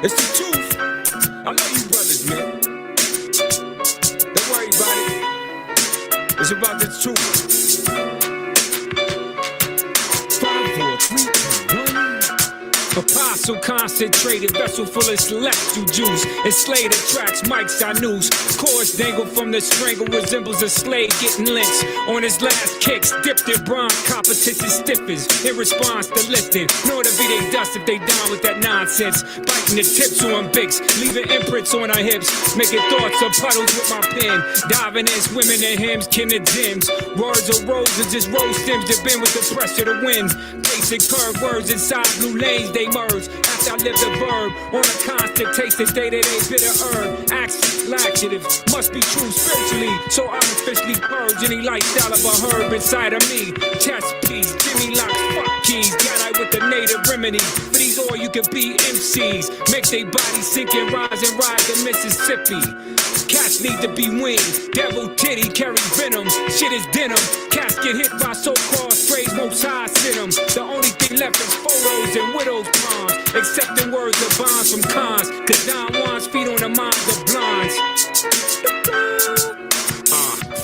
It's the truth. I love you brothers, man. Don't worry about it. It's about the truth. 5, 4, 3, 2, 1. Apostle concentrated, vessel full of celestial juice. Enslaved tracks, mics I noose. Chords dangle from the strangle, resembles a slave getting lynched. On his last kicks, dipped in bronze, competition stiffens. In response to lifting, know to be they dust if they down with that nonsense. Biting the tips on bigs, leaving imprints on our hips. Making thoughts of puddles with my pen. Diving in, swimming in hymns, kin of gems. Words or roads are just road stems that bend with the pressure of the wind. Basic curved words inside blue lanes, they merge. After I live the verb, on a constant taste of day-to-day bitter herb. Accent, laxative, must be true spiritually. So artificially purge any lifestyle of a herb inside of me. Chess piece, Jimmy locks, fuck keys. Got I with the native remedy. For these all you can be MCs. Make they bodies sink and ride the Mississippi. Cats need to be winged. Devil titty carry venom. Shit is denim. Cats get hit by so-called strays. Most high sent them. The only thing left is photos and widows' palms. Accepting words of bonds from cons. Cause Don Juan's feet on the minds of blondes.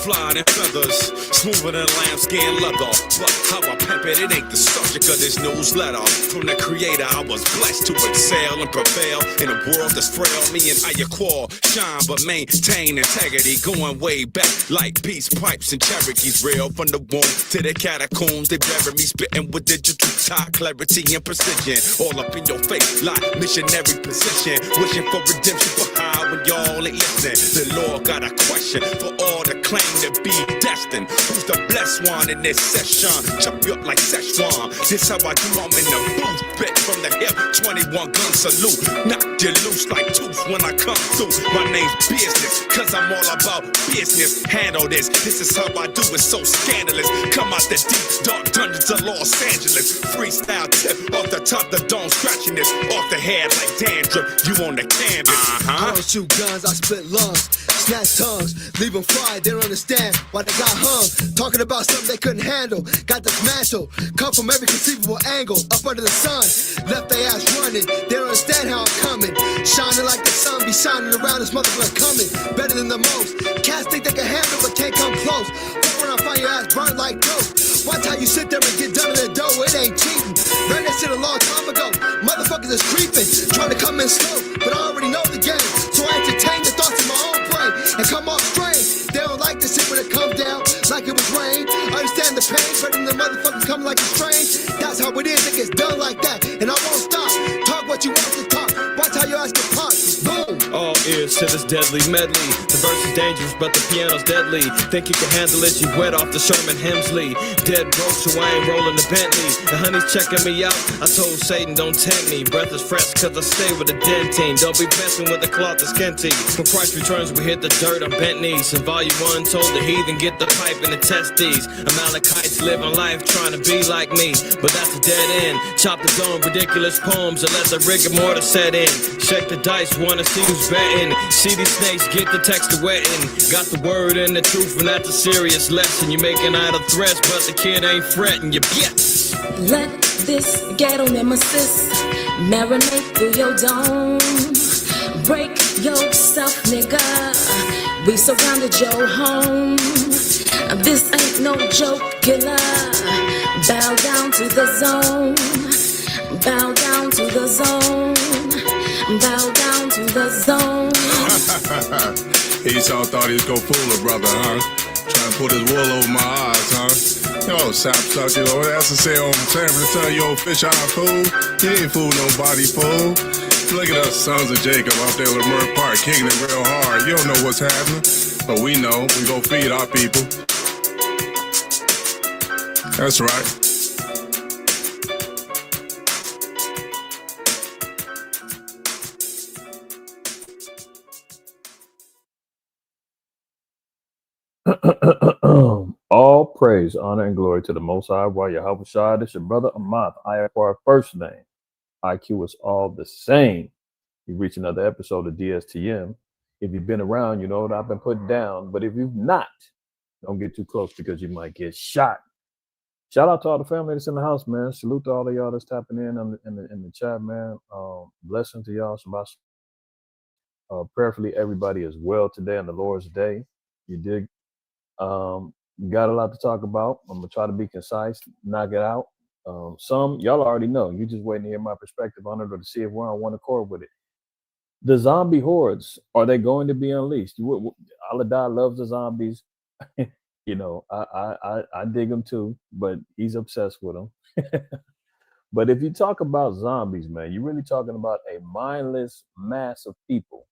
Flying in feathers, smoother than lambskin leather. But how I pimp it, it ain't the subject of this newsletter. From the creator, I was blessed to excel and prevail in a world that's frail. Me and IQAhmath shine, but maintain integrity. Going way back like peace pipes and Cherokees. Real from the womb to the catacombs. They bury me spitting with digital talk, clarity and precision. All up in your face like missionary position. Wishing for redemption for how when y'all ain't listening. The Lord got a question for all the claim to be destined. Who's the blessed one in this session? Chop you up like Szechuan. This how I do, I'm in the booth. Bit from the hip, 21 gun salute. Knock you loose like tooth when I come through. My name's business, cause I'm all about business. Handle this, this is how I do it, so scandalous. Come out the deep, dark dungeons of Los Angeles. Freestyle tip, off the top the dome, scratching this. Off the head like dandruff, you on the canvas. I don't shoot guns, I spit lungs. Snatch tongues, leave them fried, they don't understand why they got hung. Talking about something they couldn't handle, got dismantled. Come from every conceivable angle, up under the sun. Left their ass running, they don't understand how I'm coming. Shining like the sun, be shining around this motherfucker coming. Better than the most, cats think they can handle but can't come close. Fuck when I find your ass burnt like ghost. Watch how you sit there and get done in the dough, it ain't cheating. Learned that shit a long time ago, motherfuckers is creeping. Trying to come in slow, but I already know the game. So I entertain the thoughts in my own brain and come off strange. They don't like this shit when it comes down like it was rain. Understand the pain, better than the motherfuckers come like a strange. That's how it is, it gets done like that. And I won't stop. Talk what you want to talk. Watch how your ass get popped. Boom. All ears to this deadly medley. The verse is dangerous, but the piano's deadly. Think you can handle it, you wet off the Sherman Hemsley. Dead broke, so I ain't rolling the Bentley. The honey's checking me out. I told Satan, don't tempt me. Breath is fresh, cause I stay with the dentine. Don't be messing with the cloth that's skinty. When Christ returns, we hit the dirt on bent knees. In volume 1, told the heathen, get the pipe and the testes. Amalekites living life trying to be like me, but that's a dead end. Chop the dome, ridiculous poems, and let the rigor mortis set in. Shake the dice, wanna see who's betting. See these snakes, get the text of wetting. Got the word and the truth, and that's a serious lesson. You're making idle threats, but the kid ain't fretting. You yes. Let this ghetto nemesis marinate through your dome. Break yourself, nigga. We surrounded your home. This ain't no joke, killer. Bow down to the zone. Bow down to the zone. Bow down to the zone. Esau thought he was gonna fool a brother, huh? Trying to put his wool over my eyes, huh? Yo, sapsucker, what else to say on San Francisco, you old fish eye fool? You ain't fool nobody, fool. Look at us, sons of Jacob, out there in Lemur Park, kicking it real hard. You don't know what's happening, but we know. We go feed our people. That's right. All praise, honor, and glory to the Most High. While Yahweh Shai, this your brother Ahmath. IQAhmath first name. IQ is all the same. You reach another episode of DSTM. If you've been around, you know what I've been putting down. But if you've not, don't get too close because you might get shot. Shout out to all the family that's in the house, man. Salute to all of y'all that's tapping in in the chat, man. Blessing to y'all. Prayerfully, everybody is well today on the Lord's Day. You dig? Got a lot to talk about. I'm gonna try to be concise, knock it out. Some y'all already know. You just waiting to hear my perspective on it or to see if we're on one accord with it. The zombie hordes, are they going to be unleashed? Aladai loves the zombies. You know, I dig them too, but he's obsessed with them. But if you talk about zombies, man, you're really talking about a mindless mass of people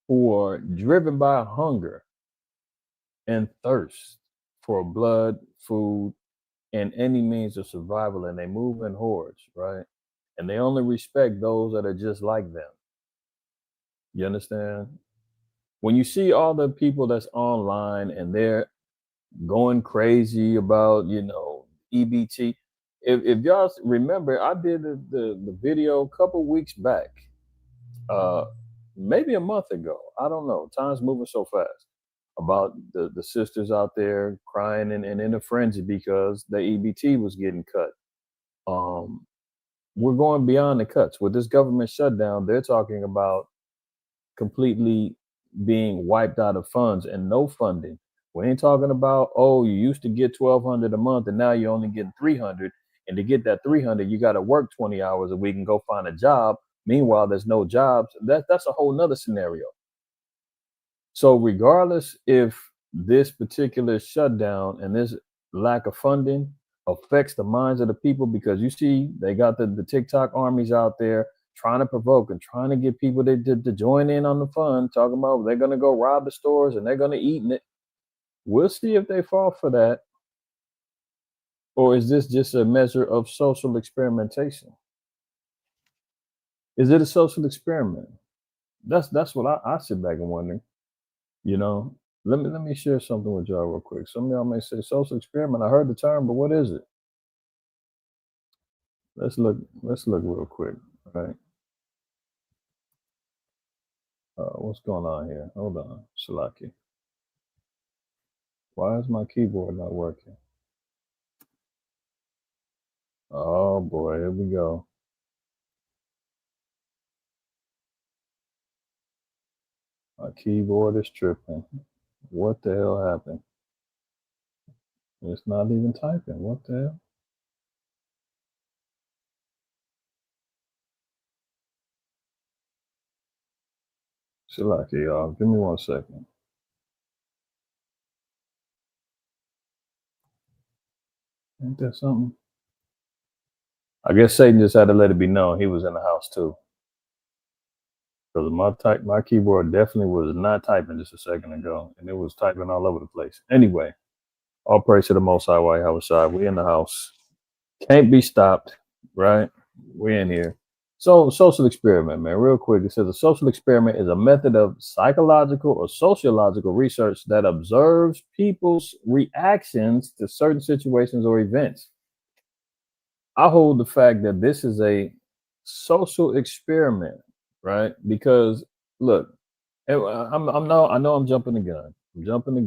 who are driven by hunger and thirst for blood, food, and any means of survival, and they move in hordes, right? And they only respect those that are just like them. You understand? When you see all the people that's online and they're going crazy about, you know, EBT. If y'all remember, I did the video a couple weeks back, maybe a month ago. I don't know. Time's moving so fast. About the sisters out there crying and in a frenzy because the EBT was getting cut. We're going beyond the cuts. With this government shutdown, they're talking about completely being wiped out of funds and no funding. We ain't talking about, oh, you used to get $1,200 a month and now you're only getting $300. And to get that $300, you got to work 20 hours a week and go find a job. Meanwhile, there's no jobs. That's a whole nother scenario. So regardless if this particular shutdown and this lack of funding affects the minds of the people, because you see they got the TikTok armies out there trying to provoke and trying to get people to join in on the fun, talking about they're going to go rob the stores and they're going to eat in it. We'll see if they fall for that. Or is this just a measure of social experimentation? Is it a social experiment? That's what I sit back and wonder. You know, let me share something with y'all real quick. Some of y'all may say social experiment. I heard the term, but what is it? Let's look real quick. All right. What's going on here? Hold on, Shalaki. Why is my keyboard not working? Oh boy, here we go. My keyboard is tripping. What the hell happened? It's not even typing. What the hell? Shalaki, y'all. Give me 1 second. Ain't that something? I guess Satan just had to let it be known he was in the house too. Because my keyboard definitely was not typing just a second ago, and it was typing all over the place. Anyway, all praise to the Most High, Yahweh. We in the house. Can't be stopped, right? We're in here. So, social experiment, man. Real quick, it says a social experiment is a method of psychological or sociological research that observes people's reactions to certain situations or events. I hold the fact that this is a social experiment, right? Because look, I know I'm jumping the gun. I'm jumping the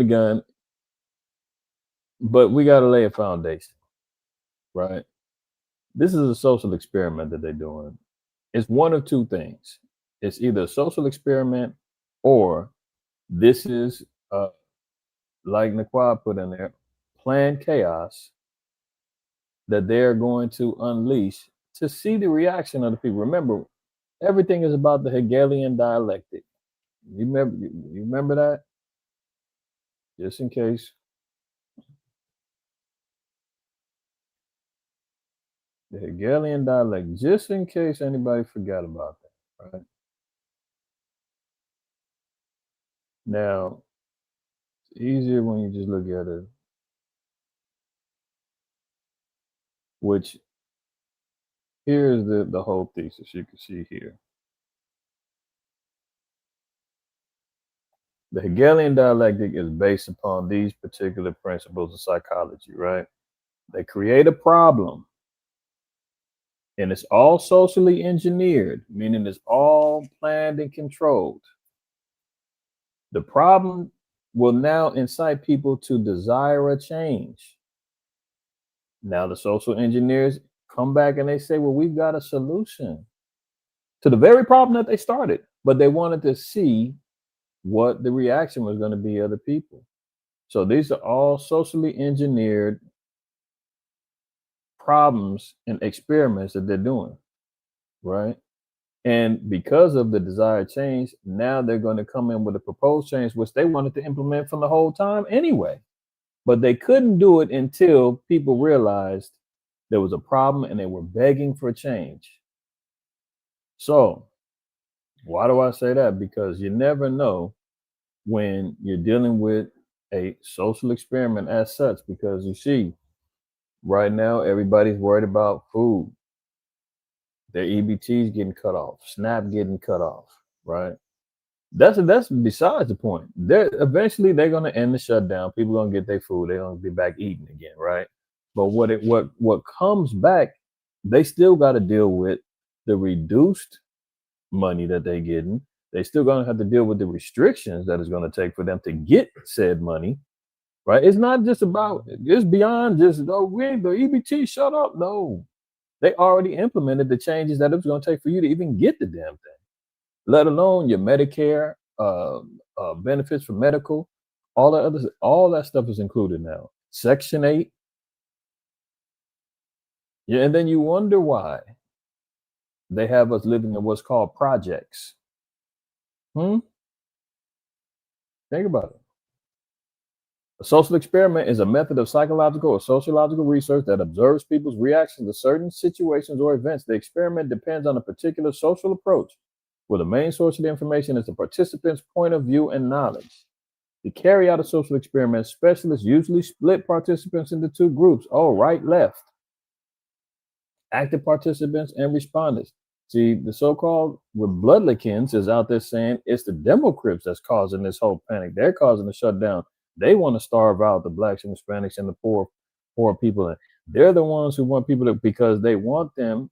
gun. But we got to lay a foundation, right? This is a social experiment that they're doing. It's one of two things. It's either a social experiment or this is, like Naquan put in there, planned chaos that they're going to unleash to see the reaction of the people. Remember, everything is about the Hegelian dialectic. You remember that? Just in case. The Hegelian dialect, just in case anybody forgot about that, right? Now, it's easier when you just look at it, which here's the whole thesis you can see here. The Hegelian dialectic is based upon these particular principles of psychology, right? They create a problem, and it's all socially engineered, meaning it's all planned and controlled. The problem will now incite people to desire a change. Now the social engineers come back and they say, well, we've got a solution to the very problem that they started, but they wanted to see what the reaction was going to be of the people. So these are all socially engineered problems and experiments that they're doing, right? And because of the desired change, now they're going to come in with a proposed change, which they wanted to implement from the whole time anyway. But they couldn't do it until people realized there was a problem and they were begging for change. So why do I say that? Because you never know when you're dealing with a social experiment as such, because you see, right now, everybody's worried about food. Their EBT's getting cut off, SNAP getting cut off, right? That's besides the point. Eventually they're gonna end the shutdown. People gonna get their food. They're gonna be back eating again, right? But what comes back, they still got to deal with the reduced money that they're getting. They still gonna have to deal with the restrictions that it's gonna take for them to get said money, right? It's not just about, it's beyond just, oh, the EBT shut up. No, they already implemented the changes that it was gonna take for you to even get the damn thing, let alone your Medicare, benefits for medical, all that stuff is included now. Section 8. Yeah, and then you wonder why they have us living in what's called projects. Think about it. A social experiment is a method of psychological or sociological research that observes people's reactions to certain situations or events. The experiment depends on a particular social approach, where the main source of the information is the participant's point of view and knowledge. To carry out a social experiment, specialists usually split participants into two groups, right, left, active participants and respondents. See, the so-called Republicans is out there saying it's the Democrats that's causing this whole panic. They're causing the shutdown. They want to starve out the blacks and Hispanics and the poor people. And they're the ones who want people to, because they want them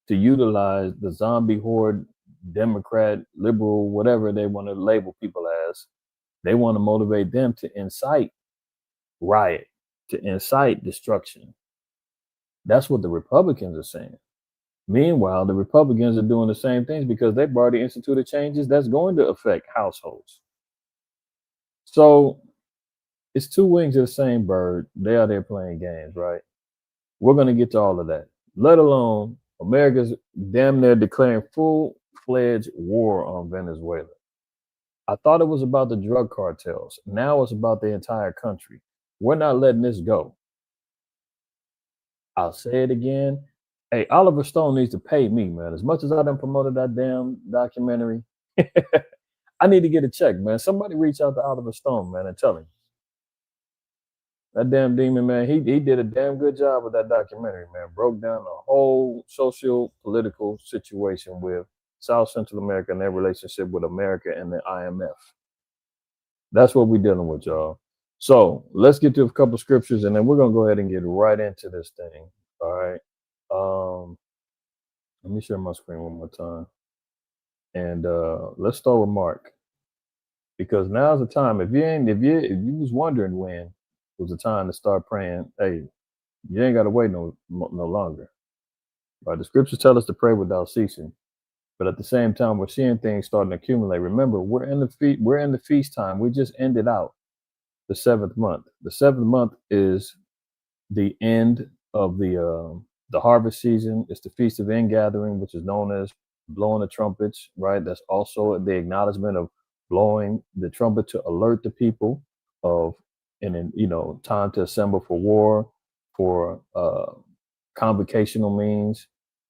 to utilize the zombie horde, Democrat, liberal, whatever they want to label people as. They want to motivate them to incite riot, to incite destruction. That's what the Republicans are saying. Meanwhile, the Republicans are doing the same things because they've already instituted changes that's going to affect households. So it's two wings of the same bird. They are there playing games, right? We're going to get to all of that, let alone America's damn near declaring full-fledged war on Venezuela. I thought it was about the drug cartels. Now it's about the entire country. We're not letting this go. I'll say it again. Hey, Oliver Stone needs to pay me, man. As much as I done promoted that damn documentary, I need to get a check, man. Somebody reach out to Oliver Stone, man, and tell him. That damn demon, man, he did a damn good job with that documentary, man. Broke down the whole social political situation with South Central America and their relationship with America and the IMF. That's what we're dealing with, y'all. So let's get to a couple scriptures and then we're going to go ahead and get right into this thing. All right. Let me share my screen one more time. And let's start with Mark. Because now's the time. If you was wondering when was the time to start praying, hey, you ain't got to wait no longer. Right? The scriptures tell us to pray without ceasing. But at the same time, we're seeing things starting to accumulate. Remember, we're in the feast time. We just ended out the 7th month. The 7th month is the end of the harvest season. It's the Feast of Ingathering, which is known as blowing the trumpets, right? That's also the acknowledgement of blowing the trumpet to alert the people of, and then, time to assemble for war, for convocational means,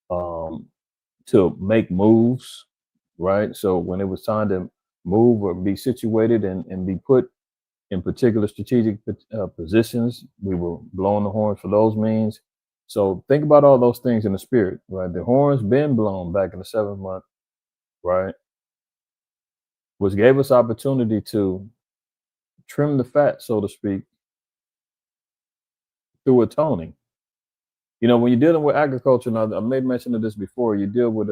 to make moves, right? So when it was time to move or be situated and be put in particular strategic positions, we were blowing the horns for those means. So think about all those things in the spirit, right? The horns been blown back in the 7th month, right? Which gave us opportunity to trim the fat, so to speak, through atoning. When you're dealing with agriculture, and I made mention of this before, you deal with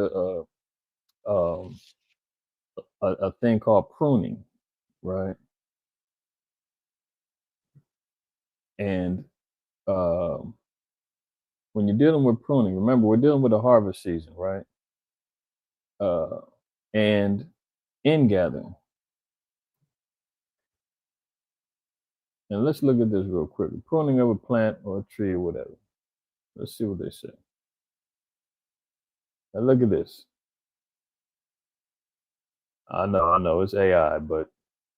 a thing called pruning, right? And when you're dealing with pruning, remember we're dealing with a harvest season, right? And ingathering. And let's look at this real quick. Pruning of a plant or a tree or whatever. Let's see what they say. Now look at this. I know it's AI, but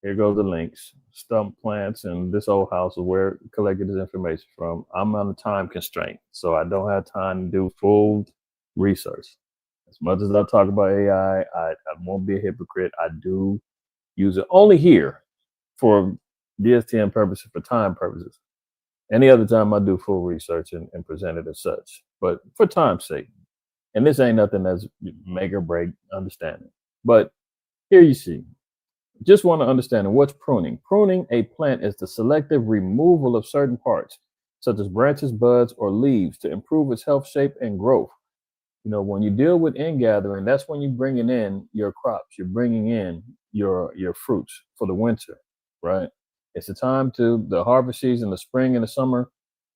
here goes the links. Stump plants and this old house is where I collected this information from. I'm on a time constraint, so I don't have time to do full research. As much as I talk about AI, I won't be a hypocrite. I do use it only here for DSTM purposes, for time purposes. Any other time I do full research and present it as such, but for time's sake. And this ain't nothing that's make or break understanding. But here you see, just want to understand what's pruning. Pruning a plant is the selective removal of certain parts, such as branches, buds, or leaves to improve its health, shape, and growth. You know, when you deal with ingathering, that's when you're bringing in your crops. You're bringing in your fruits for the winter, right? It's the time to the harvest season, the spring and the summer.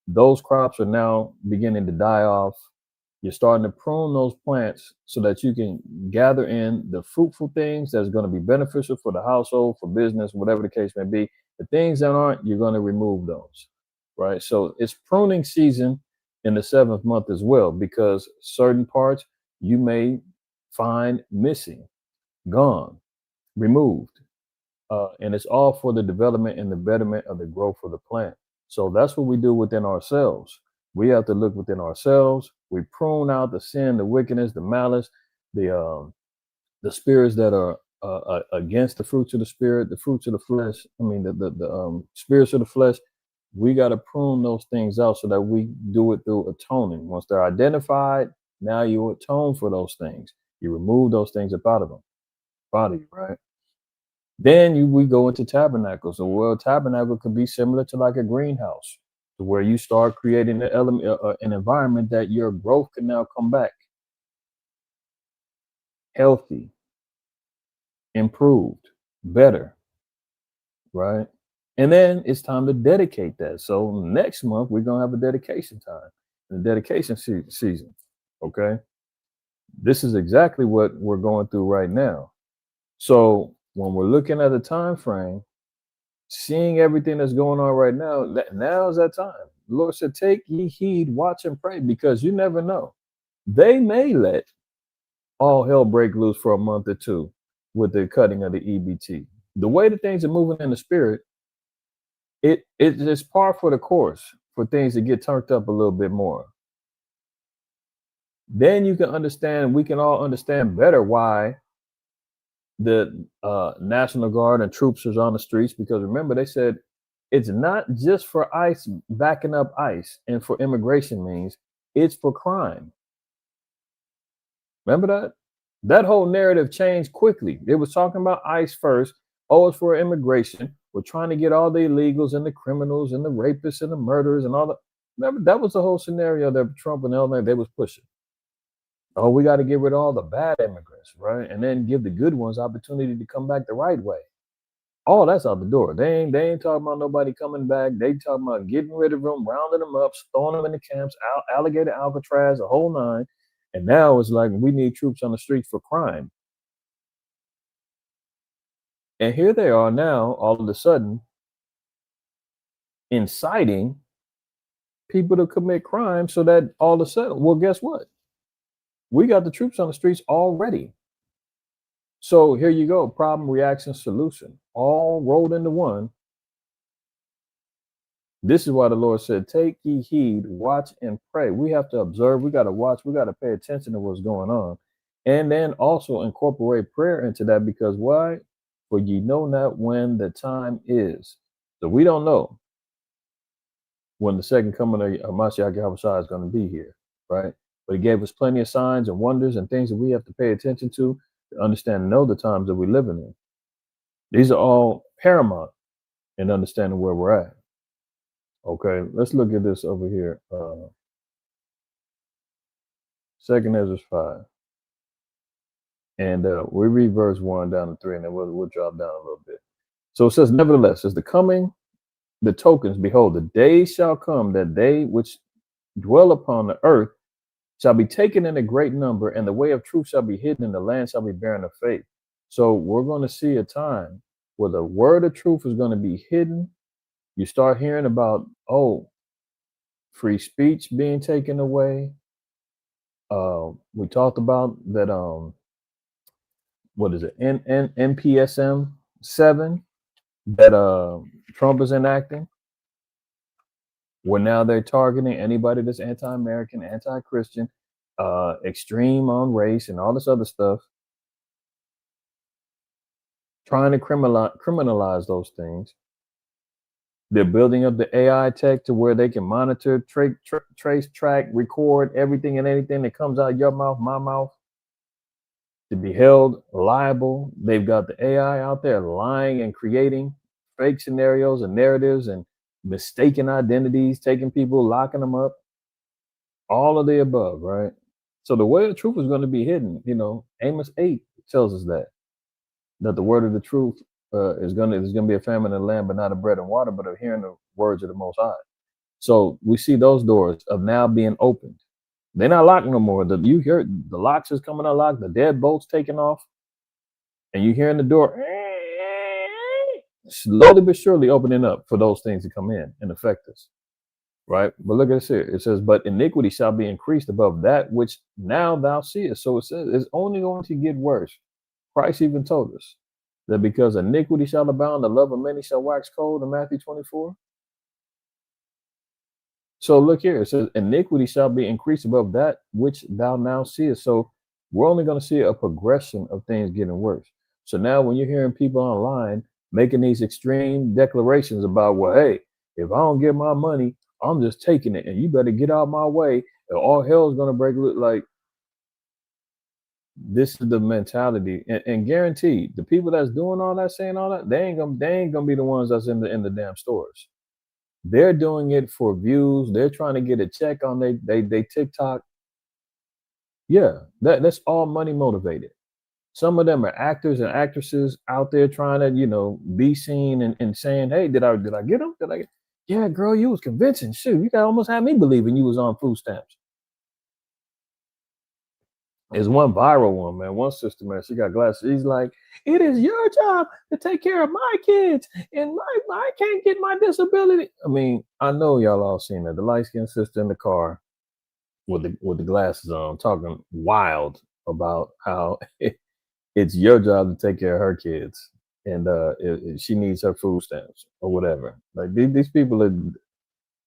Those crops are now beginning to die off. You're starting to prune those plants so that you can gather in the fruitful things that's going to be beneficial for the household, for business, whatever the case may be. The things that aren't, you're going to remove those, right? So it's pruning season in the 7th month as well, because certain parts you may find missing, gone, removed. And it's all for the development and the betterment of the growth of the plant. So that's what we do within ourselves. We have to look within ourselves. We prune out the sin, the wickedness, the malice, the spirits that are against the fruits of the spirit, the fruits of the flesh. I mean, the spirits of the flesh. We got to prune those things out so that we do it through atoning. Once they're identified, now you atone for those things. You remove those things up out of them, body, right? Then we go into tabernacles. So, well, tabernacle could be similar to like a greenhouse, where you start creating an element, an environment that your growth can now come back healthy, improved, better, right? And then it's time to dedicate that. So next month we're gonna have a dedication time, the dedication season. Okay, this is exactly what we're going through right now. So when we're looking at the time frame, seeing everything that's going on right now, now is that time. The Lord said, take ye heed, watch and pray, because you never know. They may let all hell break loose for a month or two with the cutting of the EBT. The way that things are moving in the spirit, it's par for the course for things to get turned up a little bit more. Then you can understand, we can all understand better why the National Guard and troops is on the streets, because remember they said it's not just for ICE backing up ICE and for immigration means, it's for crime. Remember that? That whole narrative changed quickly. They was talking about ICE first. Oh, it's for immigration. We're trying to get all the illegals and the criminals and the rapists and the murderers and all that. Remember, that was the whole scenario that Trump and all that they was pushing. Oh, we got to get rid of all the bad immigrants, right? And then give the good ones opportunity to come back the right way. All that's out the door. They ain't talking about nobody coming back. They talking about getting rid of them, rounding them up, throwing them in the camps, alligator Alcatraz, a whole nine. And now it's like we need troops on the street for crime. And here they are now, all of a sudden, inciting people to commit crime so that all of a sudden, well, guess what? We got the troops on the streets already. So here you go, problem, reaction, solution, all rolled into one. This is why the Lord said, take ye heed, watch and pray. We have to observe, we got to watch, we got to pay attention to what's going on. And then also incorporate prayer into that, because why? For ye know not when the time is. So we don't know when the second coming of Mashiach Yahushua is going to be here, right? But he gave us plenty of signs and wonders and things that we have to pay attention to understand and know the times that we're living in. These are all paramount in understanding where we're at. Okay, let's look at this over here. 2nd Ezra 5. And we read verse 1 down to 3, and then we'll drop down a little bit. So it says, nevertheless, as the coming the tokens, behold, the days shall come that they which dwell upon the earth shall be taken in a great number, and the way of truth shall be hidden, and the land shall be barren of faith. So we're going to see a time where the word of truth is going to be hidden. You start hearing about, free speech being taken away. We talked about that. What is it? NPSM 7 that Trump is enacting, where now they're targeting anybody that's anti-American, anti-Christian, extreme on race, and all this other stuff, trying to criminalize those things. They're building up the AI tech to where they can monitor, trace, track, record everything and anything that comes out of your mouth, my mouth, to be held liable. They've got the AI out there lying and creating fake scenarios and narratives and mistaken identities, taking people, locking them up, all of the above, right? So the way of the truth is going to be hidden. Amos 8 tells us that the word of the truth there's going to be a famine in the land, but not of bread and water, but of hearing the words of the Most High. So we see those doors of now being opened. They're not locked no more. You hear the locks is coming unlocked, the deadbolts taking off, and you hearing the door slowly but surely opening up for those things to come in and affect us. Right? But look at this here. It says, but iniquity shall be increased above that which now thou seest. So it says it's only going to get worse. Christ even told us that because iniquity shall abound, the love of many shall wax cold in Matthew 24. So look here, it says iniquity shall be increased above that which thou now seest. So we're only going to see a progression of things getting worse. So now when you're hearing people online making these extreme declarations about, well, hey, if I don't get my money, I'm just taking it, and you better get out my way, and all hell's going to break loose. Like, this is the mentality, and guaranteed, the people that's doing all that, saying all that, they ain't gonna be the ones that's in the damn stores. They're doing it for views. They're trying to get a check on they TikTok. Yeah, that's all money motivated. Some of them are actors and actresses out there trying to, be seen and saying, hey, did I get them? Yeah, girl, you was convincing. Shoot, you almost had me believing you was on food stamps. There's one viral one, man. One sister, man, she got glasses. She's like, it is your job to take care of my kids, and I can't get my disability. I mean, I know y'all all seen that. The light-skinned sister in the car with the glasses on, talking wild about how it's your job to take care of her kids, and if she needs her food stamps or whatever. Like these people are.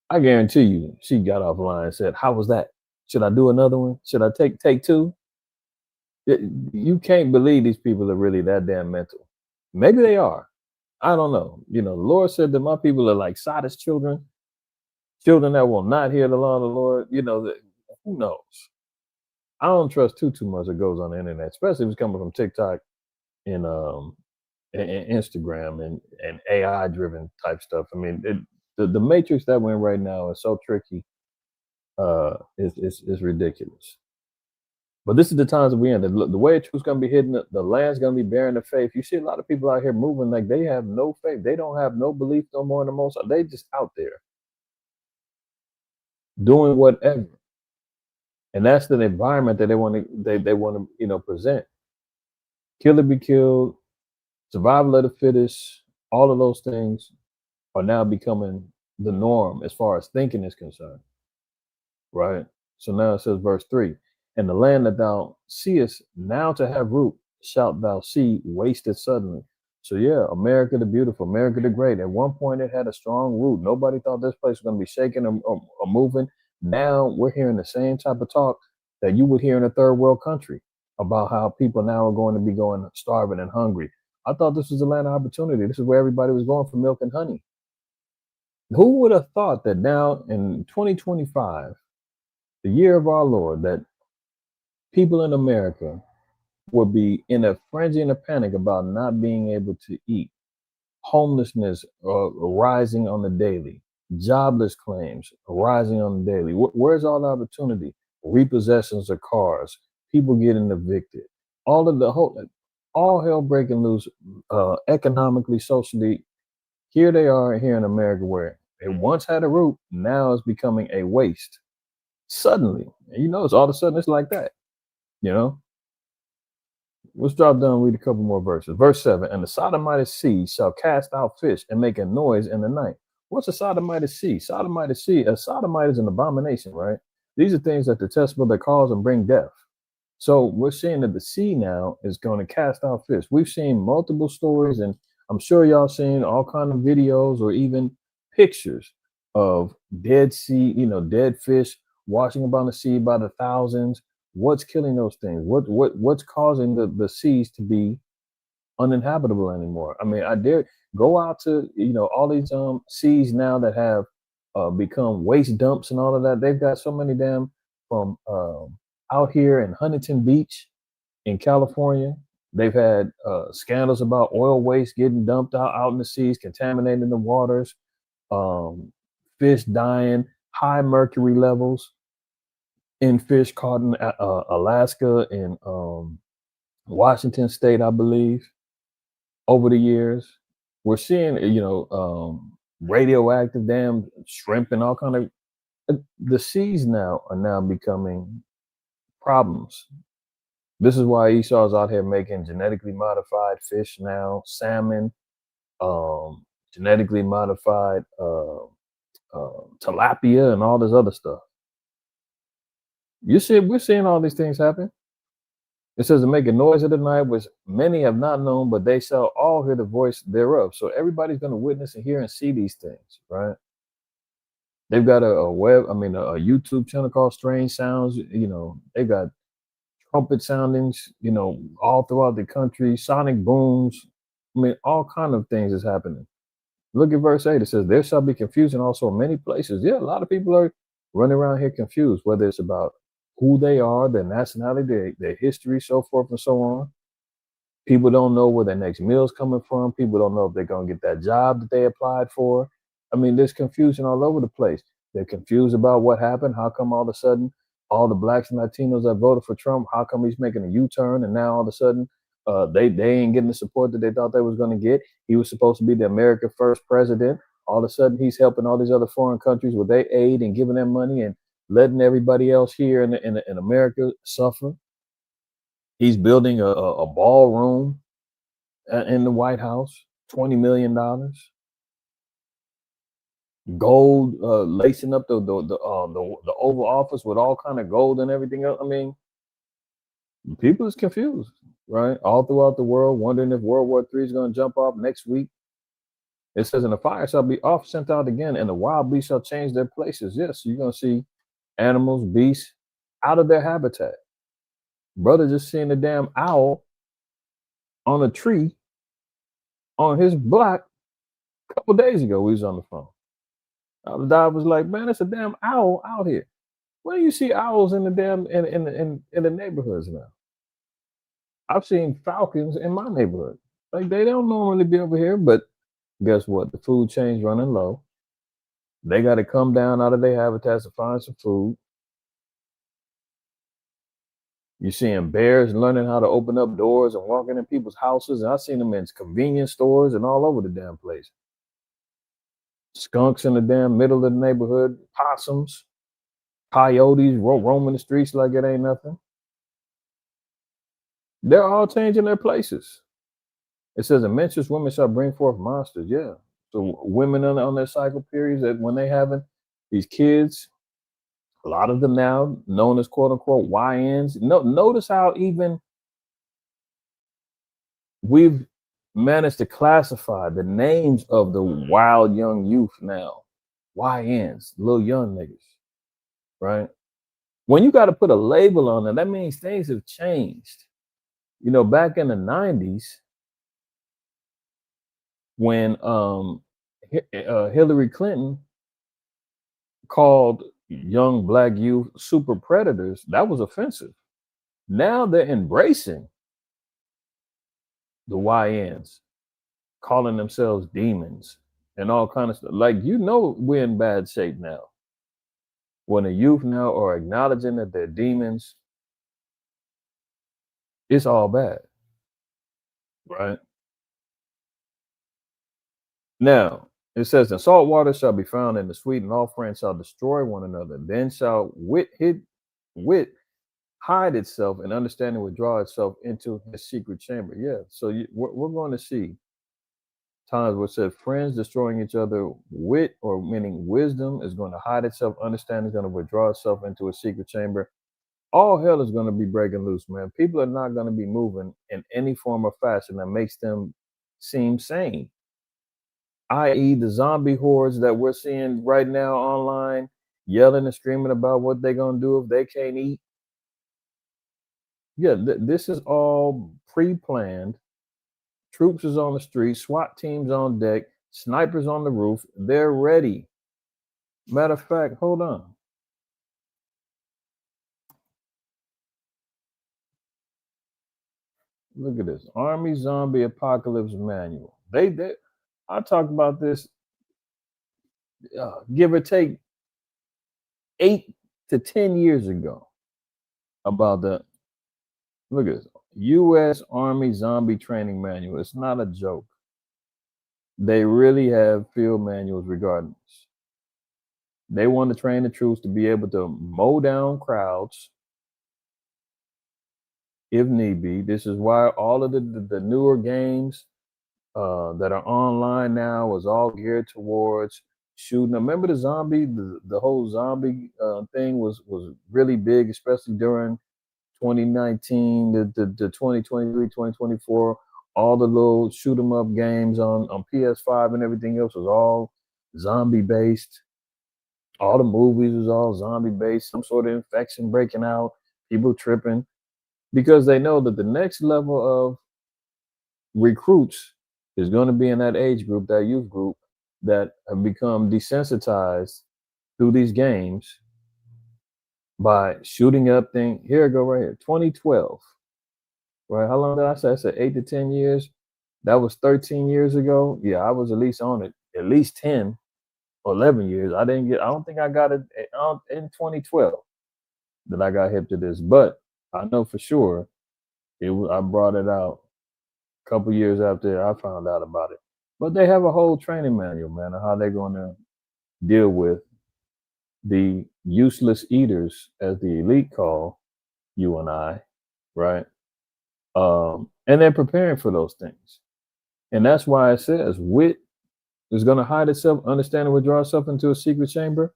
I guarantee you, she got off the line and said, "How was that? Should I do another one? Should I take two?" You can't believe these people are really that damn mental. Maybe they are. I don't know. The Lord said that my people are like Sodom's children that will not hear the law of the Lord. Who knows? I don't trust too much that goes on the internet, especially if it's coming from TikTok and Instagram and AI driven type stuff. I mean, the matrix that we're in right now is so tricky. It's ridiculous. But this is the times that we're in. The way truth's going to be hidden, the land's going to be barren of faith. You see a lot of people out here moving like they have no faith. They don't have no belief no more in the Most High. They just out there doing whatever. And that's the environment that they want to present. Kill or be killed, survival of the fittest, all of those things are now becoming the norm as far as thinking is concerned. Right? So now it says verse 3. And the land that thou seest now to have root, shalt thou see wasted suddenly. So yeah, America the beautiful, America the great. At one point it had a strong root. Nobody thought this place was going to be shaking or moving. Now we're hearing the same type of talk that you would hear in a third world country about how people now are going to be going starving and hungry. I thought this was a land of opportunity. This is where everybody was going for milk and honey. Who would have thought that now in 2025, the year of our Lord, that people in America would be in a frenzy and a panic about not being able to eat, homelessness rising on the daily, jobless claims rising on the daily. Where's all the opportunity? Repossessions of cars, people getting evicted, all hell breaking loose, economically, socially. Here they are here in America where it once had a root, now it's becoming a waste. Suddenly, and you notice all of a sudden it's like that, you know. Let's drop down and read a couple more verses. Verse 7, and the sodomite sea shall cast out fish and make a noise in the night. What's a sodomite sea? Sodomite sea, a sodomite is an abomination, right? These are things that detestable that cause and bring death. So we're seeing that the sea now is going to cast out fish. We've seen multiple stories, and I'm sure y'all seen all kind of videos or even pictures of dead sea, dead fish washing about the sea by the thousands. What's killing those things? What's causing the seas to be uninhabitable anymore? I mean, I dare go out to all these seas now that have become waste dumps and all of that. They've got so many damn from out here in Huntington Beach in California. They've had scandals about oil waste getting dumped out in the seas, contaminating the waters, fish dying, high mercury levels in fish caught in Alaska and Washington State, I believe. Over the years, we're seeing radioactive damn shrimp and all kind of the seas now are now becoming problems. This is why Esau's out here making genetically modified fish now, salmon, genetically modified tilapia, and all this other stuff. We're seeing all these things happen. It says to make a noise of the night, which many have not known, but they shall all hear the voice thereof. So everybody's going to witness and hear and see these things, right? They've got a YouTube channel called Strange Sounds. They've got trumpet soundings, all throughout the country, sonic booms. I mean, all kind of things is happening. Look at verse 8. It says, there shall be confusion also in many places. Yeah, a lot of people are running around here confused, whether it's about who they are, their nationality, their history, so forth and so on. People don't know where their next meal is coming from. People don't know if they're going to get that job that they applied for. I mean, there's confusion all over the place. They're confused about what happened. How come all of a sudden all the blacks and Latinos that voted for Trump, how come he's making a U-turn and now all of a sudden they ain't getting the support that they thought they was going to get? He was supposed to be the America First president. All of a sudden he's helping all these other foreign countries with their aid and giving them money and letting everybody else here in America suffer. He's building a ballroom in the White House, $20 million. Gold lacing up the Oval Office with all kind of gold and everything else. I mean, people is confused, right? All throughout the world, wondering if World War III is going to jump off next week. It says, and the fire shall be off sent out again, and the wild beasts shall change their places. Yes, you're going to see animals, beasts out of their habitat. Brother just seen a damn owl on a tree on his block a couple days ago. We was on the phone. The dog was like, man, it's a damn owl out here. Where do you see owls in the damn in the neighborhoods now? I've seen falcons in my neighborhood. Like, they don't normally be over here, but guess what? The food chain's running low. They got to come down out of their habitats to find some food. You're seeing bears learning how to open up doors and walking in people's houses. And I've seen them in convenience stores and all over the damn place. Skunks in the damn middle of the neighborhood, possums, coyotes roaming the streets like it ain't nothing. They're all changing their places. It says, a menstruous woman shall bring forth monsters. Yeah. So women on their cycle periods, that when they having these kids, a lot of them now known as quote unquote YNs. Notice how even we've managed to classify the names of the wild young youth now. YNs, little young niggas, right? When you got to put a label on them, that means things have changed. Back in the 90s, when Hillary Clinton called young black youth super predators, that was offensive. Now they're embracing the YNs, calling themselves demons and all kind of stuff. Like, we're in bad shape now. When the youth now are acknowledging that they're demons, it's all bad, right? Now, It says, "And salt water shall be found in the sweet, and all friends shall destroy one another. Then shall wit hide itself, and understanding withdraw itself into his secret chamber." Yeah. So we're going to see times where it says friends destroying each other. Wit, or meaning wisdom, is going to hide itself. Understanding is going to withdraw itself into a secret chamber. All hell is going to be breaking loose, man. People are not going to be moving in any form or fashion that makes them seem sane, i.e., the zombie hordes that we're seeing right now online, yelling and screaming about what they're going to do if they can't eat. Yeah, this is all pre-planned. Troops is on the street, SWAT teams on deck, snipers on the roof. They're ready. Matter of fact, hold on. Look at this Army Zombie Apocalypse Manual. They I talked about this, give or take 8 to 10 years ago, about the look at this U.S. Army Zombie Training Manual. It's not a joke. They really have field manuals regarding this. They want to train the troops to be able to mow down crowds if need be. This is why all of the newer games that are online now is all geared towards shooting. Remember the whole zombie thing was really big, especially during 2019, the 2023, 2024. All the little shoot 'em up games on PS5 and everything else was all zombie based. All the movies was all zombie based, some sort of infection breaking out, people tripping, because they know that the next level of recruits is going to be in that age group, that youth group, that have become desensitized through these games by shooting up things. Here I go right here, 2012. Right? How long did I say? I said 8 to 10 years. That was 13 years ago. Yeah, I was at least on it at least 10 or 11 years. I don't think I got it in 2012 that I got hip to this, but I know for sure I brought it out a couple years after I found out about it. But they have a whole training manual, man, of how they're going to deal with the useless eaters, as the elite call you and I, right? And they're preparing for those things. And that's why it says wit is going to hide itself, understanding withdraw itself into a secret chamber,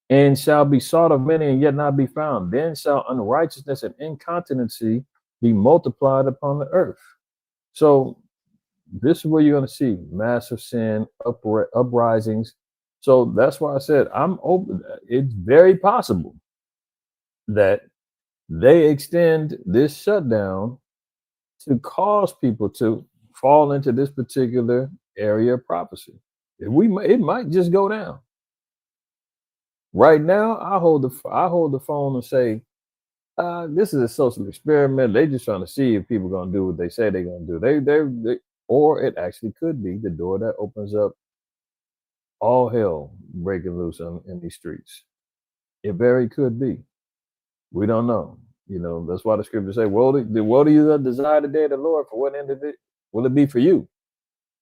and shall be sought of many and yet not be found. Then shall unrighteousness and incontinency be multiplied upon the earth. So this is where you're going to see massive sin, uprisings. So that's why I said I'm open. It's very possible that they extend this shutdown to cause people to fall into this particular area of prophecy. It might just go down. Right now, I hold the phone and say, this is a social experiment. They just trying to see if people are going to do what they say they're going to do. They or it actually could be the door that opens up all hell breaking loose in these streets. It very could be. We don't know. That's why the scriptures say, "Woe to you that desire the day of the Lord, for what end of it will it be for you?"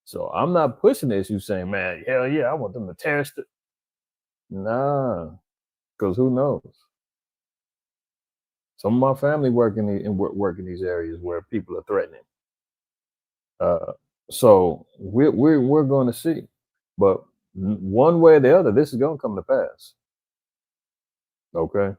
So I'm not pushing the issue saying, man, hell yeah, I want them to tear us. Nah, because who knows? Some of my family work in these areas where people are threatening. So we're going to see, but one way or the other, this is going to come to pass. Okay.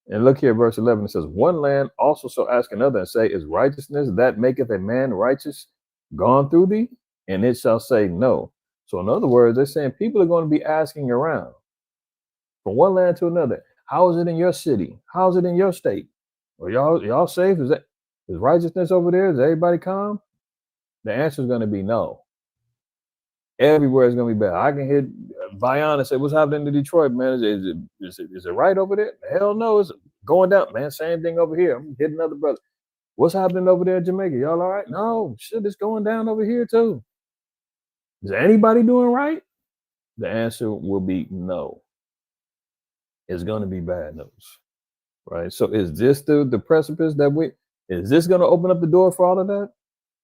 And look here, verse 11. It says, "One land also shall ask another and say, Is righteousness that maketh a man righteous gone through thee? And it shall say, No." So in other words, they're saying people are going to be asking around from one land to another. How is it in your city? How is it in your state? Are y'all safe? Is righteousness over there? Is everybody calm? The answer is going to be no. Everywhere is going to be bad. I can hit Bayan and say, "What's happening to Detroit, man? Is it right over there?" Hell no, it's going down, man. Same thing over here. I'm hitting another brother. "What's happening over there in Jamaica? Y'all all right?" "No, shit, it's going down over here too." "Is anybody doing right?" The answer will be no. It's going to be bad news, right? So is this the precipice is this going to open up the door for all of that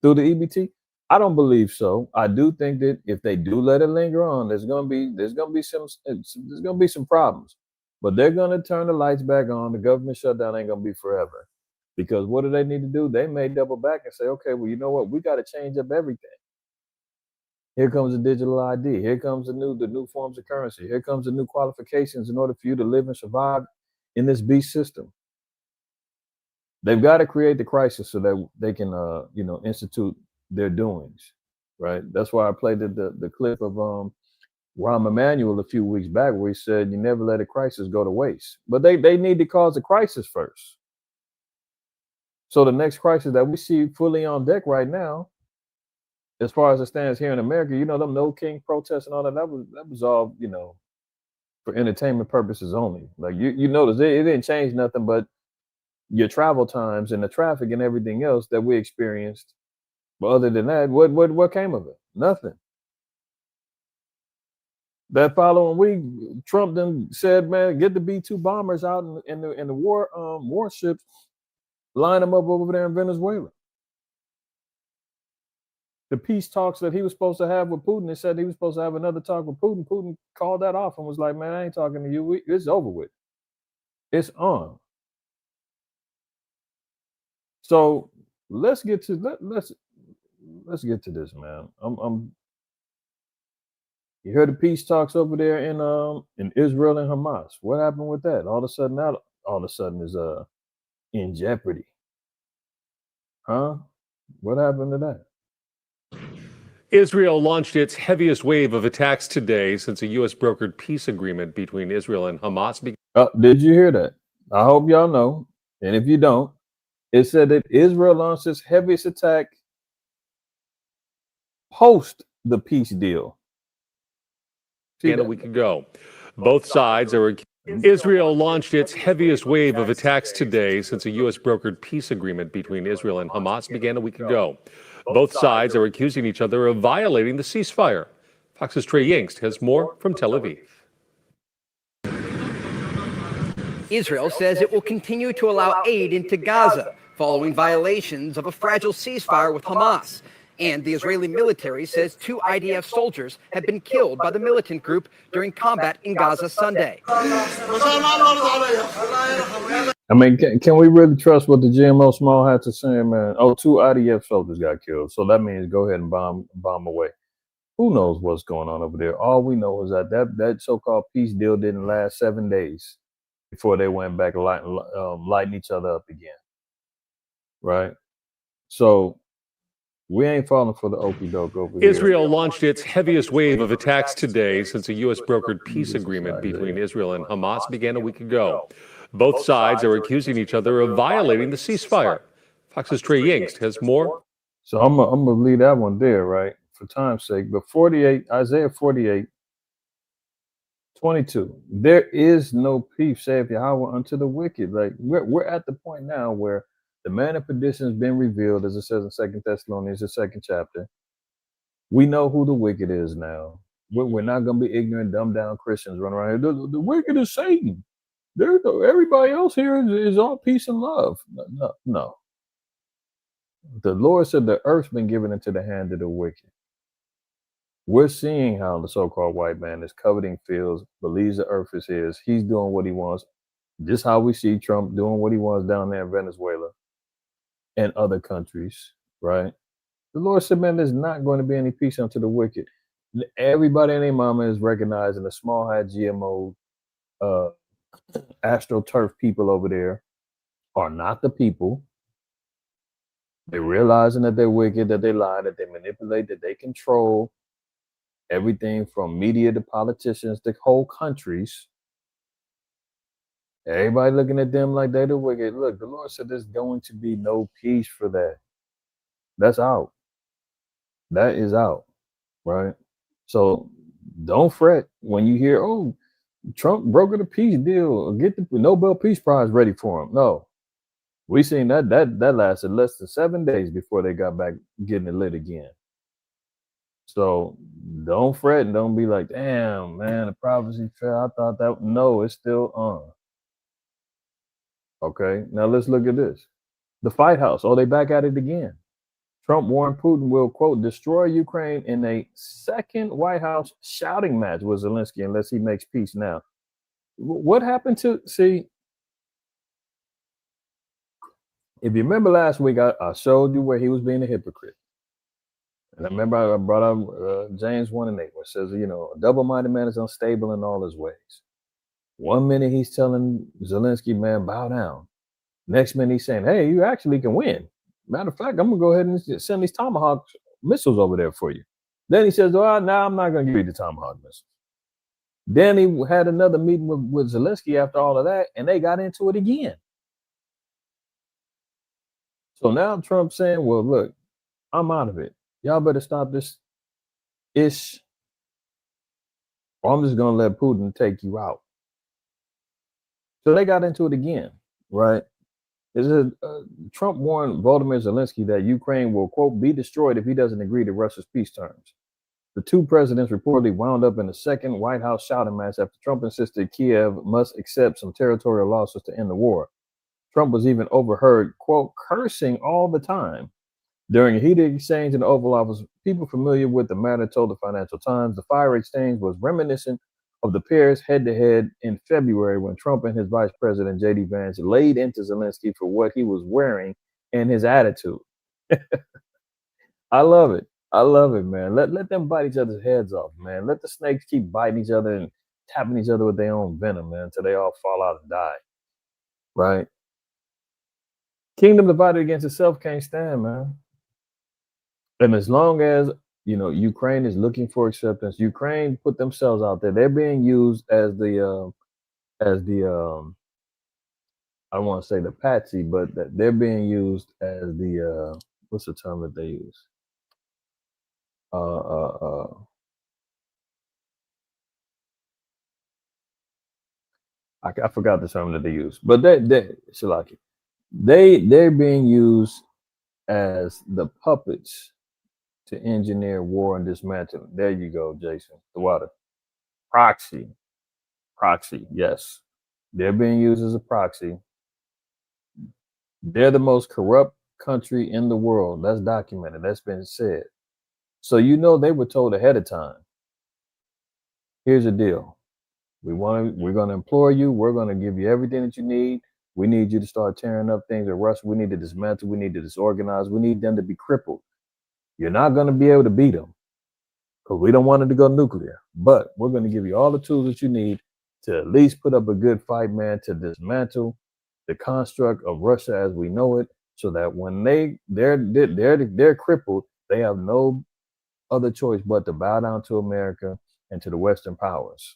through the EBT? I don't believe so. I do think that if they do let it linger on, there's gonna be some problems. But they're gonna turn the lights back on. The government shutdown ain't gonna be forever. Because what do they need to do? They may double back and say, okay, well, you know what? We got to change up everything. Here comes the digital ID. Here comes the new forms of currency. Here comes the new qualifications in order for you to live and survive in this beast system. They've got to create the crisis so that they can, institute their doings, right? That's why I played the clip of Rahm Emanuel a few weeks back where he said, "You never let a crisis go to waste." But they need to cause a crisis first. So the next crisis that we see fully on deck right now, as far as it stands here in America, them No King protests and all that was all, for entertainment purposes only. Like you notice it didn't change nothing but your travel times and the traffic and everything else that we experienced. But other than that, what came of it? Nothing. That following week, Trump then said, "Man, get the B-2 bombers out in the warships, line them up over there in Venezuela." The peace talks that he was supposed to have with Putin, they said he was supposed to have another talk with Putin. Putin called that off and was like, "Man, I ain't talking to you. It's over with. It's on." So let's get to let's get to this, man. You heard the peace talks over there in Israel and Hamas. What happened with that? All of a sudden is in jeopardy. Huh? What happened to that? Israel launched its heaviest wave of attacks today since a U.S. brokered peace agreement between Israel and Hamas began. Did you hear that? I hope y'all know. And if you don't, it said that Israel launched its heaviest attack post the peace deal. A week ago. Both sides are. Israel launched its heaviest wave of attacks today since a U.S. brokered peace agreement between Israel and Hamas began a week ago. Both sides are accusing each other of violating the ceasefire. Fox's Trey Yingst has more from Tel Aviv. Israel says it will continue to allow aid into Gaza following violations of a fragile ceasefire with Hamas. And the Israeli military says 2 IDF soldiers have been killed by the militant group during combat in Gaza Sunday. I mean, can we really trust what the GMO small hats are saying, man? Oh, 2 IDF soldiers got killed. So that means go ahead and bomb away. Who knows what's going on over there? All we know is that so-called peace deal didn't last 7 days before they went back lighting each other up again. Right? So we ain't falling for the okie doke over here. Israel launched its heaviest wave of attacks today since a U.S. brokered peace agreement between Israel and Hamas began a week ago. Both sides are accusing each other of violating the ceasefire. Fox's Trey Yingst has more. So I'm gonna leave that one there, right, for time's sake. But Isaiah 48:22. There is no peace, saith Yahweh, unto the wicked. Like we're at the point now where the man of perdition has been revealed, as it says in 2 Thessalonians, the 2nd chapter. We know who the wicked is now. We're not going to be ignorant, dumbed down Christians running around here. The wicked is Satan. Everybody else here is all peace and love. No. The Lord said the earth's been given into the hand of the wicked. We're seeing how the so-called white man is coveting fields, believes the earth is his. He's doing what he wants. Just how we see Trump doing what he wants down there in Venezuela and other countries, right? The Lord said, man, there's not going to be any peace unto the wicked. Everybody and their mama is recognizing the small hat GMO astroturf people over there are not the people. They're realizing that they're wicked, that they lie, that they manipulate, that they control everything from media to politicians to whole countries. Everybody looking at them like they're the wicked. Look, the Lord said there's going to be no peace for that. That's out. That is out, right? So don't fret when you hear, oh, Trump brokered a peace deal, get the Nobel Peace Prize ready for him. No, we seen that lasted less than 7 days before they got back getting it lit again. So don't fret and don't be like, damn, man, the prophecy fell. I thought that. No, it's still on. Okay, now let's look at this. The Fight House. Oh, they back at it again. Trump warned Putin will, quote, destroy Ukraine in a second White House shouting match with Zelensky unless he makes peace now. What happened to, see, if you remember last week, I showed you where he was being a hypocrite. And I remember I brought up James 1 and 8, where it says, you know, a double-minded man is unstable in all his ways. 1 minute he's telling Zelensky, man, bow down. Next minute he's saying, hey, you actually can win. Matter of fact, I'm going to go ahead and send these Tomahawk missiles over there for you. Then he says, oh, no, I'm not going to give you the Tomahawk missiles. Then he had another meeting with Zelensky after all of that, and they got into it again. So now Trump's saying, well, look, I'm out of it. Y'all better stop this ish, or I'm just going to let Putin take you out. So they got into it again, right? Trump warned Volodymyr Zelensky that Ukraine will, quote, be destroyed if he doesn't agree to Russia's peace terms. The two presidents reportedly wound up in a second White House shouting match after Trump insisted Kiev must accept some territorial losses to end the war. Trump was even overheard, quote, cursing all the time. During a heated exchange in the Oval Office, people familiar with the matter told the Financial Times the fire exchange was reminiscent of the pair's head-to-head in February when Trump and his vice president, J.D. Vance, laid into Zelensky for what he was wearing and his attitude. I love it. I love it, man. Let them bite each other's heads off, man. Let the snakes keep biting each other and tapping each other with their own venom, man, until they all fall out and die. Right? Kingdom divided against itself can't stand, man. And as long as, you know, Ukraine is looking for acceptance, Ukraine put themselves out there. They're being used as the I don't want to say the patsy, but that they're being used as the what's the term that they use? I forgot the term that they use, but they're being used as the puppets to engineer war and dismantling. There you go, Jason. The water. Proxy. Yes. They're being used as a proxy. They're the most corrupt country in the world. That's documented. That's been said. So you know they were told ahead of time. Here's the deal. We're going to implore you. We're going to give you everything that you need. We need you to start tearing up things in Russia. We need to dismantle. We need to disorganize. We need them to be crippled. You're not going to be able to beat them because we don't want it to go nuclear. But we're going to give you all the tools that you need to at least put up a good fight, man, to dismantle the construct of Russia as we know it, so that when they're crippled, they have no other choice but to bow down to America and to the Western powers.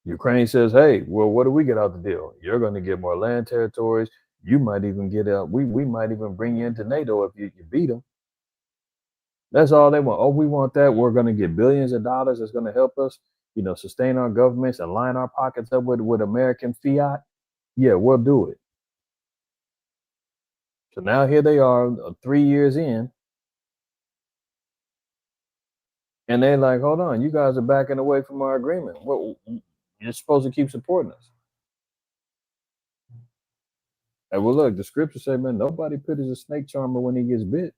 Ukraine says, hey, well, what do we get out the deal? You're going to get more land territories. You might even get out. We might even bring you into NATO if you beat them. That's all they want. Oh, we want that. We're going to get billions of dollars. That's going to help us, you know, sustain our governments and line our pockets up with American fiat. Yeah, we'll do it. So now here they are 3 years in. And they're like, hold on, you guys are backing away from our agreement. Well, you're supposed to keep supporting us. And well, look, the scripture say, man, nobody pities a snake charmer when he gets bit.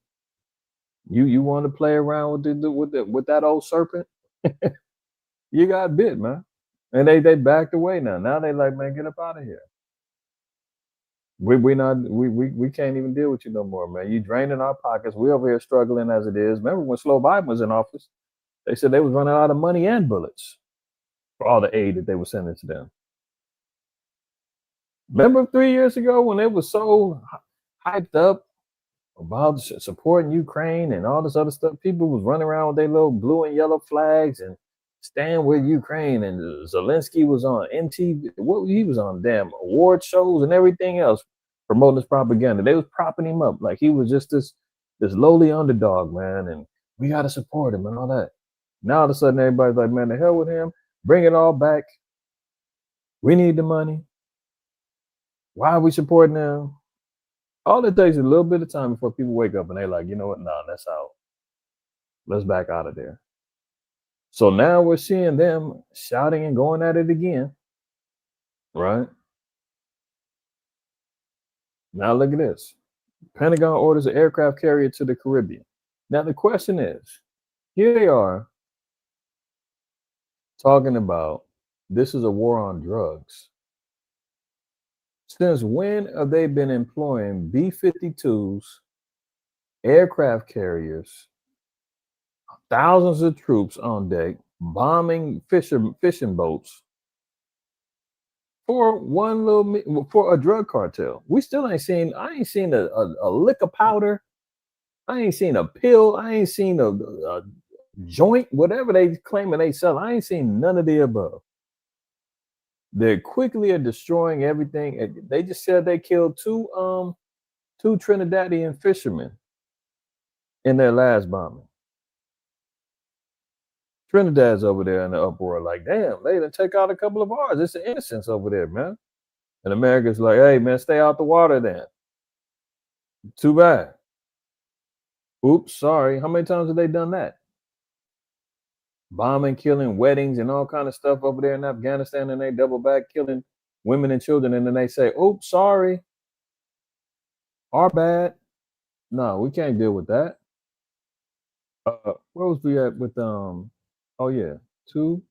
You want to play around with that old serpent? You got bit, man. And they backed away now. Now they like, man, get up out of here. We can't even deal with you no more, man. You draining our pockets. We over here struggling as it is. Remember when Slow Biden was in office? They said they was running out of money and bullets for all the aid that they were sending to them. Remember 3 years ago when it was so hyped up about supporting Ukraine and all this other stuff? People was running around with their little blue and yellow flags and stand with Ukraine. And Zelensky was on MTV. He was on damn award shows and everything else promoting his propaganda. They was propping him up like he was just this lowly underdog, man. And we got to support him and all that. Now all of a sudden everybody's like, man, the hell with him. Bring it all back. We need the money. Why are we supporting them? All it takes is a little bit of time before people wake up and they're like, you know what? Nah, that's out. Let's back out of there. So now we're seeing them shouting and going at it again. Right? Now look at this. Pentagon orders an aircraft carrier to the Caribbean. Now the question is, here they are talking about this is a war on drugs. Since when have they been employing B-52s, aircraft carriers, thousands of troops on deck, bombing fishing boats for for a drug cartel? We still ain't seen. I ain't seen a lick of powder. I ain't seen a pill. I ain't seen a joint, whatever they claiming they sell. I ain't seen none of the above. They're quickly destroying everything. They just said they killed two Trinidadian fishermen in their last bombing. Trinidad's over there in the uproar, like, damn, they didn't take out a couple of ours. It's the innocents over there, man. And America's like, hey, man, stay out the water then. Too bad. Oops, sorry. How many times have they done that? Bombing, killing weddings and all kind of stuff over there in Afghanistan, and they double back killing women and children, and then they say, oops, sorry. Our bad. No, we can't deal with that. Where was we at with oh yeah, two.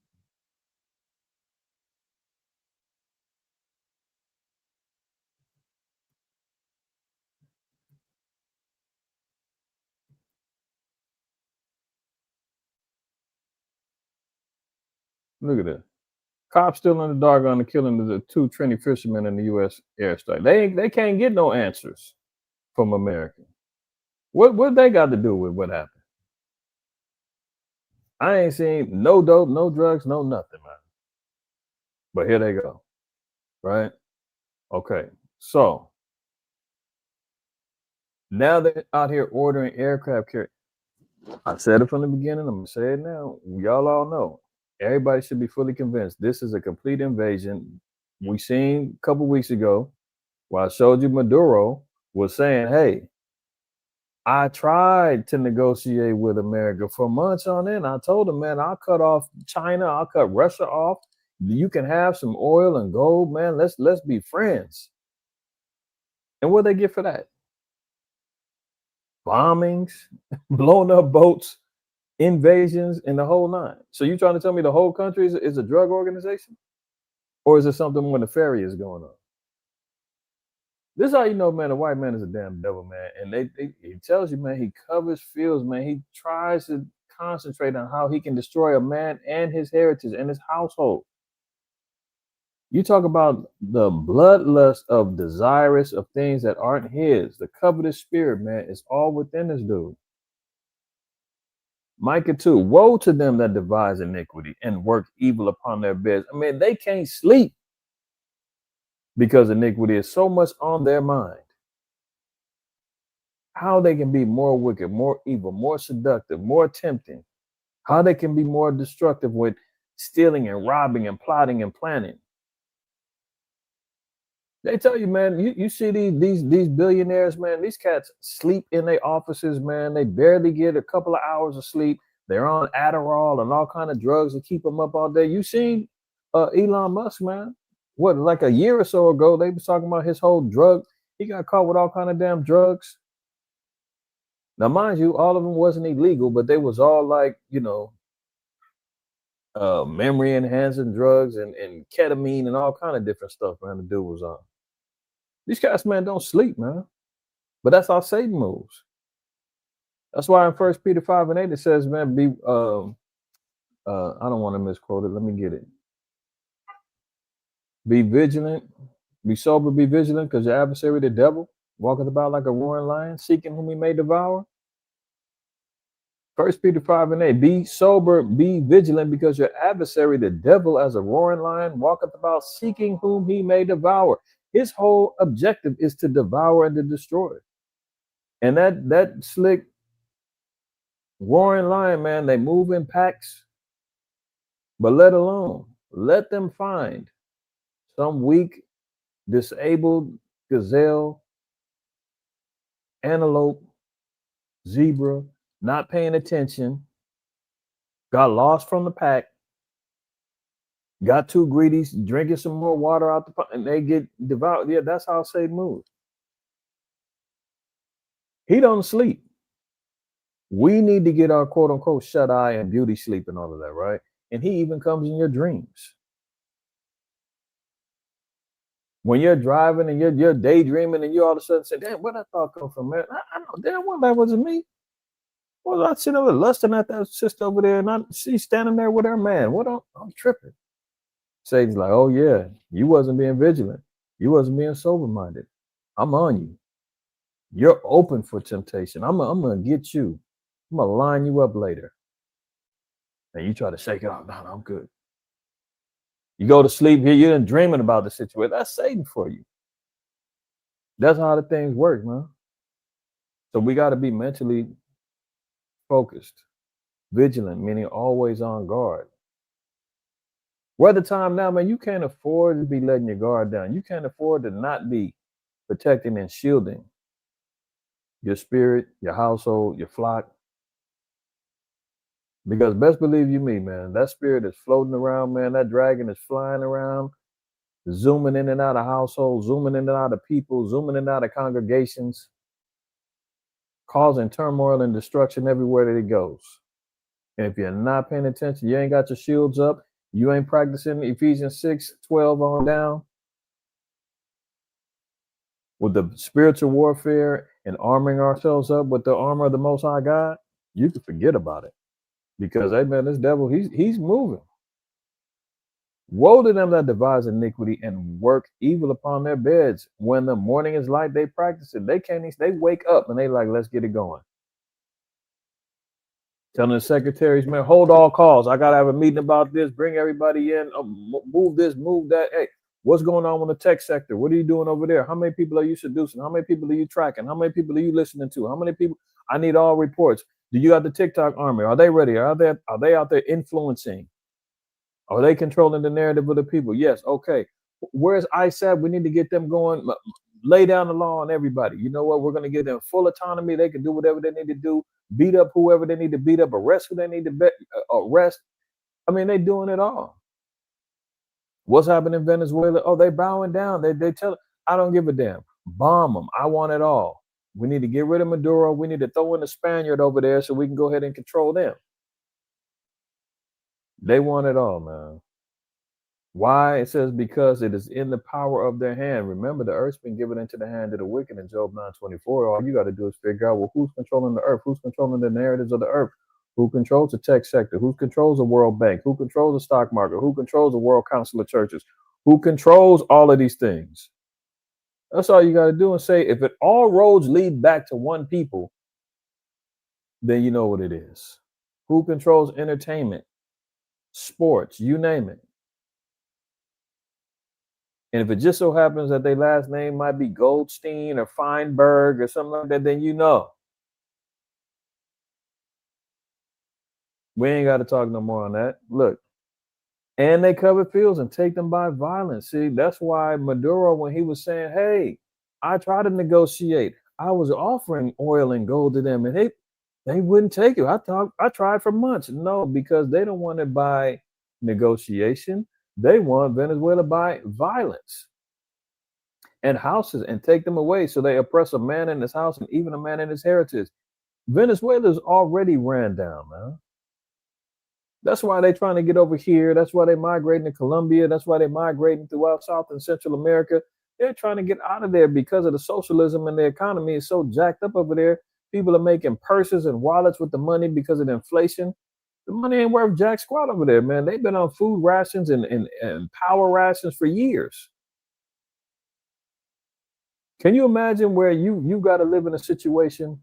Look at that. Cops still in the dark on the killing of the two Trini fishermen in the U.S. airstrike. They can't get no answers from America. What they got to do with what happened? I ain't seen no dope, no drugs, no nothing, man. But here they go, right? Okay, so now they're out here ordering aircraft carriers. I said it from the beginning. I'm gonna say it now. Y'all all know. Everybody should be fully convinced this is a complete invasion. We seen a couple weeks ago, while I showed you Maduro was saying, "Hey, I tried to negotiate with America for months on end. I told them, man, I'll cut off China, I'll cut Russia off. You can have some oil and gold, man. Let's be friends." And what they get for that? Bombings, blown up boats, invasions, and the whole nine. So you trying to tell me the whole country is a drug organization? Or is it something more nefarious going on? This is how you know, man, a white man is a damn devil, man. And he tells you, man, he covers fields, man. He tries to concentrate on how he can destroy a man and his heritage and his household. You talk about the bloodlust of desirous of things that aren't his. The covetous spirit, man, is all within this dude. Micah 2, woe to them that devise iniquity and work evil upon their beds. I mean, they can't sleep because iniquity is so much on their mind. How they can be more wicked, more evil, more seductive, more tempting. How they can be more destructive with stealing and robbing and plotting and planning. They tell you, man, you see these billionaires, man, these cats sleep in their offices, man. They barely get a couple of hours of sleep. They're on Adderall and all kind of drugs to keep them up all day. You seen Elon Musk, man? What, like a year or so ago, they was talking about his whole drug. He got caught with all kind of damn drugs. Now, mind you, all of them wasn't illegal, but they was all like, you know, memory enhancing drugs and ketamine and all kind of different stuff, man, the dude was on. These guys, man, don't sleep, man. But that's how Satan moves. That's why in 1 Peter 5:8 it says, man, be I don't want to misquote it. Let me get it. Be vigilant, be sober, be vigilant, because your adversary, the devil, walketh about like a roaring lion, seeking whom he may devour. 1 Peter 5:8, be sober, be vigilant, because your adversary, the devil, as a roaring lion, walketh about seeking whom he may devour. His whole objective is to devour and to destroy. And that slick roaring lion, man, they move in packs, but let them find some weak, disabled gazelle, antelope, zebra, not paying attention, got lost from the pack, got too greedy, drinking some more water out the pot, and they get devoured. Yeah, that's how Satan moves. He don't sleep. We need to get our quote unquote shut eye and beauty sleep and all of that, right? And he even comes in your dreams. When you're driving and you're daydreaming and you all of a sudden say, damn, where that thought come from, man? I know damn well that wasn't me. Well, I sitting over lusting at that sister over there and she's standing there with her man. What I'm tripping. Satan's like, oh yeah, you wasn't being vigilant. You wasn't being sober-minded. I'm on you. You're open for temptation. I'm gonna get you. I'm gonna line you up later. And you try to shake it off. No, I'm good. You go to sleep here, you're dreaming about the situation. That's Satan for you. That's how the things work, man. So we got to be mentally focused, vigilant, meaning always on guard. We're at the time now, man, you can't afford to be letting your guard down. You can't afford to not be protecting and shielding your spirit, your household, your flock. Because best believe you me, man, that spirit is floating around, man. That dragon is flying around, zooming in and out of households, zooming in and out of people, zooming in and out of congregations, causing turmoil and destruction everywhere that it goes. And if you're not paying attention, you ain't got your shields up, you ain't practicing Ephesians 6:12 on down with the spiritual warfare and arming ourselves up with the armor of the Most High God, you can forget about it. Because, amen, this devil, he's moving. Woe to them that devise iniquity and work evil upon their beds. When the morning is light, they practice it. They wake up and they like, let's get it going. Telling the secretaries, man, hold all calls. I got to have a meeting about this. Bring everybody in. Move this, move that. Hey, what's going on with the tech sector? What are you doing over there? How many people are you seducing? How many people are you tracking? How many people are you listening to? How many people? I need all reports. Do you have the TikTok army? Are they ready? Are they out there influencing? Are they controlling the narrative of the people? Yes. Okay. Where's ISAP? We need to get them going. Lay down the law on everybody. You know what? We're going to give them full autonomy. They can do whatever they need to do. Beat up whoever they need to beat up. Arrest who they need to arrest. I mean, they're doing it all. What's happening in Venezuela? Oh, they bowing down. They tell. I don't give a damn. Bomb them. I want it all. We need to get rid of Maduro. We need to throw in the Spaniard over there so we can go ahead and control them. They want it all, man. Why? It says because it is in the power of their hand. Remember, the earth's been given into the hand of the wicked in Job 9:24. All you got to do is figure out, well, who's controlling the earth? Who's controlling the narratives of the earth? Who controls the tech sector? Who controls the World Bank? Who controls the stock market? Who controls the World Council of Churches? Who controls all of these things? That's all you got to do and say, if it all roads lead back to one people, then you know what it is. Who controls entertainment, sports, you name it. And if it just so happens that their last name might be Goldstein or Feinberg or something like that, then you know. We ain't got to talk no more on that. Look. And they cover fields and take them by violence. See, that's why Maduro, when he was saying, hey, I tried to negotiate. I was offering oil and gold to them, and they wouldn't take it. I tried for months. No, because they don't want it by negotiation. They want Venezuela by violence and houses and take them away. So they oppress a man in his house and even a man in his heritage. Venezuela's already ran down, man. That's why they're trying to get over here. That's why they're migrating to Colombia. That's why they're migrating throughout South and Central America. They're trying to get out of there because of the socialism, and the economy is so jacked up over there. People are making purses and wallets with the money because of the inflation. The money ain't worth jack squat over there, man. They've been on food rations and power rations for years. Can you imagine where you got to live in a situation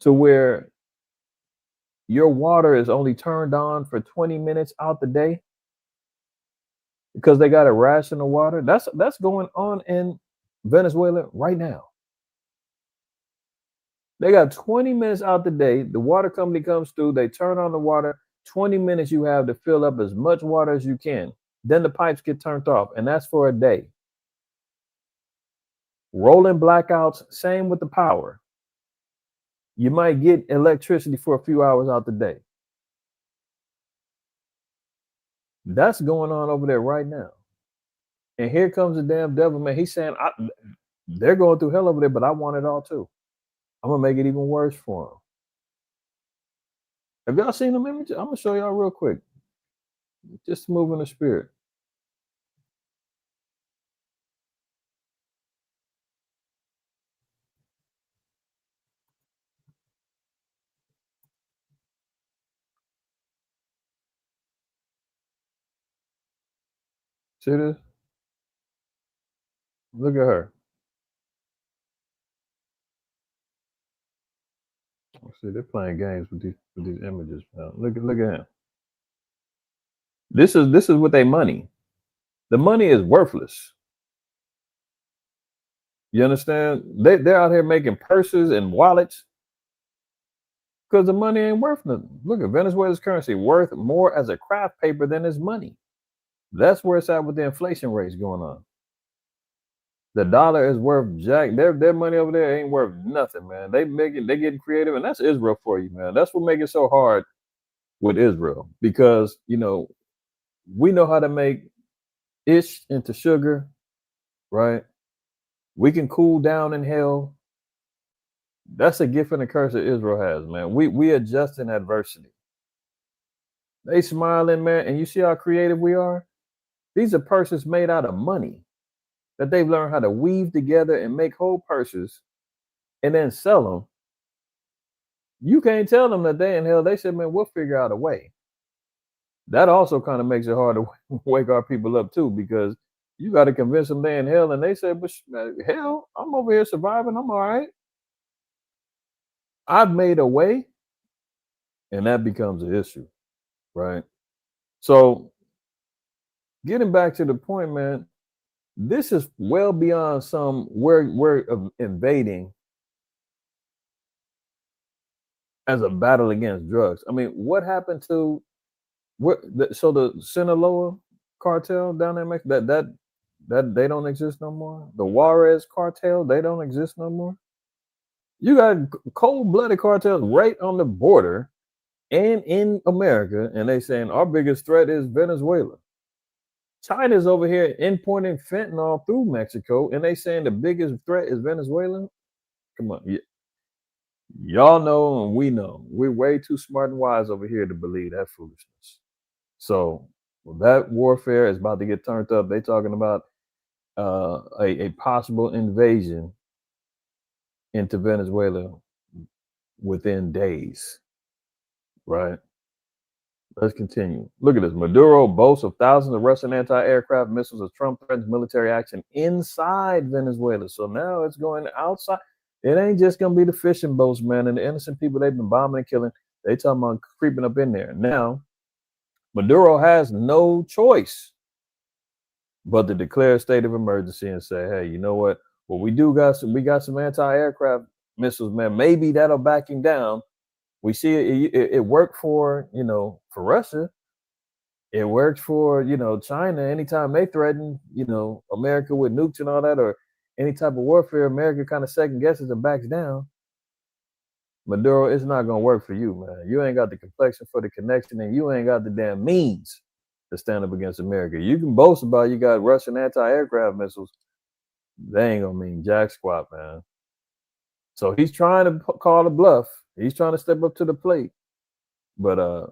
to where your water is only turned on for 20 minutes out the day because they got a ration of water? That's going on in Venezuela right now. They got 20 minutes out the day. The water company comes through. They turn on the water. 20 minutes you have to fill up as much water as you can. Then the pipes get turned off, and that's for a day. Rolling blackouts, same with the power. You might get electricity for a few hours out the day. That's going on over there right now. And here comes the damn devil, man. He's saying, they're going through hell over there, but I want it all too. I'm gonna make it even worse for them. Have y'all seen them images? I'm gonna show y'all real quick. Just to move in the spirit. See this? Look at her. See, they're playing games with these images, man. Look at him. This is what they money. The money is worthless. You understand? They're out here making purses and wallets because the money ain't worth nothing. Look at Venezuela's currency worth more as a craft paper than its money. That's where it's at with the inflation rates going on. The dollar is worth jack. Their money over there ain't worth nothing, man. They getting creative, and that's Israel for you, man. That's what makes it so hard with Israel because we know how to make ish into sugar, right? We can cool down in hell. That's a gift and a curse that Israel has, man. We adjust in adversity. They smiling, man, and you see how creative we are? These are purses made out of money that they've learned how to weave together and make whole purses and then sell them. You can't tell them that they in hell. They said, man, we'll figure out a way. That also kind of makes it hard to wake our people up too, because you got to convince them they in hell, and they say, but hell, I'm over here surviving. I'm all right. I've made a way, and that becomes an issue, right? So getting back to the point, man, this is well beyond we're invading as a battle against drugs. I mean, what happened to the Sinaloa cartel down there in Mexico, that they don't exist no more? The Juarez cartel, they don't exist no more. You got cold-blooded cartels right on the border and in America, and they saying our biggest threat is Venezuela. China's over here importing fentanyl through Mexico, and they saying the biggest threat is Venezuela. Come on, y'all know and we know we're way too smart and wise over here to believe that foolishness. So that warfare is about to get turned up. They talking about a possible invasion into Venezuela within days, right? Let's continue. Look at this. Maduro boasts of thousands of Russian anti-aircraft missiles as Trump threatens military action inside Venezuela. So now it's going outside. It ain't just going to be the fishing boats, man, and the innocent people they've been bombing and killing. They talking about creeping up in there. Now, Maduro has no choice but to declare a state of emergency and say, hey, you know what? Well, we got some anti-aircraft missiles, man. Maybe that'll back him down. We see it worked for Russia. It worked for, China. Anytime they threaten, America with nukes and all that, or any type of warfare, America kind of second guesses and backs down. Maduro, it's not going to work for you, man. You ain't got the complexion for the connection, and you ain't got the damn means to stand up against America. You can boast about you got Russian anti-aircraft missiles. They ain't going to mean jack squat, man. So he's trying to call a bluff. He's trying to step up to the plate. But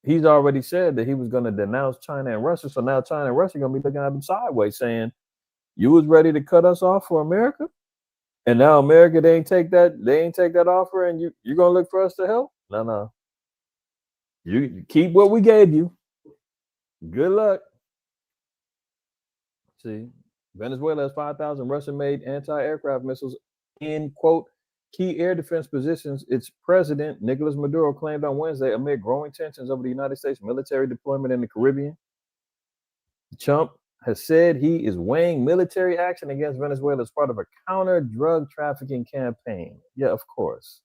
he's already said that he was going to denounce China and Russia. So now China and Russia are going to be looking at him sideways saying, you was ready to cut us off for America? And now America, they ain't take that offer, and you're going to look for us to help? No. You keep what we gave you. Good luck. See, Venezuela has 5,000 Russian-made anti-aircraft missiles in, quote, key air defense positions. Its president, Nicolas Maduro, claimed on Wednesday amid growing tensions over the United States military deployment in the Caribbean. Trump has said he is weighing military action against Venezuela as part of a counter-drug trafficking campaign. Yeah, of course.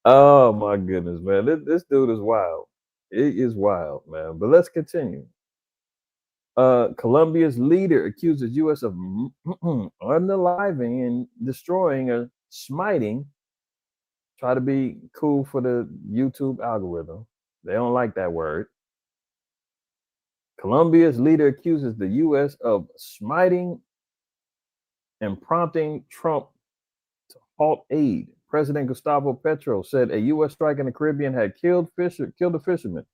Oh, my goodness, man. This dude is wild. It is wild, man. But let's continue. Colombia's leader accuses U.S. of unaliving and destroying or smiting. Try to be cool for the YouTube algorithm. They don't like that word. Colombia's leader accuses the U.S. of smiting and prompting Trump to halt aid. President Gustavo Petro said a U.S. strike in the Caribbean had killed a fisherman.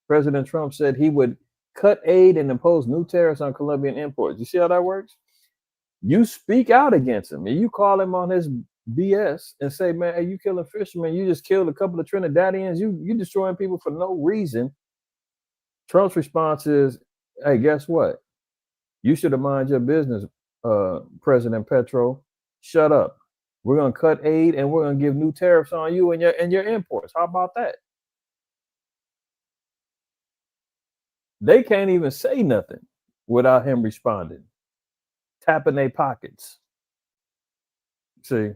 President Trump said he would cut aid and impose new tariffs on Colombian imports. You see how that works? You speak out against him and you call him on his BS and say, man, hey, you killing fishermen. You just killed a couple of Trinidadians. You destroying people for no reason. Trump's response is, hey, guess what? You should have mind your business, President Petro. Shut up. We're going to cut aid and we're going to give new tariffs on you and your imports. How about that? They can't even say nothing without him responding, tapping their pockets. See,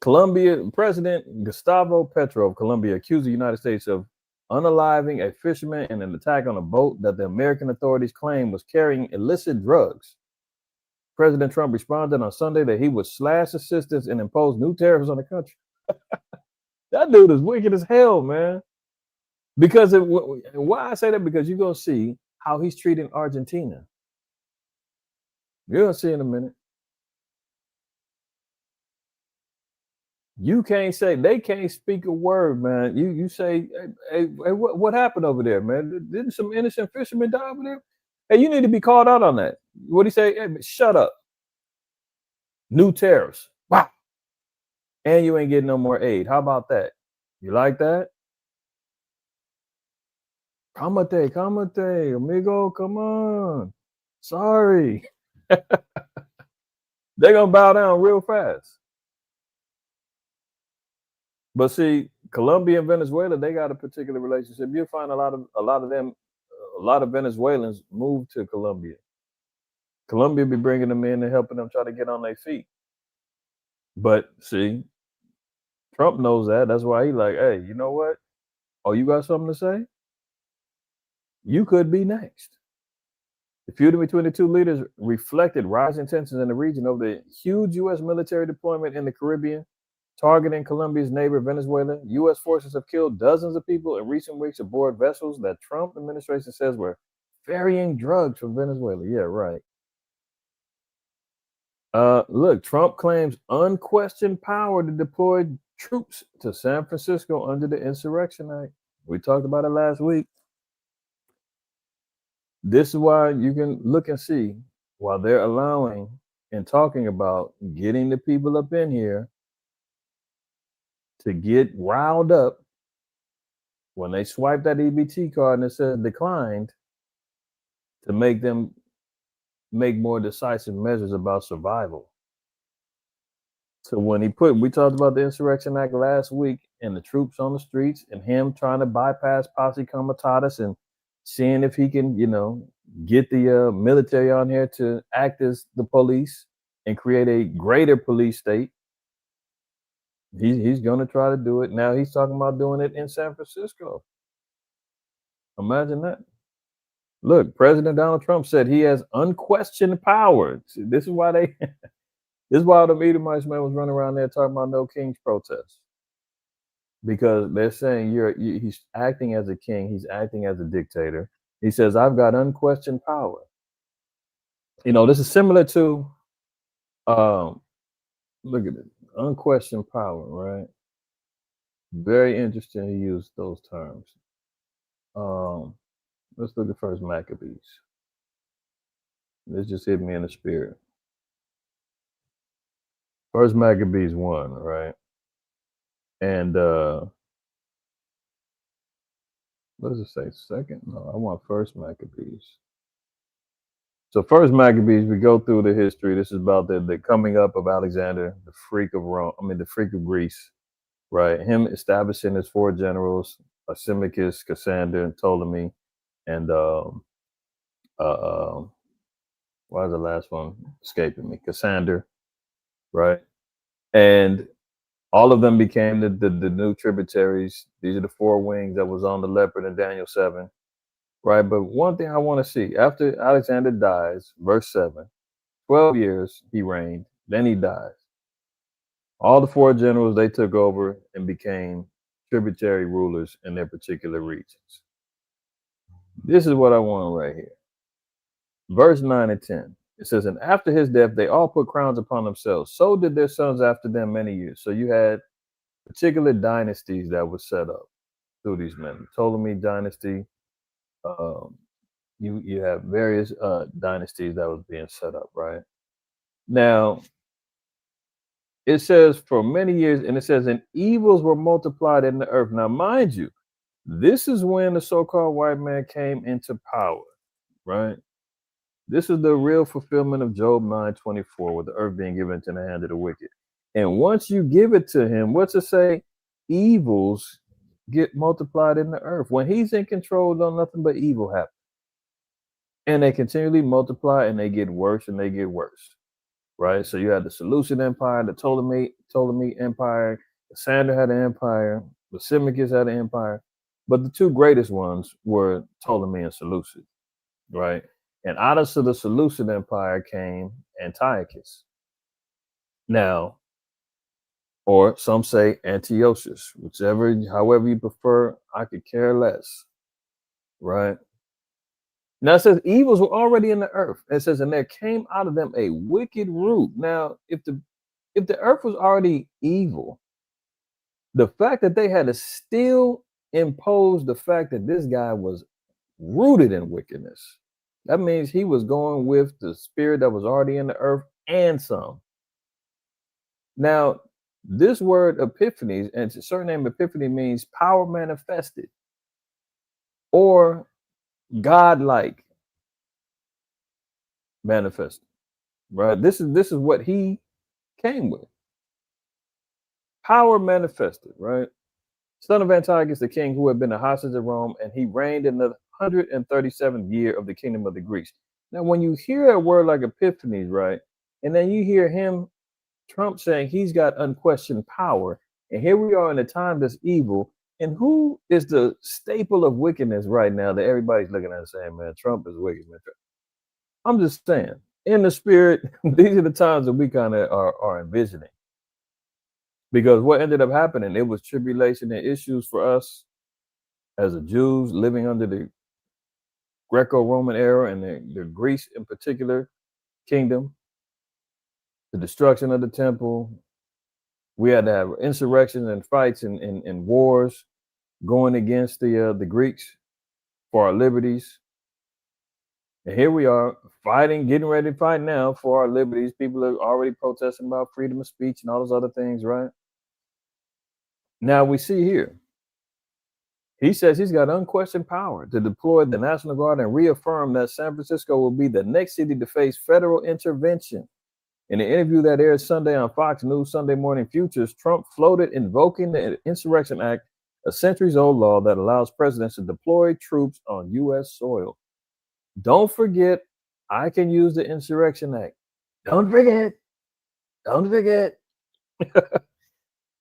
Colombia President Gustavo Petro of Colombia accused the United States of unaliving a fisherman in an attack on a boat that the American authorities claim was carrying illicit drugs. President Trump responded on Sunday that he would slash assistance and impose new tariffs on the country. That dude is wicked as hell, man. Because why I say that? Because you're going to see how he's treating Argentina. You're going to see in a minute. You can't say, they can't speak a word, man. You say, hey, what happened over there, man? Didn't some innocent fishermen die over there? Hey, you need to be called out on that. What'd he say? Hey, shut up. New tariffs. Wow. And you ain't getting no more aid. How about that? You like that? Calmate, amigo, come on. Sorry. They're going to bow down real fast. But see, Colombia and Venezuela, they got a particular relationship. You'll find a lot of Venezuelans move to Colombia. Colombia be bringing them in and helping them try to get on their feet. But see, Trump knows that. That's why he like, hey, you know what? Oh, you got something to say? You could be next. The feud between the two leaders reflected rising tensions in the region over the huge U.S. military deployment in the Caribbean, targeting Colombia's neighbor Venezuela. U.S. forces have killed dozens of people in recent weeks aboard vessels that Trump administration says were ferrying drugs from Venezuela. Yeah, right. Look, Trump claims unquestioned power to deploy troops to San Francisco under the Insurrection Act. We talked about it last week. This is why you can look and see while they're allowing and talking about getting the people up in here to get riled up. When they swipe that EBT card and it says declined, to make them make more decisive measures about survival. So when we talked about the Insurrection Act last week and the troops on the streets and him trying to bypass posse comitatus and seeing if he can, get the military on here to act as the police and create a greater police state. He's going to try to do it. Now he's talking about doing it in San Francisco. Imagine that. Look, President Donald Trump said he has unquestioned power. This is why the Edomites man was running around there talking about no king's protest. Because they're saying he's acting as a king, he's acting as a dictator. He says, I've got unquestioned power. This is similar to, look at it, unquestioned power, right? Very interesting to use those terms. Let's look at First Maccabees. This just hit me in the spirit. First Maccabees 1, right? And what does it say? Second? No, I want First Maccabees. So First Maccabees, we go through the history. This is about the coming up of Alexander, the freak of Rome. The freak of Greece, right? Him establishing his 4 generals: Lysimachus, Cassander, and Ptolemy, and why is the last one escaping me? Cassander, right? And all of them became the new tributaries. These are the 4 wings that was on the leopard in Daniel 7, right? But one thing I want to see, after Alexander dies, verse 7, 12 years he reigned, then he dies. All the 4 generals, they took over and became tributary rulers in their particular regions. This is what I want right here. Verse 9 and 10. It says, and after his death, they all put crowns upon themselves. So did their sons after them many years. So you had particular dynasties that were set up through these men. Ptolemy dynasty. You have various dynasties that was being set up, right? Now, it says for many years, and it says, and evils were multiplied in the earth. Now, mind you, this is when the so-called white man came into power, right? This is the real fulfillment of Job 9:24, with the earth being given into the hand of the wicked. And once you give it to him, what's it say? Evils get multiplied in the earth. When he's in control, don't nothing but evil happen. And they continually multiply, and they get worse and they get worse, right? So you had the Seleucid Empire, the Ptolemy Empire, Cassander had an empire, the Lysimachus had an empire, but the two greatest ones were Ptolemy and Seleucid, right? And out of the Seleucid Empire came Antiochus. Now, or some say Antiochus, however you prefer, I could care less, right? Now it says evils were already in the earth. It says, and there came out of them a wicked root. Now, if the earth was already evil, the fact that they had to still impose the fact that this guy was rooted in wickedness, that means he was going with the spirit that was already in the earth and some. Now, this word epiphanies, and its surname epiphany, means power manifested or godlike manifested, right? This is what he came with. Power manifested, right? Son of Antiochus, the king who had been a hostage of Rome, and he reigned in the 137th year of the kingdom of the Greeks. Now, when you hear a word like epiphanies, right, and then you hear Trump saying he's got unquestioned power, and here we are in a time that's evil, and who is the staple of wickedness right now that everybody's looking at and saying, man, Trump is wicked, man. I'm just saying, in the spirit, these are the times that we kind of are envisioning. Because what ended up happening, it was tribulation and issues for us as a Jews living under the Greco-Roman era and the Greece in particular kingdom, the destruction of the temple. We had to have insurrections and fights and wars going against the Greeks for our liberties. And here we are fighting, getting ready to fight now for our liberties. People are already protesting about freedom of speech and all those other things, right? Now we see here, he says he's got unquestioned power to deploy the National Guard and reaffirm that San Francisco will be the next city to face federal intervention. In an interview that aired Sunday on Fox News Sunday Morning Futures, Trump floated invoking the Insurrection Act, a centuries-old law that allows presidents to deploy troops on U.S. soil. Don't forget, I can use the Insurrection Act. Don't forget.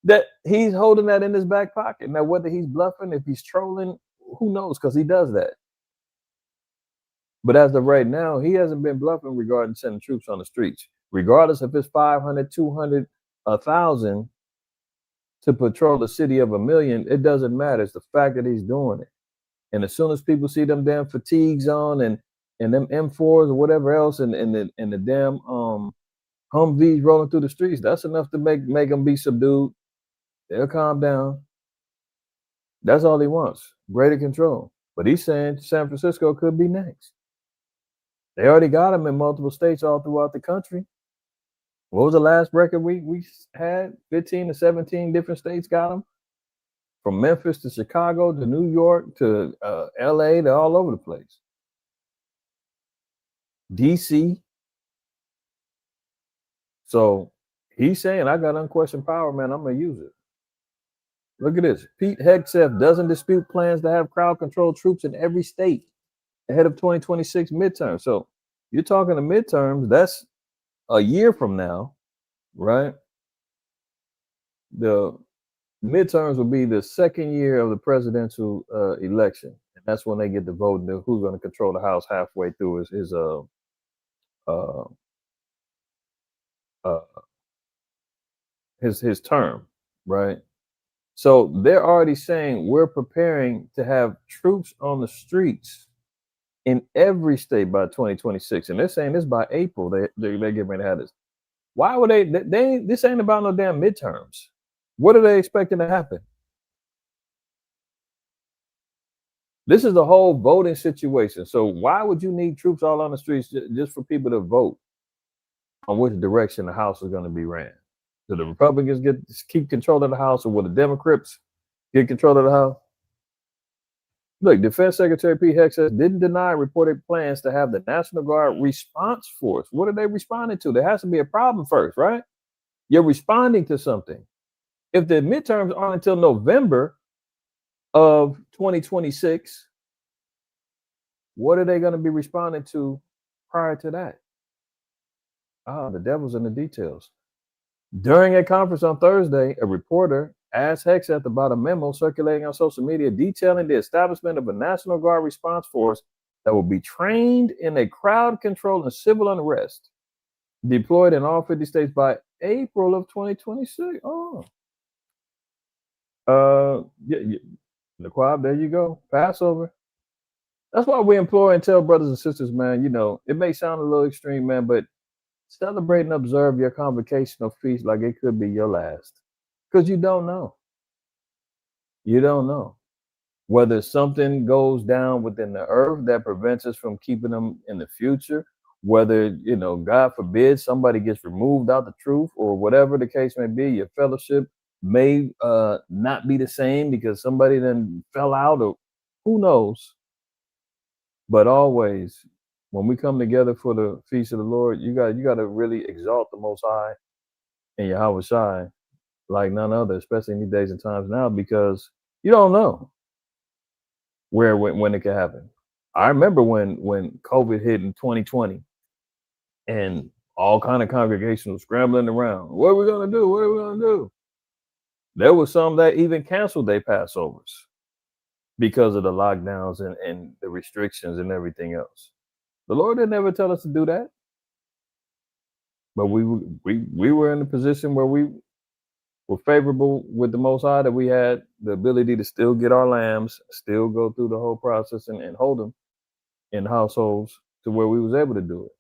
That he's holding that in his back pocket. Now, whether he's bluffing, if he's trolling, who knows? Because he does that. But as of right now, he hasn't been bluffing regarding sending troops on the streets, regardless if it's 500, 200, 1,000 to patrol the city of 1 million. It doesn't matter. It's the fact that he's doing it. And as soon as people see them damn fatigues on and them M4s or whatever else and the damn Humvees rolling through the streets, that's enough to make them be subdued. They'll calm down. That's all he wants, greater control. But he's saying San Francisco could be next. They already got him in multiple states all throughout the country. What was the last record we had? 15 to 17 different states got him. From Memphis to Chicago to New York to LA to all over the place. DC. So he's saying, I got unquestioned power, man. I'm going to use it. Look at this. Pete Hegseth doesn't dispute plans to have crowd control troops in every state ahead of 2026 midterms. So you're talking to midterms, that's a year from now, right? The midterms will be the second year of the presidential election. And that's when they get to vote and who's going to control the House halfway through his term, right? So they're already saying we're preparing to have troops on the streets in every state by 2026. And they're saying this by April. They get ready to have this. Why would they this ain't about no damn midterms. What are they expecting to happen? This is the whole voting situation. So why would you need troops all on the streets just for people to vote on which direction the House is going to be ran? Do the Republicans keep control of the House, or will the Democrats get control of the House? Look, Defense Secretary Pete Hegseth didn't deny reported plans to have the National Guard response force. What are they responding to? There has to be a problem first, right? You're responding to something. If the midterms aren't until November of 2026, what are they going to be responding to prior to that? The devil's in the details. During a conference on Thursday, a reporter asked Hegseth about a memo circulating on social media detailing the establishment of a National Guard response force that will be trained in a crowd control and civil unrest, deployed in all 50 states by April of 2026. Naquab, there you go. Passover. That's why we employ and tell brothers and sisters, man, it may sound a little extreme, man, but celebrate and observe your convocational feast like it could be your last. Because you don't know. You don't know. Whether something goes down within the earth that prevents us from keeping them in the future, whether, God forbid, somebody gets removed out the truth, or whatever the case may be, your fellowship may not be the same because somebody then fell out, or who knows. But always, when we come together for the feast of the Lord, you got to really exalt the Most High and Yahweh Shai like none other, especially in these days and times now, because you don't know when it can happen. I remember when COVID hit in 2020, and all kind of congregations were scrambling around. What are we gonna do? What are we gonna do? There was some that even canceled their Passovers because of the lockdowns and the restrictions and everything else. The Lord didn't ever tell us to do that. But we were in a position where we were favorable with the Most High, that we had the ability to still get our lambs, still go through the whole process and hold them in households to where we was able to do it.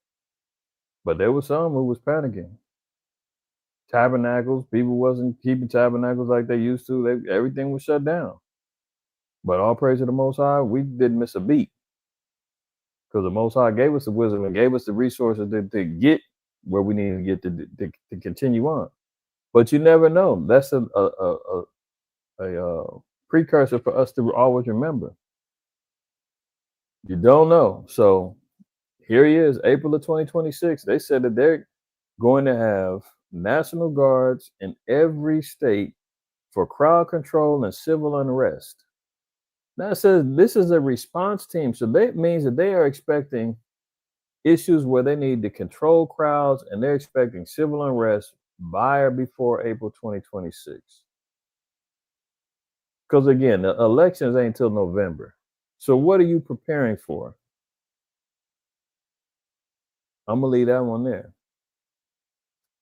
But there was some who was panicking. Tabernacles, people wasn't keeping tabernacles like they used to. Everything was shut down. But all praise to the Most High, we didn't miss a beat, because the Most High gave us the wisdom and gave us the resources to get where we need to get to continue on. But you never know. That's a precursor for us to always remember. You don't know. So here he is, April of 2026. They said that they're going to have National Guards in every state for crowd control and civil unrest. Now it says this is a response team. So that means that they are expecting issues where they need to control crowds, and they're expecting civil unrest by or before April 2026. Because again, the elections ain't till November. So what are you preparing for? I'm going to leave that one there.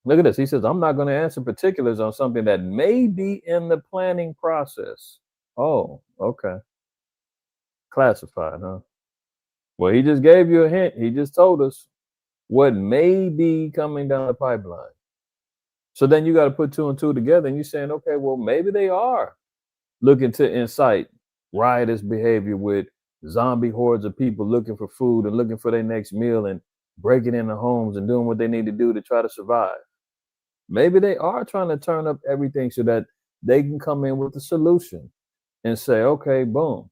Look at this. He says, I'm not going to answer particulars on something that may be in the planning process. Oh, okay. Classified, huh? Well, he just gave you a hint. He just told us what may be coming down the pipeline. So then you got to put two and two together, and you're saying, okay, well, maybe they are looking to incite riotous behavior with zombie hordes of people looking for food and looking for their next meal and breaking into homes and doing what they need to do to try to survive. Maybe they are trying to turn up everything so that they can come in with a solution and say, okay, boom,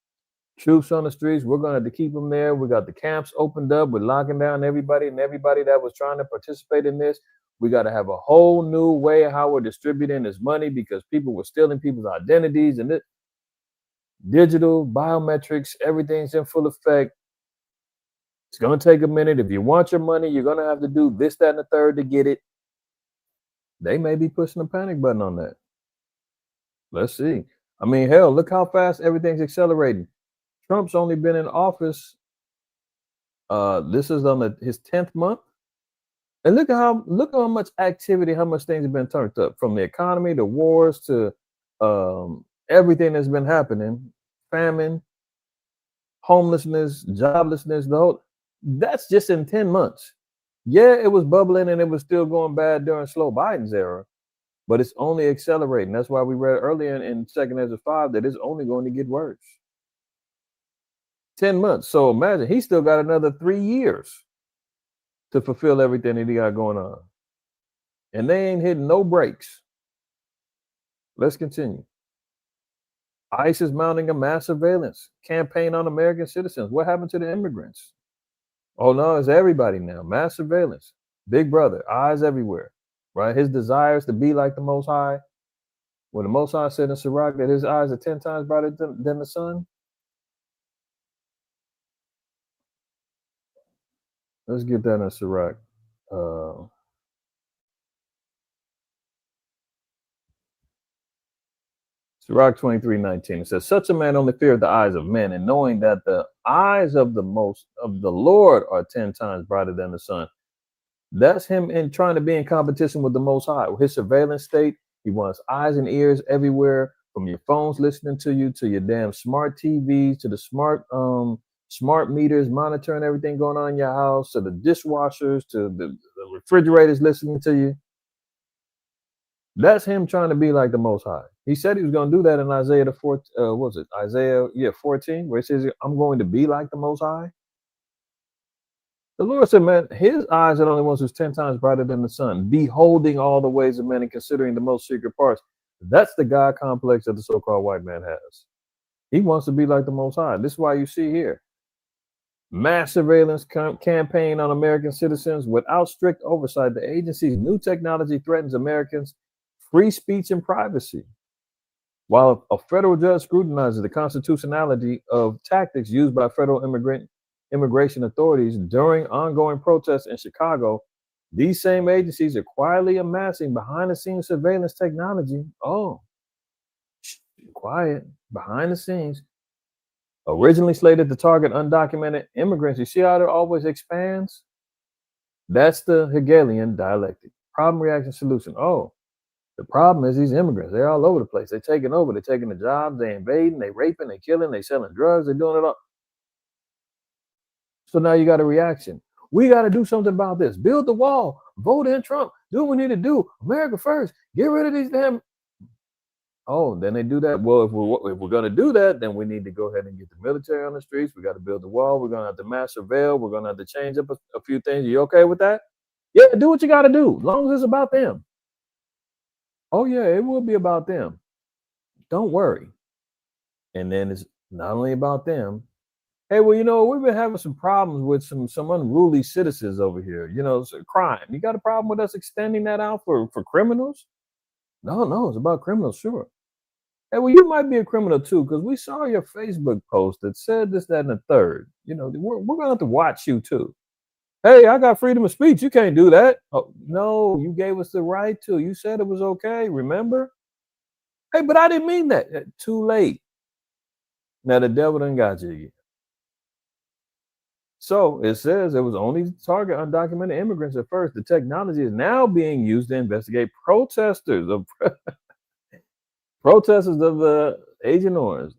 troops on the streets, we're going to have to keep them there. We got the camps opened up. We're locking down everybody, and everybody that was trying to participate in this, we got to have a whole new way of how we're distributing this money, because people were stealing people's identities, and it, digital biometrics, everything's in full effect. It's going to take a minute. If you want your money, you're going to have to do this, that, and the third to get it. They may be pushing a panic button on that. Let's see. I mean, hell, look how fast everything's accelerating. Trump's only been in office. This is on his 10th month. And look how much activity, how much things have been turned up, from the economy to wars to everything that's been happening, famine, homelessness, joblessness, that's just in 10 months. Yeah, it was bubbling and it was still going bad during slow Biden's era, but it's only accelerating. That's why we read earlier in 2nd Ezra 5 that it's only going to get worse. 10 months. So imagine he still got another 3 years to fulfill everything that he got going on. And they ain't hitting no brakes. Let's continue. ICE is mounting a mass surveillance campaign on American citizens. What happened to the immigrants? Oh no, it's everybody now. Mass surveillance. Big brother, eyes everywhere. Right? His desire is to be like the Most High. When the Most High said in Sirach that his eyes are 10 times brighter than the sun. Let's get that in Sirach. Sirach 23:19. It says, such a man only feareth the eyes of men, and knowing that the eyes of the Lord are 10 times brighter than the sun. That's him in trying to be in competition with the Most High. His surveillance state, he wants eyes and ears everywhere, from your phones listening to you, to your damn smart TVs, to the smart meters monitoring everything going on in your house, to the dishwashers, to the refrigerators listening to you. That's him trying to be like the Most High. He said he was going to do that in Isaiah 14, where it says, I'm going to be like the Most High. The Lord said, man, his eyes are the only ones who's 10 times brighter than the sun, beholding all the ways of men and considering the most secret parts. That's the God complex that the so-called white man has. He wants to be like the Most High. This is why you see here, mass surveillance campaign on American citizens without strict oversight. The agency's new technology threatens Americans' free speech and privacy. While a federal judge scrutinizes the constitutionality of tactics used by federal immigration authorities during ongoing protests in Chicago, these same agencies are quietly amassing behind-the-scenes surveillance technology. Oh, quiet, behind the scenes. Originally slated to target undocumented immigrants. You see how it always expands? That's the Hegelian dialectic. Problem, reaction, solution. Oh, the problem is these immigrants. They're all over the place. They're taking over. They're taking the jobs. They're invading. They're raping. They're killing. They're selling drugs. They're doing it all. So now you got a reaction. We got to do something about this. Build the wall. Vote in Trump. Do what we need to do. America first. Get rid of these damn. Oh, then they do that. Well, if we're going to do that, then we need to go ahead and get the military on the streets. We got to build the wall. We're going to have to mass surveil. We're going to have to change up a few things. You okay with that? Yeah, do what you got to do, as long as it's about them. Oh, yeah, it will be about them. Don't worry. And then it's not only about them. Hey, well, we've been having some problems with some unruly citizens over here. It's a crime. You got a problem with us extending that out for criminals? No, it's about criminals, sure. Hey, well, you might be a criminal too, because we saw your Facebook post that said this, that, and the third. We're going to have to watch you too. Hey, I got freedom of speech. You can't do that. Oh, no, you gave us the right to. You said it was okay, remember? Hey, but I didn't mean that. Too late. Now the devil done got you again. So it says it was only to target undocumented immigrants at first. The technology is now being used to investigate protesters of Agent Orange,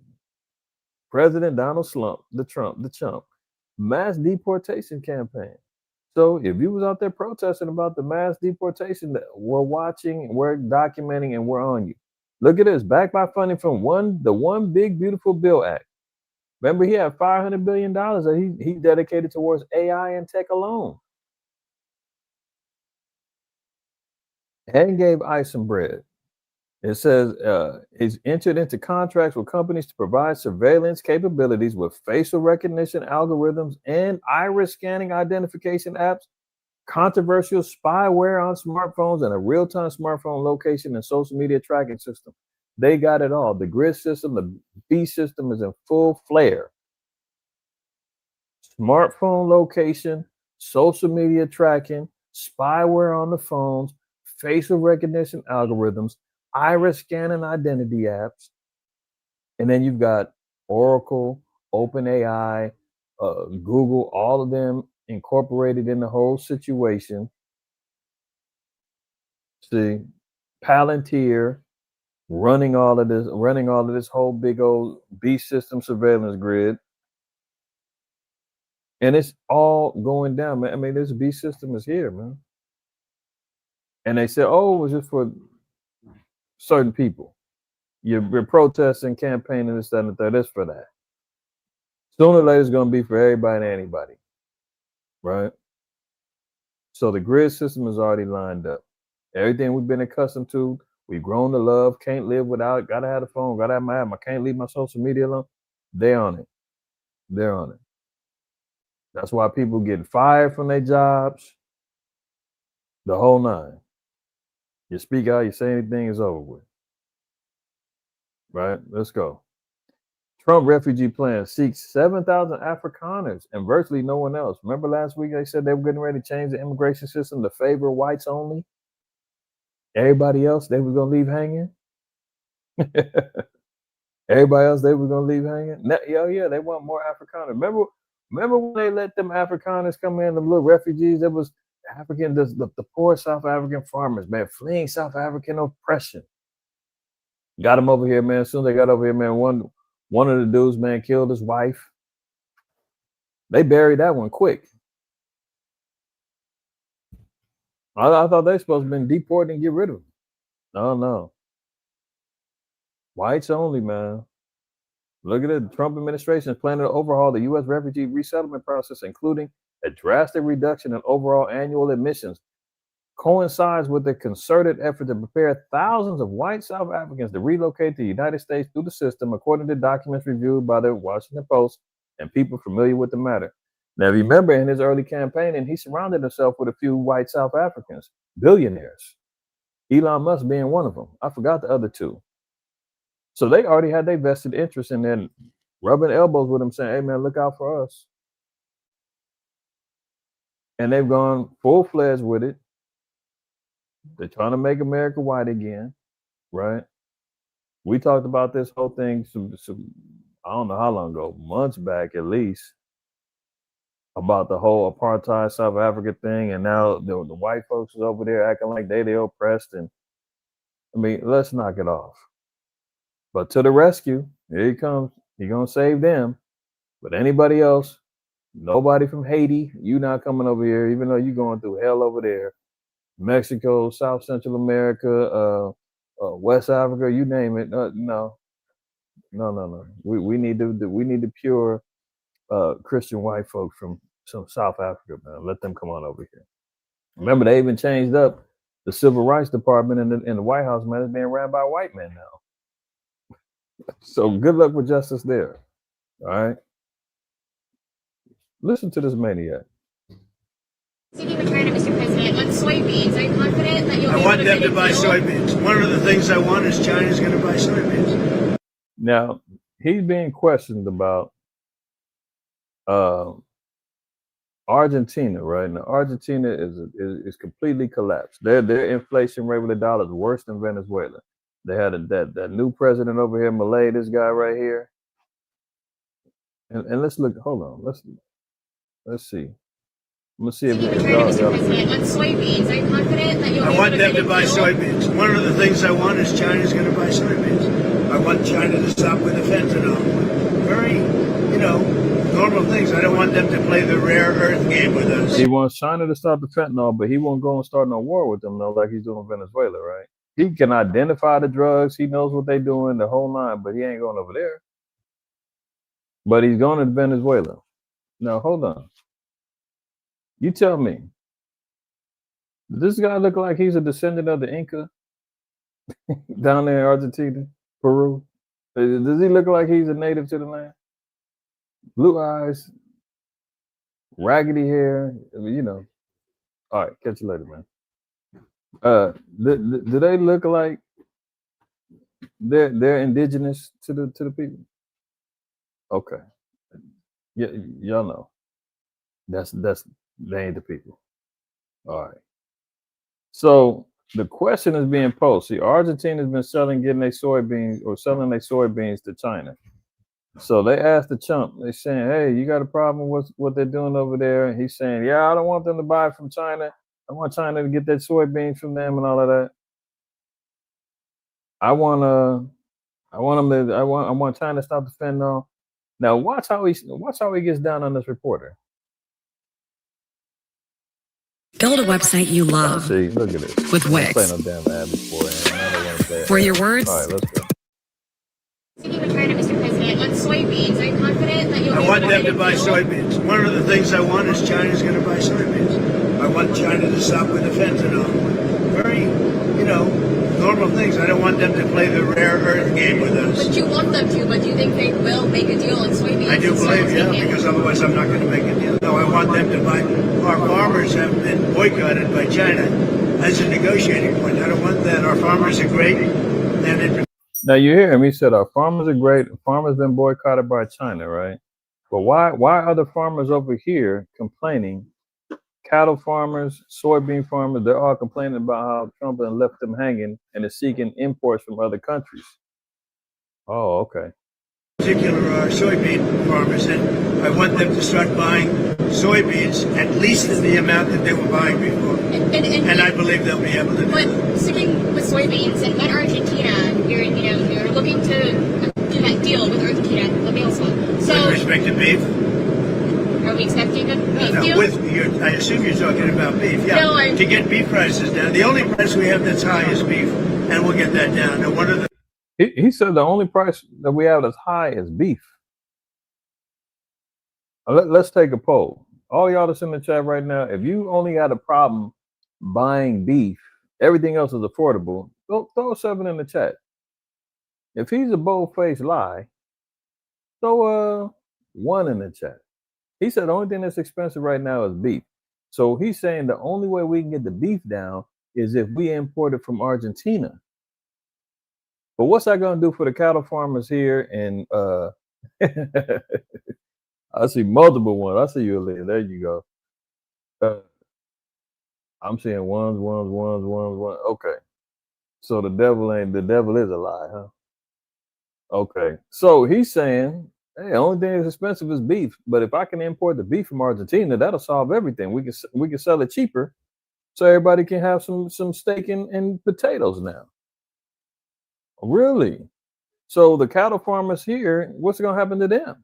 President Donald Trump, mass deportation campaign. So if you was out there protesting about the mass deportation, that we're watching, we're documenting, and we're on you. Look at this, backed by funding from the One Big Beautiful Bill Act. Remember, he had $500 billion that he dedicated towards AI and tech alone. And gave ICE some bread. It says he's entered into contracts with companies to provide surveillance capabilities with facial recognition algorithms and iris scanning identification apps, controversial spyware on smartphones, and a real-time smartphone location and social media tracking system. They got it all. The grid system, the B system is in full flare. Smartphone location, social media tracking, spyware on the phones, facial recognition algorithms, iris scanning identity apps. And then you've got Oracle, OpenAI, Google, all of them incorporated in the whole situation. See, Palantir running all of this whole big old beast system surveillance grid. And it's all going down, man. I mean, this beast system is here, man. And they said, oh, it was just for certain people. You're protesting, campaigning, this, that, and the third. That's for that. Sooner or later, it's going to be for everybody and anybody, right? So the grid system is already lined up. Everything we've been accustomed to, we've grown to love, can't live without, gotta have the phone, gotta have my app, I can't leave my social media alone. They're on it. They're on it. That's why people get fired from their jobs. The whole nine. You speak out, you say anything, it's over with. Right? Let's go. Trump refugee plan seeks 7,000 Afrikaners and virtually no one else. Remember last week they said they were getting ready to change the immigration system to favor whites only? Everybody else they were going to leave hanging? Everybody else they were going to leave hanging? Yeah, they want more Afrikaners. Remember when they let them Afrikaners come in, the little refugees? That was African, the poor South African farmers, man, fleeing South African oppression. Got them over here, man. As soon as they got over here, man, one of the dudes, man, killed his wife. They buried that one quick. I thought they supposed to have been deported and get rid of them. No. Whites only, man. Look at it. The Trump administration is planning to overhaul the U.S. refugee resettlement process, including a drastic reduction in overall annual admissions. Coincides with a concerted effort to prepare thousands of white South Africans to relocate to the United States through the system, according to documents reviewed by the Washington Post and people familiar with the matter. Now, if you remember in his early campaigning, he surrounded himself with a few white South Africans, billionaires, Elon Musk being one of them. I forgot the other two. So they already had their vested interest in then rubbing elbows with him, saying, hey, man, look out for us. And they've gone full-fledged with it. They're trying to make America white again, right? We talked about this whole thing some I don't know how long ago, months back at least, about the whole apartheid South Africa thing, and now the white folks is over there acting like they oppressed. And I mean, let's knock it off. But to the rescue, here he comes. He's gonna save them. But anybody else, nobody from Haiti, you not coming over here, even though you're going through hell over there. Mexico, South Central America, West Africa, you name it. No. We need the pure Christian white folks from some South Africa, man. Let them come on over here. Remember, they even changed up the Civil Rights Department in the White House, man. It's being ran by white men now. So good luck with justice there. All right. Listen to this maniac. Speaking with China, Mr. President, on soybeans, are you confident that you'll be able to I want them to buy soybeans. One of the things I want is China's going to buy soybeans. Now, he's being questioned about Argentina, right? Now, Argentina is completely collapsed. Their inflation rate with the dollar is worse than Venezuela. They had that new president over here, Malay, this guy right here. And let's look. Hold on. Let's see. Let's see if y'all. On soybeans, are you confident that you'll be able to I want them to buy soybeans. One of the things I want is China's going to buy soybeans. I want China to stop with the fentanyl. Very, normal things. I don't want them to play the rare earth game with us. He wants China to stop the fentanyl, but he won't go and start no war with them, though, like he's doing Venezuela, right? He can identify the drugs. He knows what they're doing, the whole line, but he ain't going over there. But he's going to Venezuela. Now, hold on. You tell me, does this guy look like he's a descendant of the Inca down there in Argentina, Peru? Does he look like he's a native to the land? Blue eyes, raggedy hair, All right, catch you later, man. Do they look like they're indigenous to the people? Okay, yeah, y'all know. That's they ain't the people. All right. So the question is being posed. See, Argentina's been selling their soybeans to China. So they asked the chump, they saying, hey, you got a problem with what they're doing over there? And he's saying, yeah, I don't want them to buy from China. I want China to get that soybeans from them and all of that. I want China to stop the fentanyl. Now watch how he gets down on this reporter. Build a website you love. See, look at this. With Wix. I ain't playing no damn ad before. I don't want to play it. For your words. All right, let's go. Speaking with China, Mr. President, on soybeans, are you confident that you'll I be want able to them to buy get a deal? soybeans. One of the things I want is China's going to buy soybeans. I want China to stop with the fentanyl. Very, normal things. I don't want them to play the rare earth game with us. But you want them to, but do you think they will make a deal on soybeans? I do and start believe, yeah, taking- because otherwise I'm not going to make a deal. No, I want them to buy. Our farmers have been boycotted by China as a negotiating point. I don't want that. Our farmers are great. And Now you hear him. He said our farmers are great. Farmers been boycotted by China, right? But why are the farmers over here complaining? Cattle farmers, soybean farmers, they're all complaining about how Trump has left them hanging and is seeking imports from other countries. Oh, okay. particular soybean farmers, and I want them to start buying soybeans at least in the amount that they were buying before. And I believe they'll be able to do But it. sticking with soybeans, and when Argentina, you're looking to do that deal with Argentina, the meal swap. So, With respect to beef? are we expecting a beef No, deal? I assume you're talking about beef. Yeah, No, to get beef prices down. The only price we have that's high is beef, and we'll get that down. And one of the He said the only price that we have that's high is beef. Let's take a poll. All y'all that's in the chat right now, if you only got a problem buying beef, everything else is affordable, throw 7 in the chat. If he's a bold-faced lie, throw 1 in the chat. He said the only thing that's expensive right now is beef. So he's saying the only way we can get the beef down is if we import it from Argentina. But what's that going to do for the cattle farmers here? And I see multiple ones. I see you, Aaliyah. There you go. I'm seeing ones. Okay. So the devil is a lie, huh? Okay. So he's saying, hey, the only thing that's expensive is beef. But if I can import the beef from Argentina, that'll solve everything. We can sell it cheaper, so everybody can have some steak and potatoes now. Really? So the cattle farmers here, what's going to happen to them?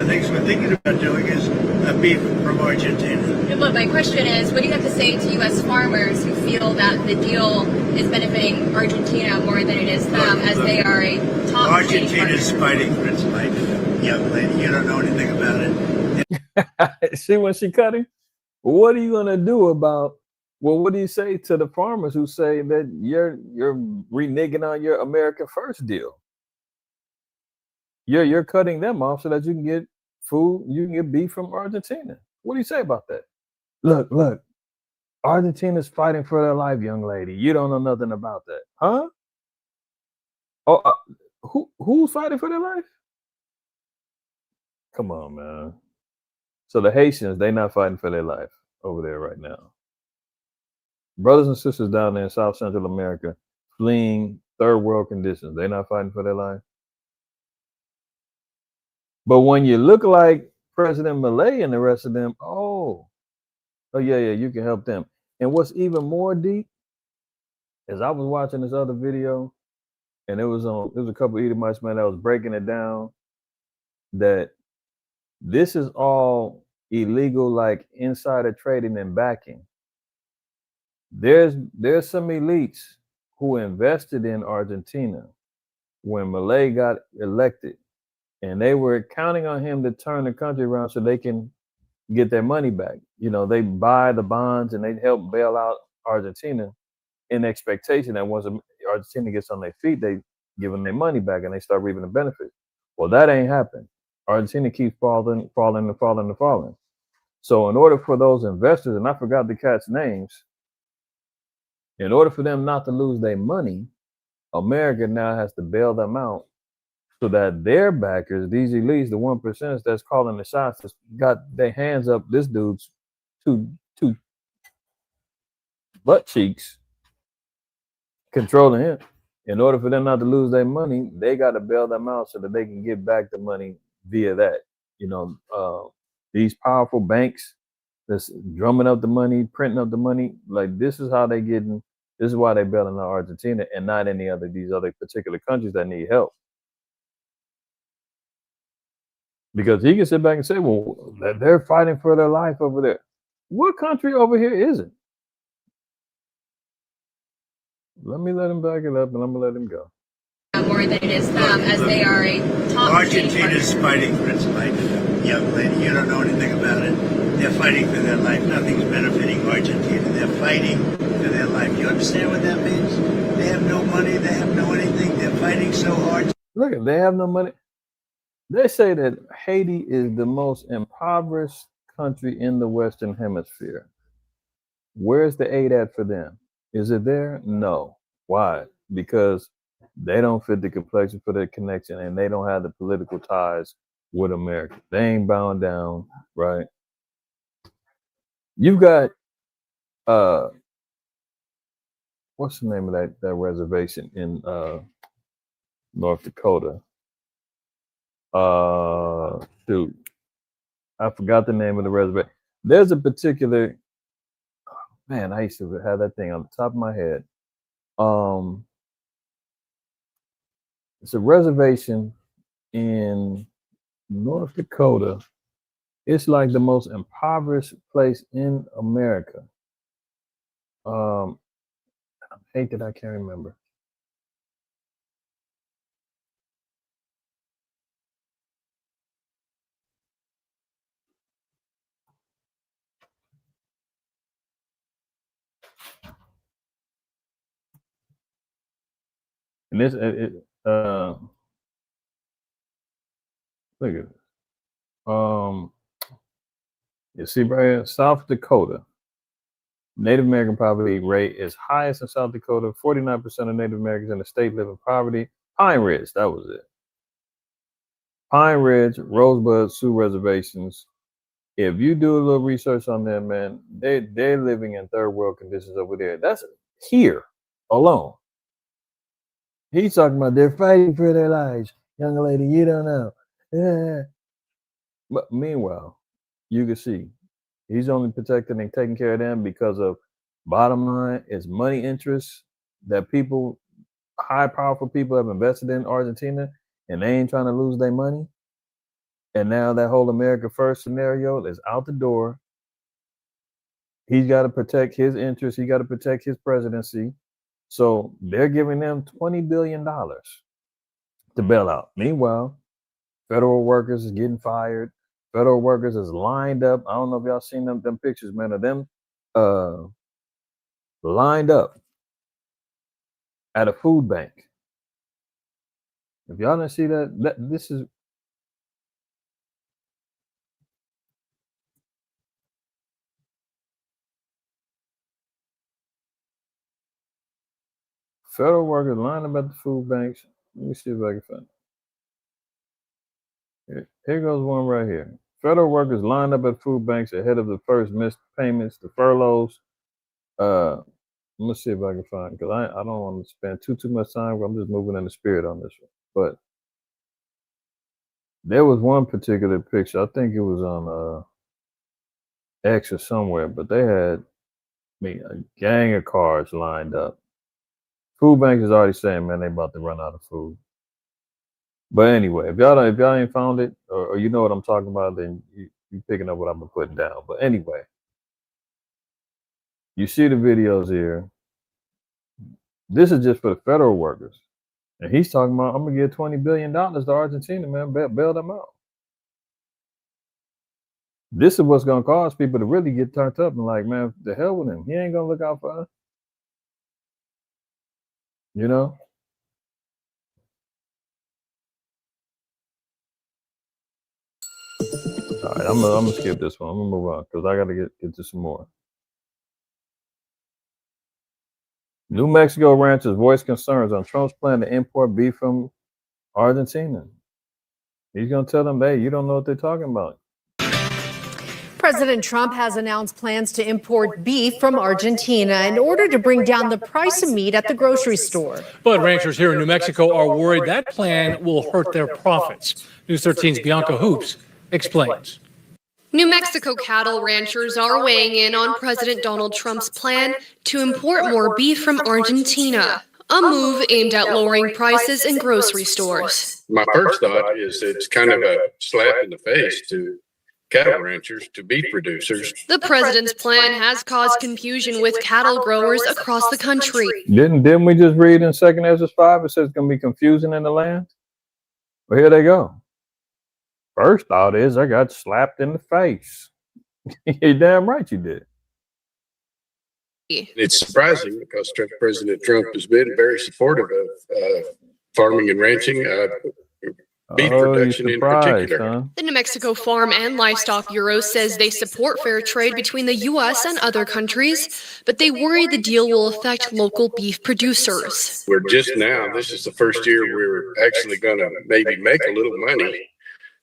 things we're thinking about doing is beef from Argentina. But my question is, what do you have to say to U.S. farmers who feel that the deal is benefiting Argentina more than it is them, as they are a top Argentina's fighting for its life, young lady. You don't know anything about it. See when she cut him? What are you gonna do about? Well, what do you say to the farmers who say that you're reneging on your America First deal? You're cutting them off so that you can get food, you can get beef from Argentina. What do you say about that? Look, Argentina's fighting for their life, young lady. You don't know nothing about that, huh? Oh, who's fighting for their life? Come on, man. So the Haitians, they not fighting for their life over there right now. Brothers and sisters down there in South Central America fleeing third world conditions, they not fighting for their life. But when you look like President Milei and the rest of them, oh yeah, you can help them. And what's even more deep is I was watching this other video, and it was a couple of Edomites, man, that was breaking it down that this is all illegal, like insider trading and backing. There's some elites who invested in Argentina when Milei got elected, and they were counting on him to turn the country around so they can get their money back. You know, they buy the bonds and they help bail out Argentina in expectation that once Argentina gets on their feet, they give them their money back and they start reaping the benefits. Well, that ain't happened. Argentina keeps falling. So in order for those investors, and I forgot the cat's names, in order for them not to lose their money, America now has to bail them out so that their backers, these elites, the 1% that's calling the shots, has got their hands up this dude's two butt cheeks, controlling him. In order for them not to lose their money, they got to bail them out so that they can get back the money via that. You know, these powerful banks that's drumming up the money, printing up the money, like this is how they getting. This is why they bailing out Argentina and not any other these other particular countries that need help. Because he can sit back and say, well, they're fighting for their life over there. What country over here is it? Let me let him back it up, and I'm gonna let him go. More than it is them, as they are a top. Argentina's fighting for its life, young lady. You don't know anything about it. They're fighting for their life. Nothing's benefiting Argentina. They're fighting for their life. You understand what that means? They have no money. They have no anything. They're fighting so hard. Look, they have no money. They say that Haiti is the most impoverished country in the Western Hemisphere. Where's the aid at for them? Is it there? No. Why? Because they don't fit the complexion for that connection, and they don't have the political ties with America. They ain't bound down, right? You've got what's the name of that reservation in North Dakota? Shoot, I forgot the name of the reservation. There's a particular man. I used to have that thing on the top of my head. It's a reservation in North Dakota. It's like the most impoverished place in America. I hate that I can't remember. And this, look at it. You see right here, South Dakota. Native American poverty rate is highest in South Dakota. 49% of Native Americans in the state live in poverty. Pine Ridge, that was it. Pine Ridge, Rosebud, Sioux reservations. If you do a little research on them, man, they're living in third world conditions over there. That's here alone. He's talking about they're fighting for their lives. Young lady, you don't know. Yeah. But meanwhile, you can see he's only protecting and taking care of them because of, bottom line, is money interests that people, high powerful people have invested in Argentina, and they ain't trying to lose their money. And now that whole America First scenario is out the door. He's got to protect his interests. He got to protect his presidency. So they're giving them $20 billion to bail out. Meanwhile, federal workers is getting fired. Federal workers is lined up. I don't know if y'all seen them pictures, man, of them lined up at a food bank. If y'all didn't see that this is federal workers lined up at the food banks. Let me see if I can find it. Here goes one right here. Federal workers lined up at food banks ahead of the first missed payments, the furloughs. Let me see if I can find it, because I don't want to spend too much time. I'm just moving in the spirit on this one. But there was one particular picture. I think it was on X or somewhere, but they had a gang of cars lined up. Food bank is already saying, man, they about to run out of food. But anyway, if y'all ain't found it, or you know what I'm talking about, then you picking up what I'm putting down. But anyway, you see the videos here. This is just for the federal workers. And he's talking about, I'm going to give $20 billion to Argentina, man, bail them out. This is what's going to cause people to really get turned up and like, man, the hell with him. He ain't going to look out for us. You know? All right, I'm gonna skip this one. I'm gonna move on because I gotta get to some more. New Mexico ranchers voice concerns on Trump's plan to import beef from Argentina. He's gonna tell them, hey, you don't know what they're talking about. President Trump has announced plans to import beef from Argentina in order to bring down the price of meat at the grocery store. But ranchers here in New Mexico are worried that plan will hurt their profits. News 13's Bianca Hoops explains. New Mexico cattle ranchers are weighing in on President Donald Trump's plan to import more beef from Argentina, a move aimed at lowering prices in grocery stores. My first thought is it's kind of a slap in the face to cattle ranchers to beef producers. The president's plan has caused confusion with cattle growers across the country. Didn't we just read in 2 Ezra 5? It says it's going to be confusing in the land. Well, here they go. First thought is I got slapped in the face. You're damn right you did. It's surprising because President Trump has been very supportive of farming and ranching, beef production in particular. Huh? The New Mexico Farm and Livestock Bureau says they support fair trade between the U.S. and other countries, but they worry the deal will affect local beef producers. We're just now, this is the first year we're actually going to maybe make a little money.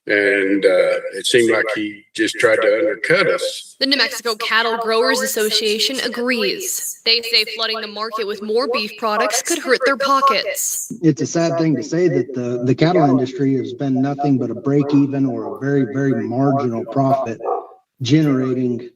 And it seemed like he just tried to undercut us. The New Mexico Cattle Growers Association agrees. They say flooding the market with more beef products could hurt their pockets. It's a sad thing to say that the cattle industry has been nothing but a break even or a very, very marginal profit generating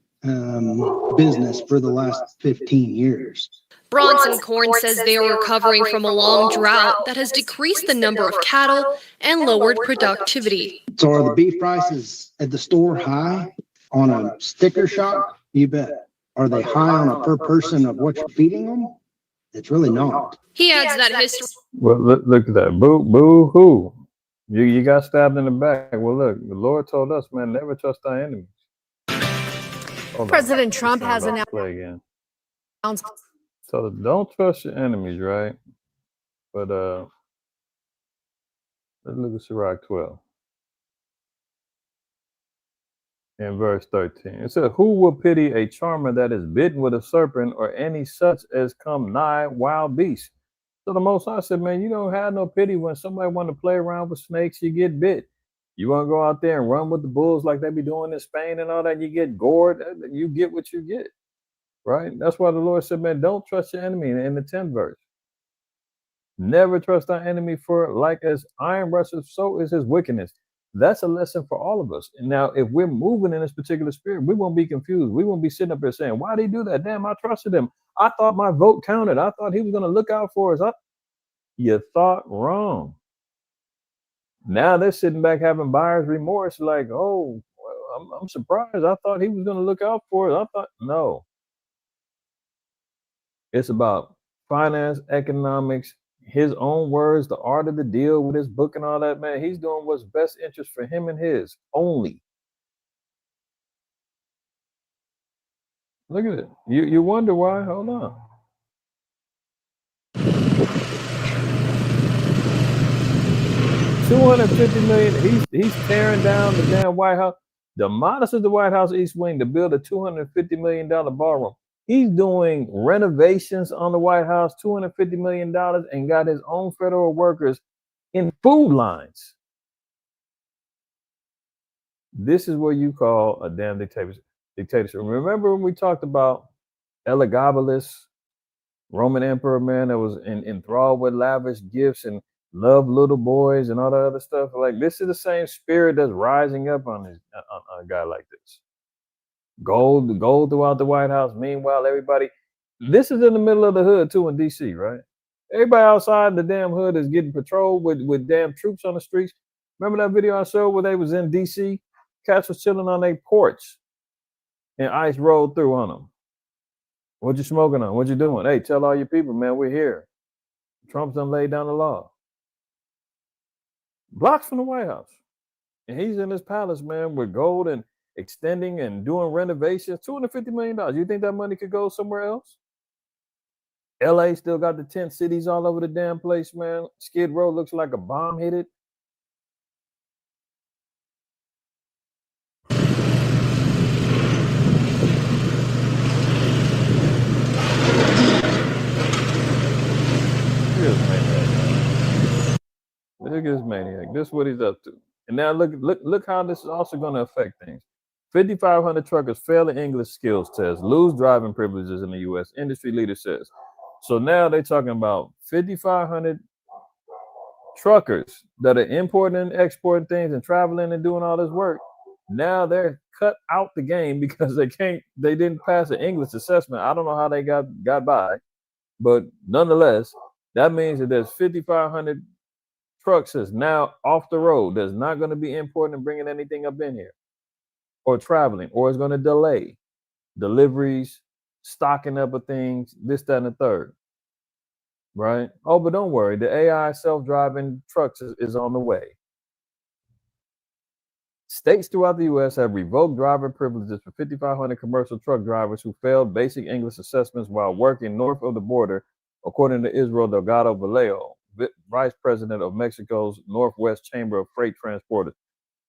business for the last 15 years. Bronson Corn says they are recovering from a long drought that has decreased the number of cattle and lowered productivity. So are the beef prices at the store high on a sticker shock? You bet. Are they high on a per person of what you're feeding them? It's really not. He adds that history. Well, look at that. Boo hoo. You got stabbed in the back. Well, look, the Lord told us, man, never trust our enemies. President Trump has announced. Play again. So don't trust your enemies, right? But let's look at Sirach 12. In verse 13. It says, who will pity a charmer that is bitten with a serpent or any such as come nigh wild beasts? So the Most High said, man, you don't have no pity when somebody want to play around with snakes, you get bit. You want to go out there and run with the bulls like they be doing in Spain and all that, you get gored, you get what you get. Right? That's why the Lord said, man, don't trust your enemy in the 10th verse. Never trust our enemy, for like as iron rusteth, so is his wickedness. That's a lesson for all of us. And now, if we're moving in this particular spirit, we won't be confused. We won't be sitting up here saying, why did he do that? Damn, I trusted him. I thought my vote counted. I thought he was going to look out for us. You thought wrong. Now they're sitting back having buyer's remorse like, oh, well, I'm surprised. I thought he was going to look out for us. I thought, no. It's about finance, economics, his own words, the art of the deal with his book and all that, man. He's doing what's best interest for him and his only. Look at it. You wonder why? Hold on. $250 million. He's tearing down the damn White House. Demolishes the White House East Wing to build a $250 million ballroom. He's doing renovations on the White House, $250 million, and got his own federal workers in food lines. This is what you call a damn dictatorship. Remember when we talked about Elagabalus, Roman emperor, man, that was enthralled with lavish gifts and loved little boys and all that other stuff? Like, this is the same spirit that's rising up on a guy like this. Gold throughout the White House. Meanwhile, everybody, this is in the middle of the hood too in DC, right? Everybody outside the damn hood is getting patrolled with damn troops on the streets. Remember that video I showed where they was in DC? Cats was chilling on their porch and ICE rolled through on them. What you smoking on? What you doing? Hey, tell all your people, man, we're here. Trump's done laid down the law. Blocks from the White House. And he's in his palace, man, with gold and extending and doing renovations. $250 million. You think that money could go somewhere else? LA still got the tent cities all over the damn place, man. Skid Row looks like a bomb hit it. Look at this maniac. This is what he's up to. And now look how this is also going to affect things. 5,500 truckers fail the English skills test, lose driving privileges in the U.S. Industry leader says. So now they're talking about 5,500 truckers that are importing and exporting things and traveling and doing all this work. Now they're cut out the game because they didn't pass an English assessment. I don't know how they got by, but nonetheless, that means that there's 5,500 trucks is now off the road. That's not going to be importing and bringing anything up in here. or traveling, or it's going to delay deliveries, stocking up of things, this, that, and the third. Right? Oh, but don't worry, the AI self-driving trucks is on the way. States throughout the U.S. have revoked driver privileges for 5,500 commercial truck drivers who failed basic English assessments while working north of the border, according to Israel Delgado Vallejo, Vice President of Mexico's Northwest Chamber of Freight Transporters.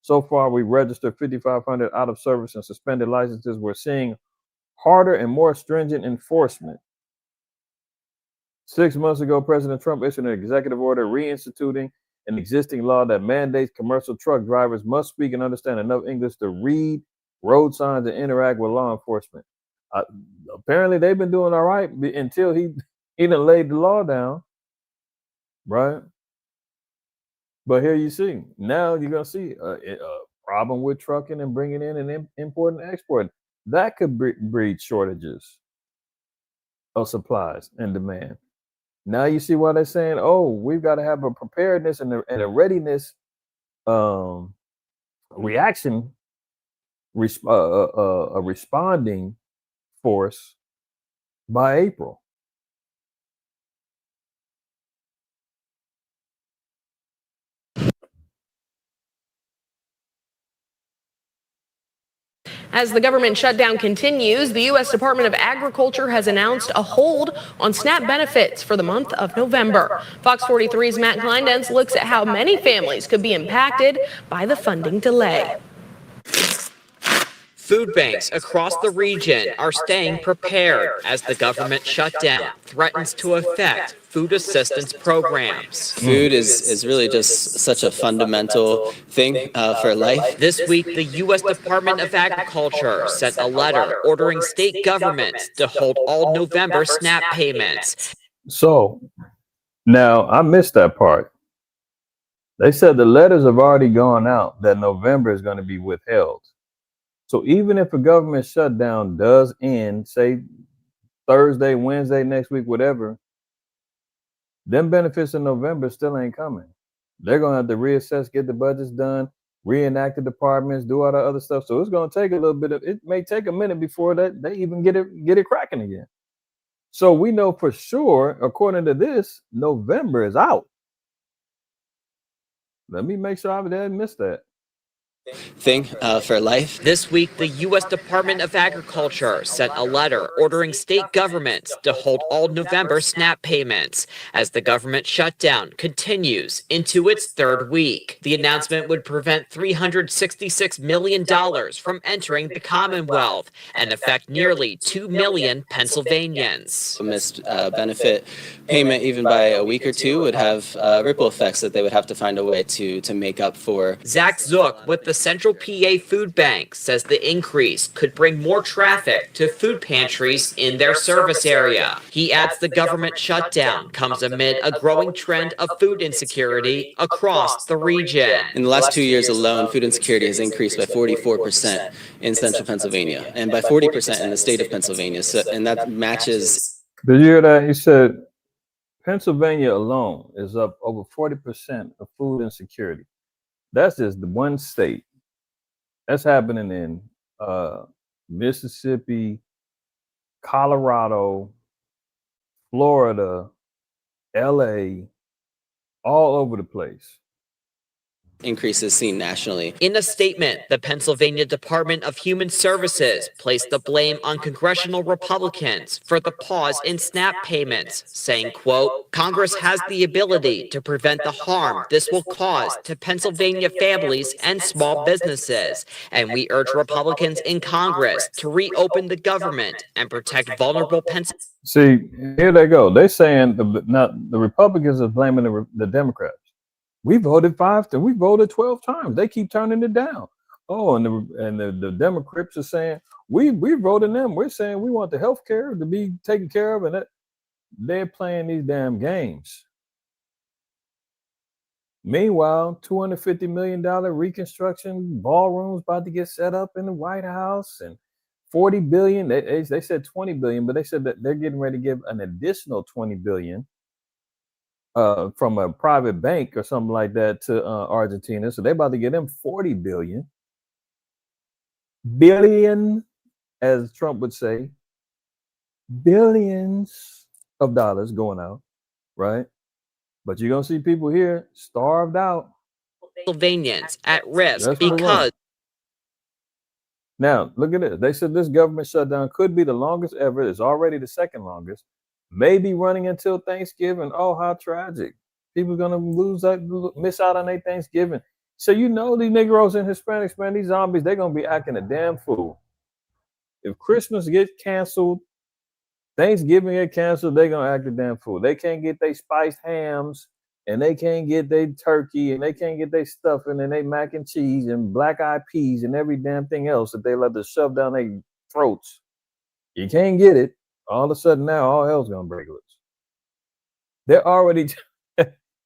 So far, we registered 5,500 out of service and suspended licenses. We're seeing harder and more stringent enforcement. 6 months ago, President Trump issued an executive order reinstituting an existing law that mandates commercial truck drivers must speak and understand enough English to read road signs and interact with law enforcement. Apparently, they've been doing all right until he done laid the law down, right? But here you see, now you're going to see a problem with trucking and bringing in and importing and exporting. That could breed shortages of supplies and demand. Now you see why they're saying, oh, we've got to have a preparedness and a readiness reaction, a responding force by April. As the government shutdown continues, the U.S. Department of Agriculture has announced a hold on SNAP benefits for the month of November. Fox 43's Matt Kleindenz looks at how many families could be impacted by the funding delay. Food banks across the region are staying prepared as the government shutdown threatens to affect food assistance programs. Food is really just such a fundamental thing for life. This week, the U.S. Department of Agriculture sent a letter ordering state governments to hold all November SNAP payments. So now I missed that part. They said the letters have already gone out that November is going to be withheld. So even if a government shutdown does end, say Thursday, Wednesday, next week, whatever, them benefits in November still ain't coming. They're going to have to reassess, get the budgets done, reenact the departments, do all the other stuff. So it's going to take a little bit of, it may take a minute before that they even get it cracking again. So we know for sure, according to this, November is out. Let me make sure I didn't miss that. Thing for life. This week, the U.S. Department of Agriculture sent a letter ordering state governments to hold all November SNAP payments as the government shutdown continues into its third week. The announcement would prevent $366 million from entering the Commonwealth and affect nearly 2 million Pennsylvanians. A missed benefit payment even by a week or two would have ripple effects that they would have to find a way to make up for. Zach Zook with the Central PA Food Bank says the increase could bring more traffic to food pantries in their service area. He adds the government shutdown comes amid a growing trend of food insecurity across the region. In the last 2 years alone, food insecurity has increased by 44% in central Pennsylvania and by 40% in the state of Pennsylvania. So, and that matches. Did you hear that? He said Pennsylvania alone is up over 40% of food insecurity. That's just the one state. That's happening in Mississippi, Colorado, Florida, LA, all over the place. Increases seen nationally. In a statement, the Pennsylvania Department of Human Services placed the blame on congressional Republicans for the pause in SNAP payments, saying, quote, Congress has the ability to prevent the harm this will cause to Pennsylvania families and small businesses, and we urge Republicans in Congress to reopen the government and protect vulnerable Pennsylvania. See, here they go. They're saying the Republicans are blaming the Democrats. We voted 12 times. They keep turning it down. Oh, and the Democrats are saying we voted them. We're saying we want the health care to be taken care of, and they're playing these damn games. Meanwhile, $250 million reconstruction ballrooms about to get set up in the White House, and $40 billion. They said $20 billion, but they said that they're getting ready to give an additional $20 billion. From a private bank or something like that to Argentina. So they're about to get them $40 billion. billion, as Trump would say, billions of dollars going out, right? But you're going to see people here starved out. Pennsylvanians at risk Just for the because run. Now, look at this. They said this government shutdown could be the longest ever. It's already the second longest. Maybe running until Thanksgiving. Oh, how tragic. People going to miss out on their Thanksgiving. So you know these Negroes and Hispanics, man, these zombies, they're going to be acting a damn fool. If Christmas gets canceled, Thanksgiving get canceled, they're going to act a damn fool. They can't get their spiced hams, and they can't get their turkey, and they can't get their stuffing, and their mac and cheese, and black-eyed peas, and every damn thing else that they love to shove down their throats. You can't get it. All of a sudden now, all hell's going to break loose. They're already,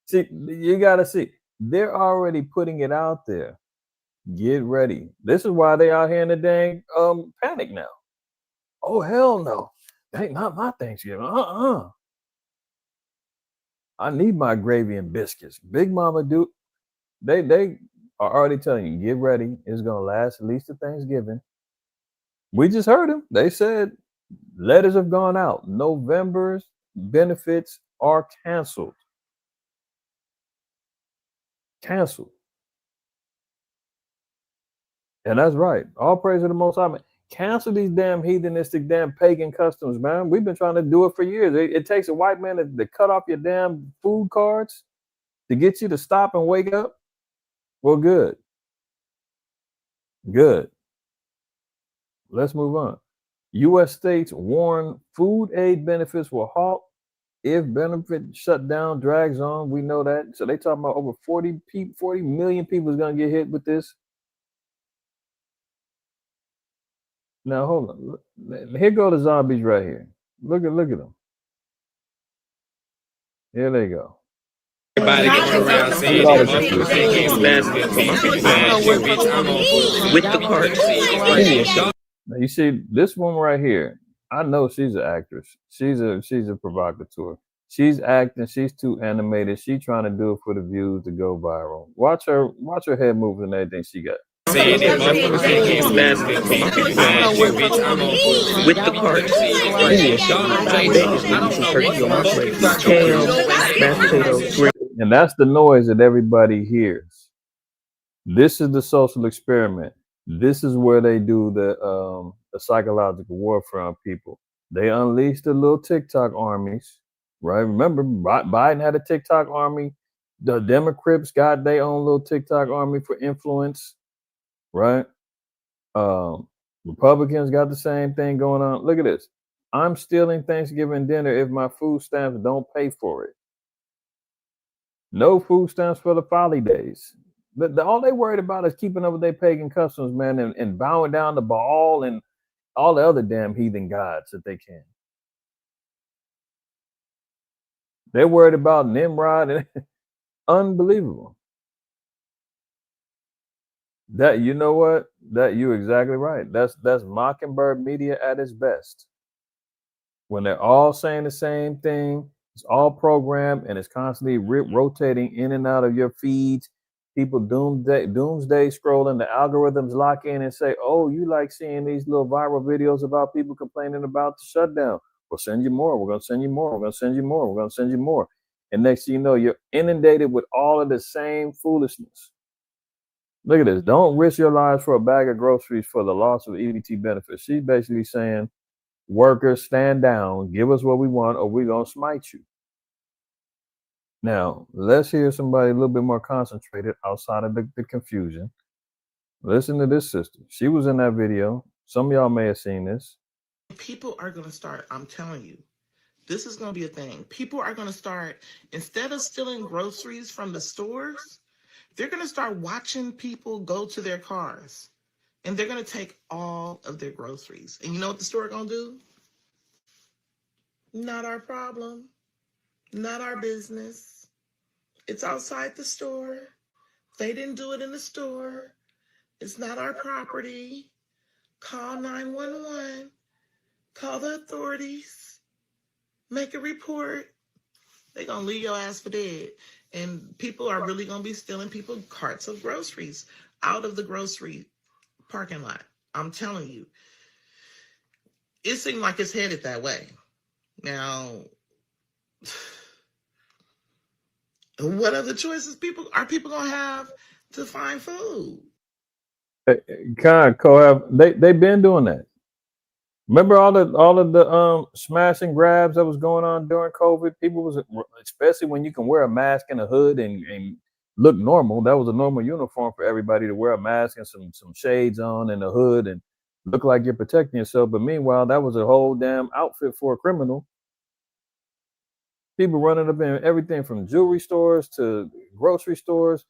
see, you got to see, they're already putting it out there. Get ready. This is why they out here in the dang panic now. Oh, hell no. Ain't not my Thanksgiving. I need my gravy and biscuits. Big Mama do. They are already telling you, get ready. It's gonna last at least to Thanksgiving. We just heard them. They said letters have gone out. November's benefits are canceled. Canceled. And that's right. All praise to the Most High. Cancel these damn heathenistic, damn pagan customs, man. We've been trying to do it for years. It takes a white man to cut off your damn food cards to get you to stop and wake up. Well, good. Good. Let's move on. U.S. states warn food aid benefits will halt if benefit shutdown drags on. We know that. So they talking about over 40 million people is going to get hit with this. Now hold on. Here go the zombies right here. Look at them. Here they go. everybody going around saying that motherfuckers can't with the cart. Now you see this one right here. I know she's an actress. She's a provocateur. She's acting. She's too animated. She's trying to do it for the views to go viral. Watch her head moves and everything she got. Saying that motherfuckers can't with the cart. And that's the noise that everybody hears. This is the social experiment. This is where they do the psychological warfare on people. They unleash the little TikTok armies, right? Remember, Biden had a TikTok army. The Democrats got their own little TikTok army for influence, right? Republicans got the same thing going on. Look at this. I'm stealing Thanksgiving dinner if my food stamps don't pay for it. No food stamps for the folly days. But all they worried about is keeping up with their pagan customs, man, and bowing down to Baal and all the other damn heathen gods that they can. They're worried about Nimrod and unbelievable. That, you know what? That you're exactly right. That's Mockingbird media at its best. When they're all saying the same thing, it's all programmed and it's constantly rotating in and out of your feeds. People doomsday scrolling, the algorithms lock in and say, oh, you like seeing these little viral videos about people complaining about the shutdown. We'll send you more. We're going to send you more. We're going to send you more. We're going to send you more. And next thing you know, you're inundated with all of the same foolishness. Look at this. Don't risk your lives for a bag of groceries for the loss of EBT benefits. She's basically saying, workers, stand down, give us what we want, or we're going to smite you. Now, let's hear somebody a little bit more concentrated outside of the confusion. Listen to this sister. She was in that video. Some of y'all may have seen this. People are going to start, I'm telling you, this is going to be a thing. People are going to start, instead of stealing groceries from the stores, they're going to start watching people go to their cars. And they're going to take all of their groceries. And you know what the store going to do? Not our problem. Not our business. It's outside the store. They didn't do it in the store. It's not our property. Call 911. Call the authorities. Make a report. They're going to leave your ass for dead. And people are really going to be stealing people carts of groceries out of the grocery parking lot. I'm telling you, it seems like it's headed that way. Now, what other choices are people gonna have to find food? They've been doing that. Remember all of the smash and grabs that was going on during COVID? People was, especially when you can wear a mask and a hood and look normal. That was a normal uniform for everybody to wear a mask and some shades on and a hood and look like you're protecting yourself. But meanwhile, that was a whole damn outfit for a criminal. People running up in everything from jewelry stores to grocery stores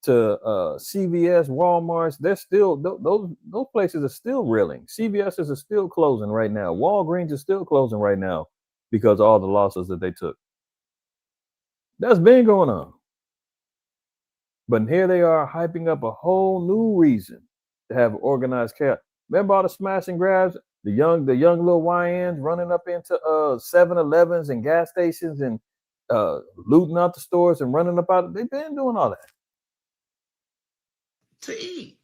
to CVS, Walmarts. They're still those places are still reeling. CVS's are still closing right now. Walgreens is still closing right now because of all the losses that they took. That's been going on. But here they are hyping up a whole new reason to have organized chaos. Remember all the smash and grabs? The young little YNs running up into 7-Elevens and gas stations and looting out the stores and running up out. They've been doing all that. To eat.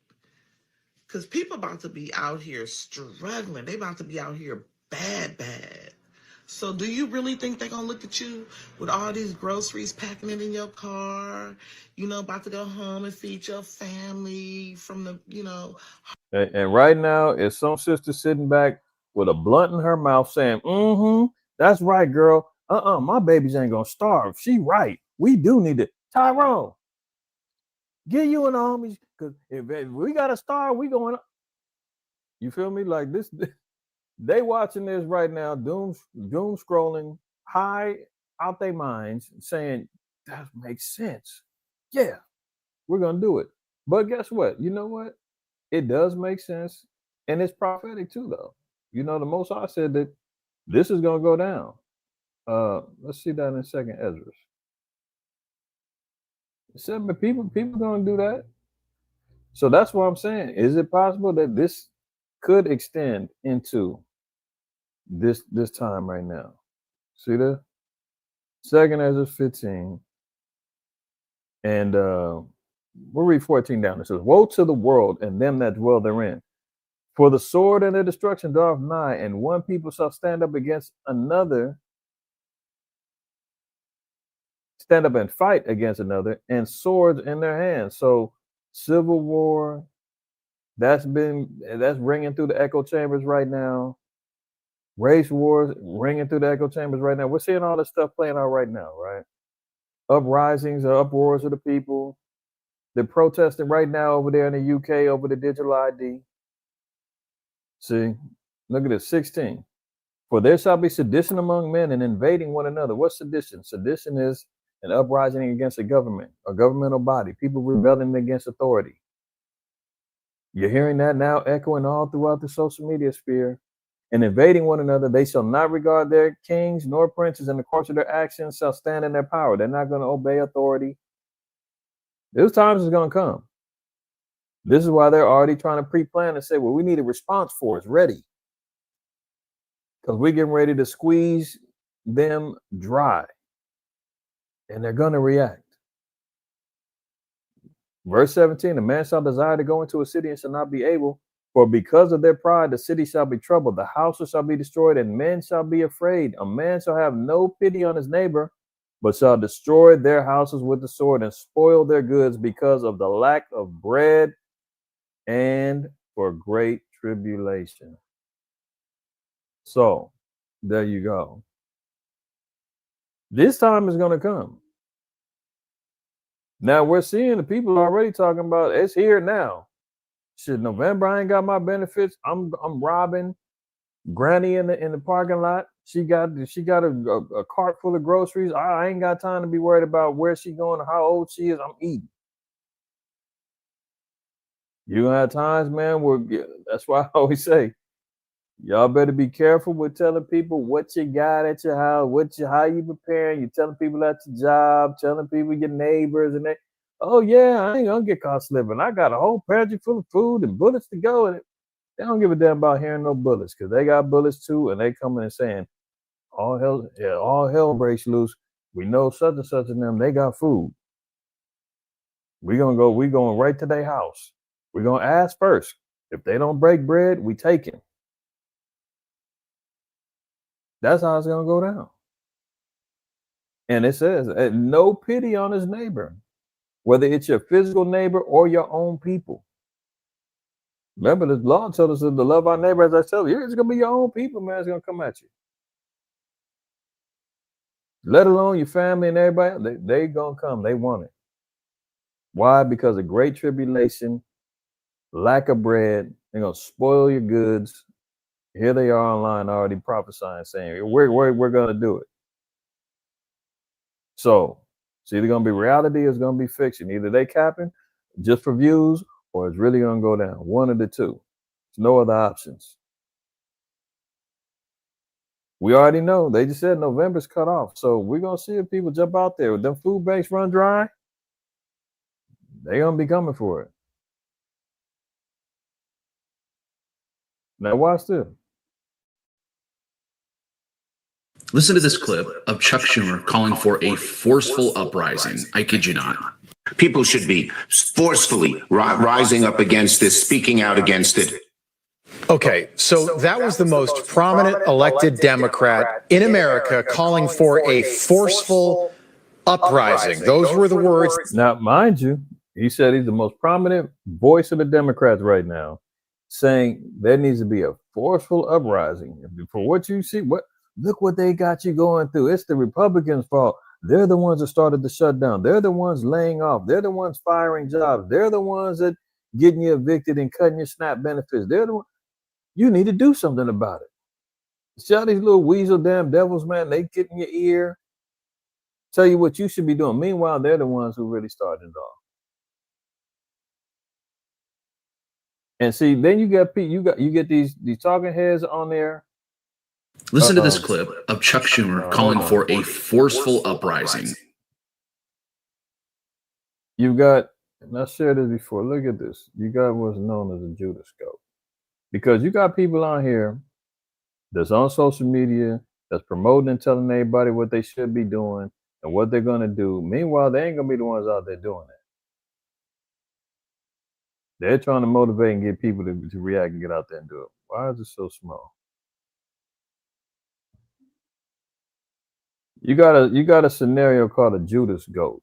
Because people about to be out here struggling. They about to be out here bad. So do you really think they're going to look at you with all these groceries, packing it in your car, about to go home and feed your family from the. And right now, it's some sister sitting back with a blunt in her mouth saying, that's right, girl. My babies ain't going to starve. She right. We do need it. Tyrone, get you and the homies, because if we got to starve, we going up. You feel me? Like this, they watching this right now, doom scrolling, high out their minds, saying, that makes sense. Yeah, we're going to do it. But guess what? You know what? It does make sense. And it's prophetic too, though. The Most High said that this is going to go down. Let's see that in a second, Ezra. But people going to do that. So that's what I'm saying. Is it possible that this could extend into this time right now? See that? Second Ezra 15. And we'll read 14 down. It says, woe to the world and them that dwell therein. For the sword and the destruction draweth nigh, and one people shall stand up against another, stand up and fight against another, and swords in their hands. So civil war, that's ringing through the echo chambers right now. Race wars ringing through the echo chambers right now. We're seeing all this stuff playing out right now, right? Uprisings or uproars of the people. They're protesting right now over there in the UK over the digital ID. See, look at this, 16. For there shall be sedition among men and invading one another. What's sedition? Sedition is an uprising against a government, a governmental body, people rebelling against authority. You're hearing that now echoing all throughout the social media sphere. And invading one another, they shall not regard their kings nor princes, and the course of their actions shall stand in their power. They're not going to obey authority. Those times is going to come. This is why they're already trying to pre-plan and say, well, we need a response force ready. Because we're getting ready to squeeze them dry. And they're going to react. Verse 17, a man shall desire to go into a city and shall not be able, for because of their pride, the city shall be troubled, the houses shall be destroyed, and men shall be afraid. A man shall have no pity on his neighbor, but shall destroy their houses with the sword and spoil their goods because of the lack of bread and for great tribulation. So, there you go. This time is going to come. Now we're seeing the people already talking about it's here now. Shit, November, I ain't got my benefits. I'm robbing Granny in the parking lot. She got a cart full of groceries. I ain't got time to be worried about where she going or how old she is. I'm eating. You gonna have times, man, where that's why I always say, y'all better be careful with telling people what you got at your house, how you preparing. You telling people at your job, telling people your neighbors, and oh yeah, I ain't gonna get caught slipping. I got a whole pantry full of food and bullets to go. And they don't give a damn about hearing no bullets because they got bullets too, and they coming and saying, all hell breaks loose. We know such and such of them, they got food. We going right to their house. We're gonna ask first. If they don't break bread, we take him. That's how it's going to go down. And it says, no pity on his neighbor, whether it's your physical neighbor or your own people. Remember, the law tells us to love our neighbor as ourselves. It's going to be your own people, man. It's going to come at you. Let alone your family and everybody. They going to come. They want it. Why? Because of great tribulation, lack of bread. They're going to spoil your goods. Here they are online already prophesying, saying, we're going to do it. So it's either going to be reality or it's going to be fiction. Either they capping just for views or it's really going to go down. One of the two. There's no other options. We already know. They just said November's cut off. So we're going to see if people jump out there. If them food banks run dry, they're going to be coming for it. Now watch this. Listen to this clip of Chuck Schumer calling for a forceful uprising. I kid you not. People should be forcefully rising up against this, speaking out against it. Okay, so that was the most prominent elected Democrat in America calling for a forceful uprising. Those were the words. Now, mind you, he said he's the most prominent voice of the Democrats right now, saying there needs to be a forceful uprising. For what you see, look what they got you going through. It's the Republicans' fault. They're the ones that started the shutdown. They're the ones laying off. They're the ones firing jobs. They're the ones that getting you evicted and cutting your SNAP benefits. They're the ones. You need to do something about it. See how these little weasel damn devils, man, they get in your ear, tell you what you should be doing. Meanwhile, they're the ones who really started it off. And see, then you get these talking heads on there. Listen to this clip of Chuck Schumer calling for a forceful uprising. You've got, and I shared this before, look at this. You got what's known as a Judas scope. Because you got people on here that's on social media, that's promoting and telling everybody what they should be doing and what they're going to do. Meanwhile, they ain't going to be the ones out there doing it. They're trying to motivate and get people to react and get out there and do it. Why is it so small? You got a scenario called a Judas goat,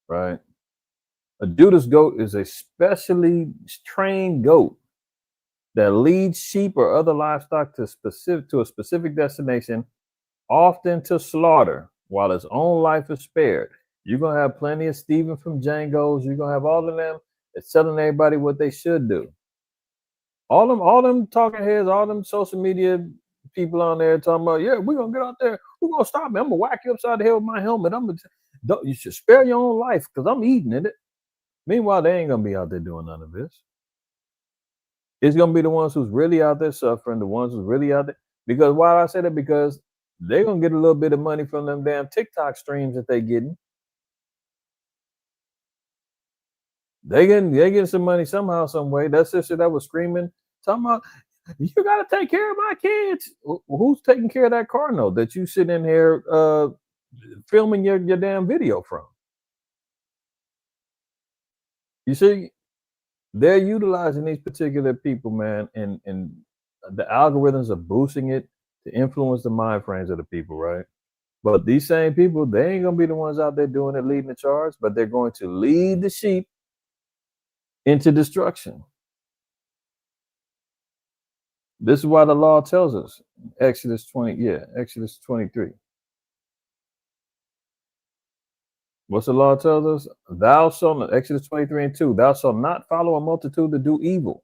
right? A Judas goat is a specially trained goat that leads sheep or other livestock to a specific destination, often to slaughter, while its own life is spared. You're gonna have plenty of Stephen from Django's. You're gonna have all of them that's telling everybody what they should do. All them talking heads, all them social media people on there talking about, yeah, we're gonna get out there, we're gonna stop me. I'm gonna whack you upside the head with my helmet. You should spare your own life because I'm eating it. Meanwhile, they ain't gonna be out there doing none of this. It's gonna be the ones who's really out there suffering, the ones who's really out there. Because why I say that? Because they're gonna get a little bit of money from them damn TikTok streams that they getting. They getting some money somehow, some way. That sister that was screaming, talking about, you gotta take care of my kids. Who's taking care of that car note that you sit in here filming your damn video from? You see, they're utilizing these particular people, man, and the algorithms are boosting it to influence the mind frames of the people, right? But these same people, they ain't gonna be the ones out there doing it, leading the charge, but they're going to lead the sheep into destruction. This is why the law tells us, Exodus 23. What's the law tells us? Thou shalt not, Exodus 23:2, thou shalt not follow a multitude to do evil.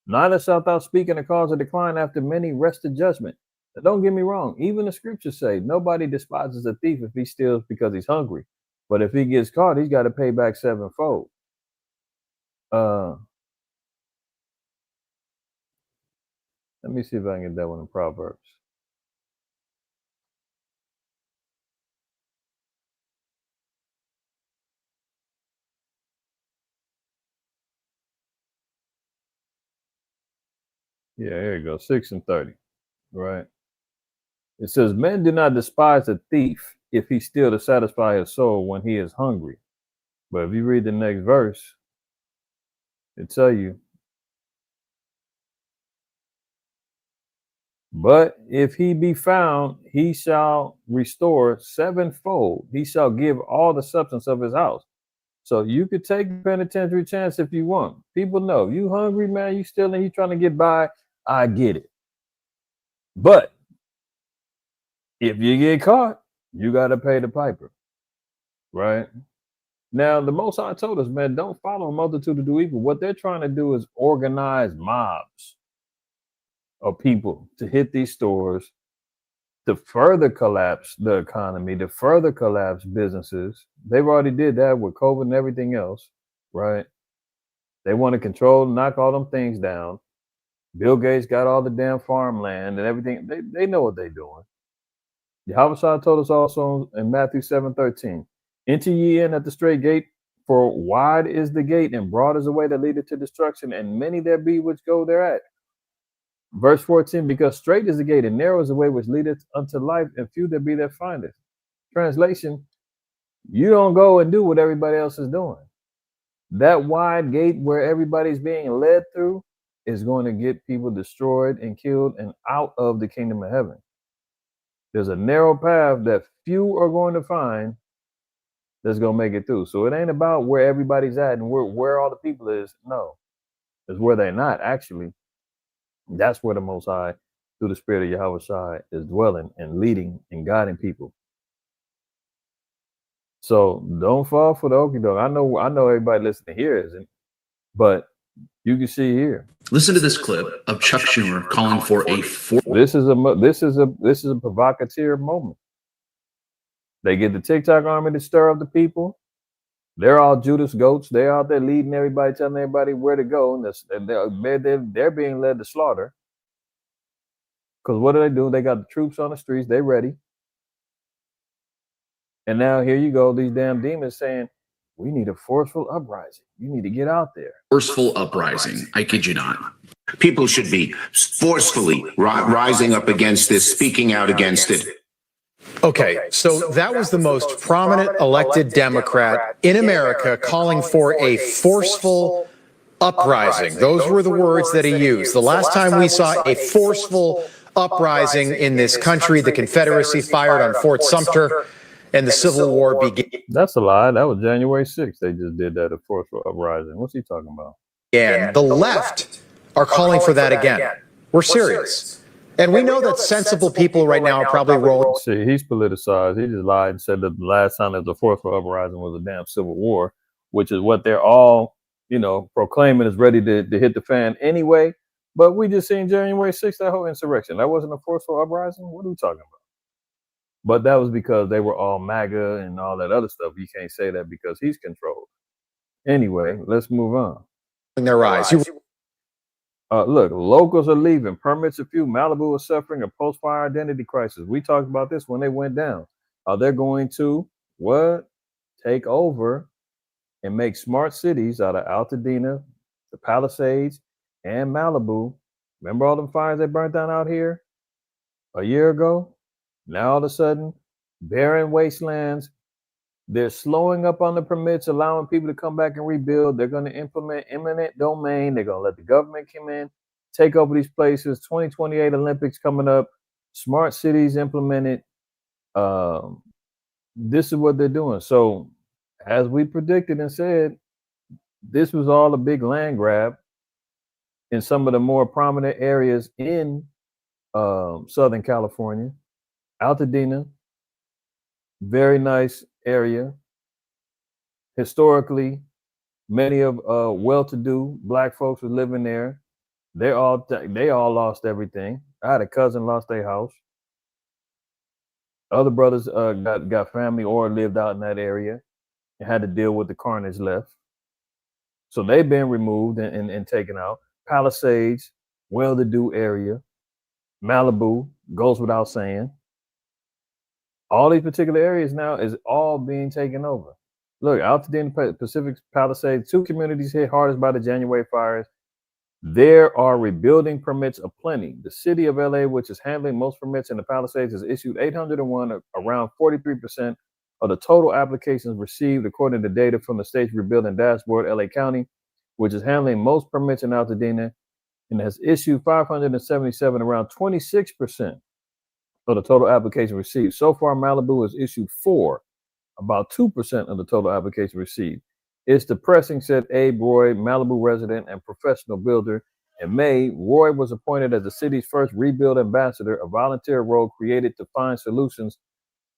Neither shalt thou speak in a cause of decline after many rested judgment. Now, don't get me wrong. Even the scriptures say nobody despises a thief if he steals because he's hungry. But if he gets caught, he's got to pay back sevenfold. Let me see if I can get that one in Proverbs. Yeah, here you go. 6:30. Right. It says, men do not despise a thief if he steal to satisfy his soul when he is hungry. But if you read the next verse, it tell you But if he be found, he shall restore sevenfold. He shall give all the substance of his house. So you could take penitentiary chance if you want. People know you hungry, man. You stealing. You trying to get by. I get it. But if you get caught, you got to pay the piper, right? Now, the Most High told us, man, don't follow a multitude to do evil. What they're trying to do is organize mobs of people to hit these stores, to further collapse the economy, to further collapse businesses. They've already did that with COVID and everything else, right? They want to control, knock all them things down. Bill Gates got all the damn farmland and everything. They know what they're doing. Yahweh told us also in Matthew 7:13, enter ye in at the straight gate, for wide is the gate and broad is the way that leadeth to destruction, and many there be which go thereat. Verse 14, because straight is the gate and narrow is the way which leadeth unto life, and few there be that find it. Translation, you don't go and do what everybody else is doing. That wide gate where everybody's being led through is going to get people destroyed and killed and out of the kingdom of heaven. There's a narrow path that few are going to find that's going to make it through. So it ain't about where everybody's at and where all the people is. No, it's where they're not actually. That's where the Most High, through the Spirit of Yahweh Shai, is dwelling and leading and guiding people. So don't fall for the okie doke. I know everybody listening here isn't, but you can see here. Listen to this clip of Chuck Schumer calling for a This is a provocateur moment. They get the TikTok army to stir up the people. They're all Judas goats. They're out there leading everybody, telling everybody where to go, and they're being led to slaughter. Because what do? They got the troops on the streets. They ready. And now here you go, these damn demons saying, we need a forceful uprising. You need to get out there. Forceful uprising. I kid you not. People should be forcefully rising up against this, speaking out against it. Okay, so that was the most prominent elected Democrat in America calling for a forceful uprising. Those were the words that he used. The last time we saw a forceful uprising in this country, the Confederacy fired on Fort Sumter and the Civil War began. That's a lie. That was January 6th. They just did that, a forceful uprising. What's he talking about? And the left are calling for that again. We're serious. And we know that sensible people right now are probably rolling. See, he's politicized. He just lied and said that the last time there was a forceful uprising was a damn civil war, which is what they're all, proclaiming is ready to hit the fan anyway. But we just seen January 6th, that whole insurrection. That wasn't a forceful uprising? What are we talking about? But that was because they were all MAGA and all that other stuff. You can't say that because he's controlled. Anyway, let's move on. Their eyes. Look, locals are leaving. Permits are few. Malibu is suffering a post-fire identity crisis. We talked about this when they went down. They're going to take over and make smart cities out of Altadena, the Palisades, and Malibu. Remember all them fires they burnt down out here a year ago? Now all of a sudden, barren wastelands. They're slowing up on the permits, allowing people to come back and rebuild. They're going to implement eminent domain. They're going to let the government come in, take over these places. 2028 Olympics coming up. Smart cities implemented. This is what they're doing. So, as we predicted and said, this was all a big land grab in some of the more prominent areas in Southern California. Altadena, very nice area. Historically, many of well-to-do Black folks were living there. They all lost everything. I had a cousin lost their house. Other brothers got family or lived out in that area and had to deal with the carnage left. So they've been removed and taken out. Palisades, well-to-do area. Malibu, goes without saying. All these particular areas now is all being taken over. Look, Altadena, Pacific Palisades, 2 communities hit hardest by the January fires. There are rebuilding permits aplenty. The city of LA, which is handling most permits in the Palisades, has issued 801, around 43% of the total applications received, according to data from the state's rebuilding dashboard. LA County, which is handling most permits in Altadena, and has issued 577, around 26% of the total application received. So far, Malibu has issued 4, about 2% of the total application received. It's depressing, said Abe Roy, Malibu resident and professional builder. In May, Roy was appointed as the city's first rebuild ambassador, a volunteer role created to find solutions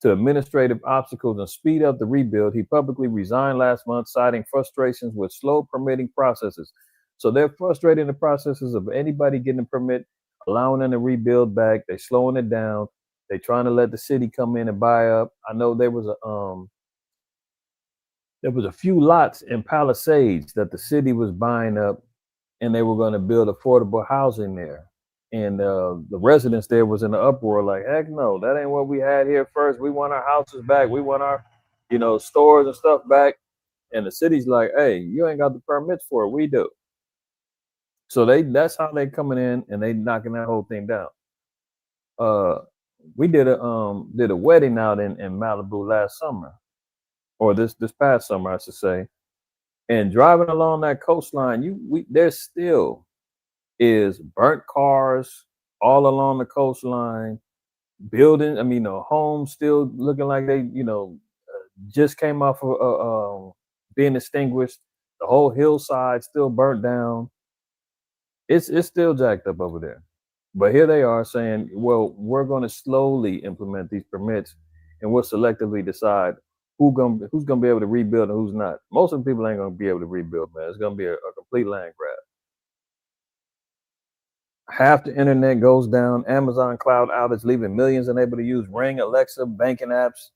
to administrative obstacles and speed up the rebuild. He publicly resigned last month, citing frustrations with slow permitting processes. So they're frustrating the processes of anybody getting a permit, allowing them to rebuild back. They're slowing it down. They're trying to let the city come in and buy up. I know there was a few lots in Palisades that the city was buying up, and they were going to build affordable housing there. And the residents there was in the uproar, like, heck no, that ain't what we had here first. We want our houses back. We want our, stores and stuff back. And the city's like, hey, you ain't got the permits for it. We do. So that's how they coming in and they knocking that whole thing down. We did a wedding out in Malibu last summer, or this past summer, I should say. And driving along that coastline, there still is burnt cars all along the coastline, building. I mean, the homes still looking like they, just came off of being extinguished. The whole hillside still burnt down. It's still jacked up over there. But here they are saying, well, we're going to slowly implement these permits, and we'll selectively decide who's gonna be able to rebuild and who's not. Most of the people ain't gonna be able to rebuild, man. It's gonna be a complete land grab. Half the internet goes down. Amazon cloud outage, leaving millions unable to use Ring, Alexa, banking apps.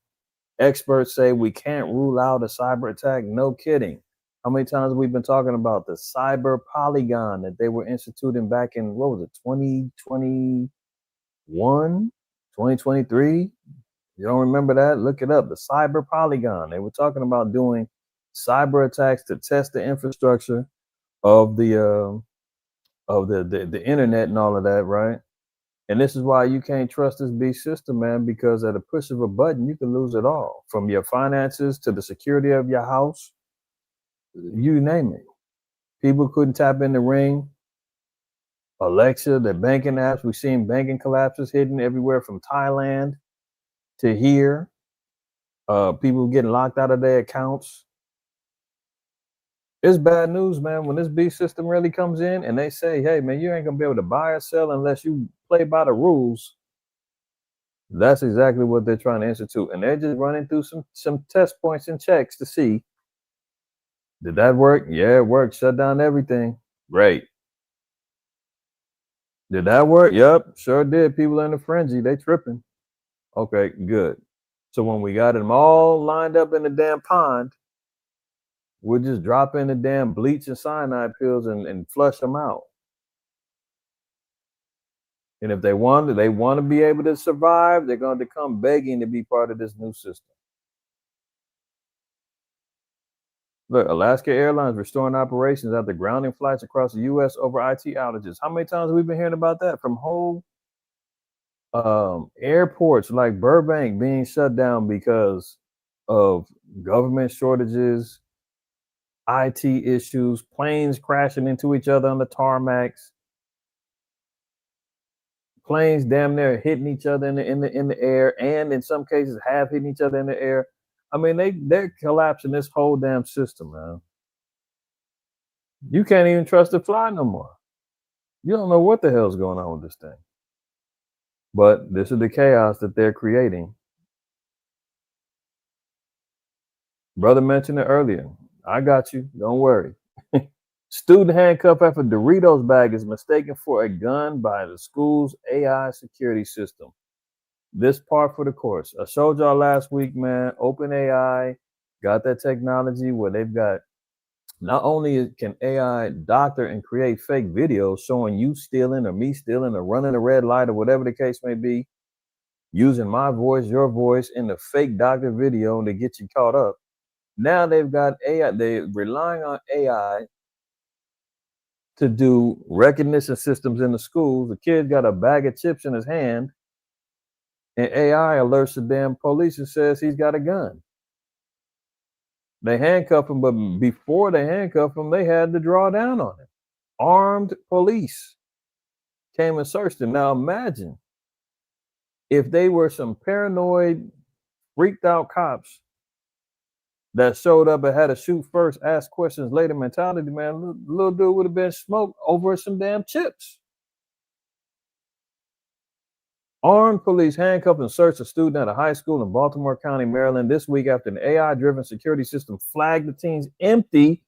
Experts say we can't rule out a cyber attack. No kidding. How many times have we been talking about the cyber polygon that they were instituting back in, 2021, 2023? You don't remember that? Look it up. The cyber polygon. They were talking about doing cyber attacks to test the infrastructure of the internet and all of that, right? And this is why you can't trust this beast system, man, because at a push of a button, you can lose it all, from your finances to the security of your house. You name it. People couldn't tap in the Ring, Alexa, the banking apps. We've seen banking collapses hidden everywhere from Thailand to here. People getting locked out of their accounts. It's bad news, man. When this beast system really comes in and they say, hey, man, you ain't gonna be able to buy or sell unless you play by the rules. That's exactly what they're trying to institute. And they're just running through some test points and checks to see, did that work? Yeah, it worked. Shut down everything. Great. Did that work? Yep, sure did. People in a frenzy. They tripping. Okay, good. So when we got them all lined up in the damn pond, we'll just drop in the damn bleach and cyanide pills and flush them out. And if they want to be able to survive, they're going to come begging to be part of this new system. Look, Alaska Airlines restoring operations after grounding flights across the U.S. over IT outages. How many times have we been hearing about that? From whole airports like Burbank being shut down because of government shortages, IT issues, planes crashing into each other on the tarmacs, planes damn near hitting each other in the air, and in some cases half hitting each other in the air. I mean, they're collapsing this whole damn system, man. You can't even trust to fly no more. You don't know what the hell's going on with this thing. But this is the chaos that they're creating. Brother mentioned it earlier. I got you. Don't worry. Student handcuffed after Doritos bag is mistaken for a gun by the school's AI security system. This part for the course. I showed y'all last week, man. OpenAI got that technology where they've got, not only can AI doctor and create fake videos showing you stealing or me stealing or running a red light or whatever the case may be, using my voice, your voice in the fake doctor video to get you caught up. Now they've got AI. They're relying on AI to do recognition systems in the schools. The kid got a bag of chips in his hand, and AI alerts the damn police and says he's got a gun. They handcuff him, but before they handcuff him, they had to draw down on him. Armed police came and searched him. Now imagine if they were some paranoid, freaked out cops that showed up and had to shoot first, ask questions later mentality, man. Little dude would have been smoked over some damn chips. Armed police handcuffed and searched a student at a high school in Baltimore County, Maryland this week after an AI-driven security system flagged the teen's empty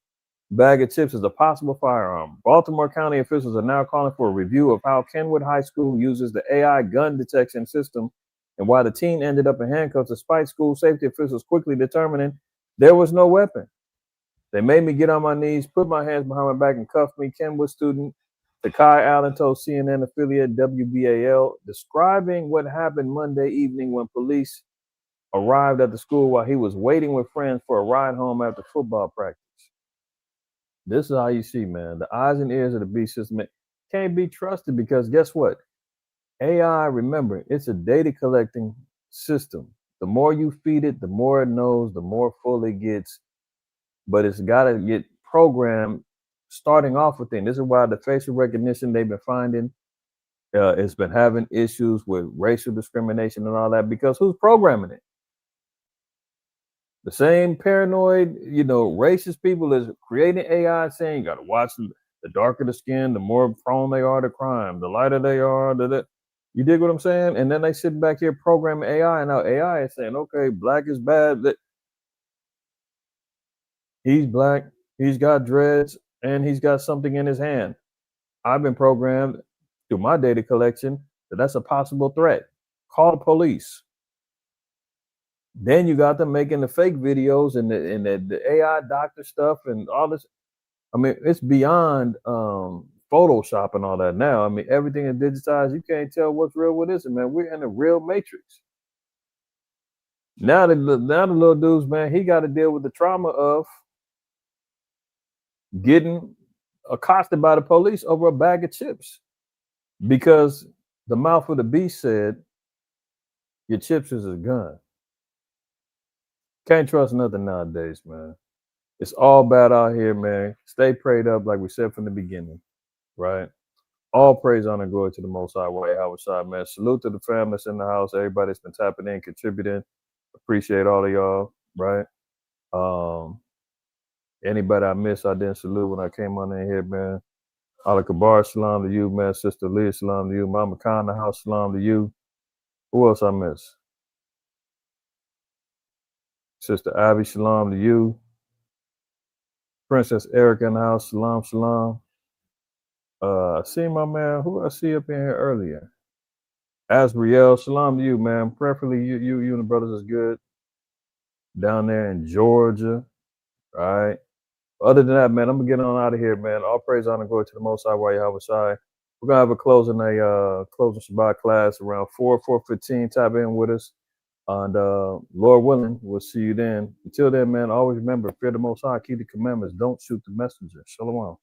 bag of chips as a possible firearm. Baltimore County officials are now calling for a review of how Kenwood High School uses the AI gun detection system and why the teen ended up in handcuffs despite school safety officials quickly determining there was no weapon. They made me get on my knees, put my hands behind my back, and cuffed me. Kenwood student Takai Allen told CNN affiliate WBAL, describing what happened Monday evening when police arrived at the school while he was waiting with friends for a ride home after football practice. This is how you see, man. The eyes and ears of the beast system can't be trusted because guess what? AI, remember, it's a data collecting system. The more you feed it, the more it knows, the more full it gets. But it's got to get programmed starting off with things. This is why the facial recognition they've been finding, it's been having issues with racial discrimination and all that because who's programming it? The same paranoid, racist people is creating AI saying you got to watch them. The darker the skin, the more prone they are to crime. The lighter they are, you dig what I'm saying? And then they sit back here programming AI, and now AI is saying, okay, black is bad. He's black, he's got dreads, and he's got something in his hand. I've been programmed through my data collection that that's a possible threat. Call the police. Then you got them making the fake videos and the AI doctor stuff and all this. I mean, it's beyond Photoshop and all that now. I mean, everything is digitized. You can't tell what's real, what isn't, man. We're in a real matrix. Now the little dudes, man, he got to deal with the trauma of getting accosted by the police over a bag of chips because the mouth of the beast said, your chips is a gun. Can't trust nothing nowadays, man. It's all bad out here, man. Stay prayed up like we said from the beginning, right? All praise, honor, and glory to the Most High, White Howard side, man. Salute to the family that's in the house, everybody that's been tapping in, contributing. Appreciate all of y'all, right? Anybody I missed, I didn't salute when I came on in here, man. Allah Kabar, salam to you, man. Sister Leah, salam to you. Mama Khan in the house, salam to you. Who else I miss? Sister Abby, salam to you. Princess Erica in the house, salam, salam. I see my man, who I see up in here earlier? Asriel, salam to you, man. Preferably you and the brothers is good. Down there in Georgia, right? Other than that, man, I'm gonna get on out of here, man. All praise, honor, glory to the Most High, White Howard side. We're gonna have a closing Shabbat class around 4:15. Tap in with us, and Lord willing, we'll see you then. Until then, man, always remember, fear the Most High, keep the commandments, don't shoot the messenger. Shalom.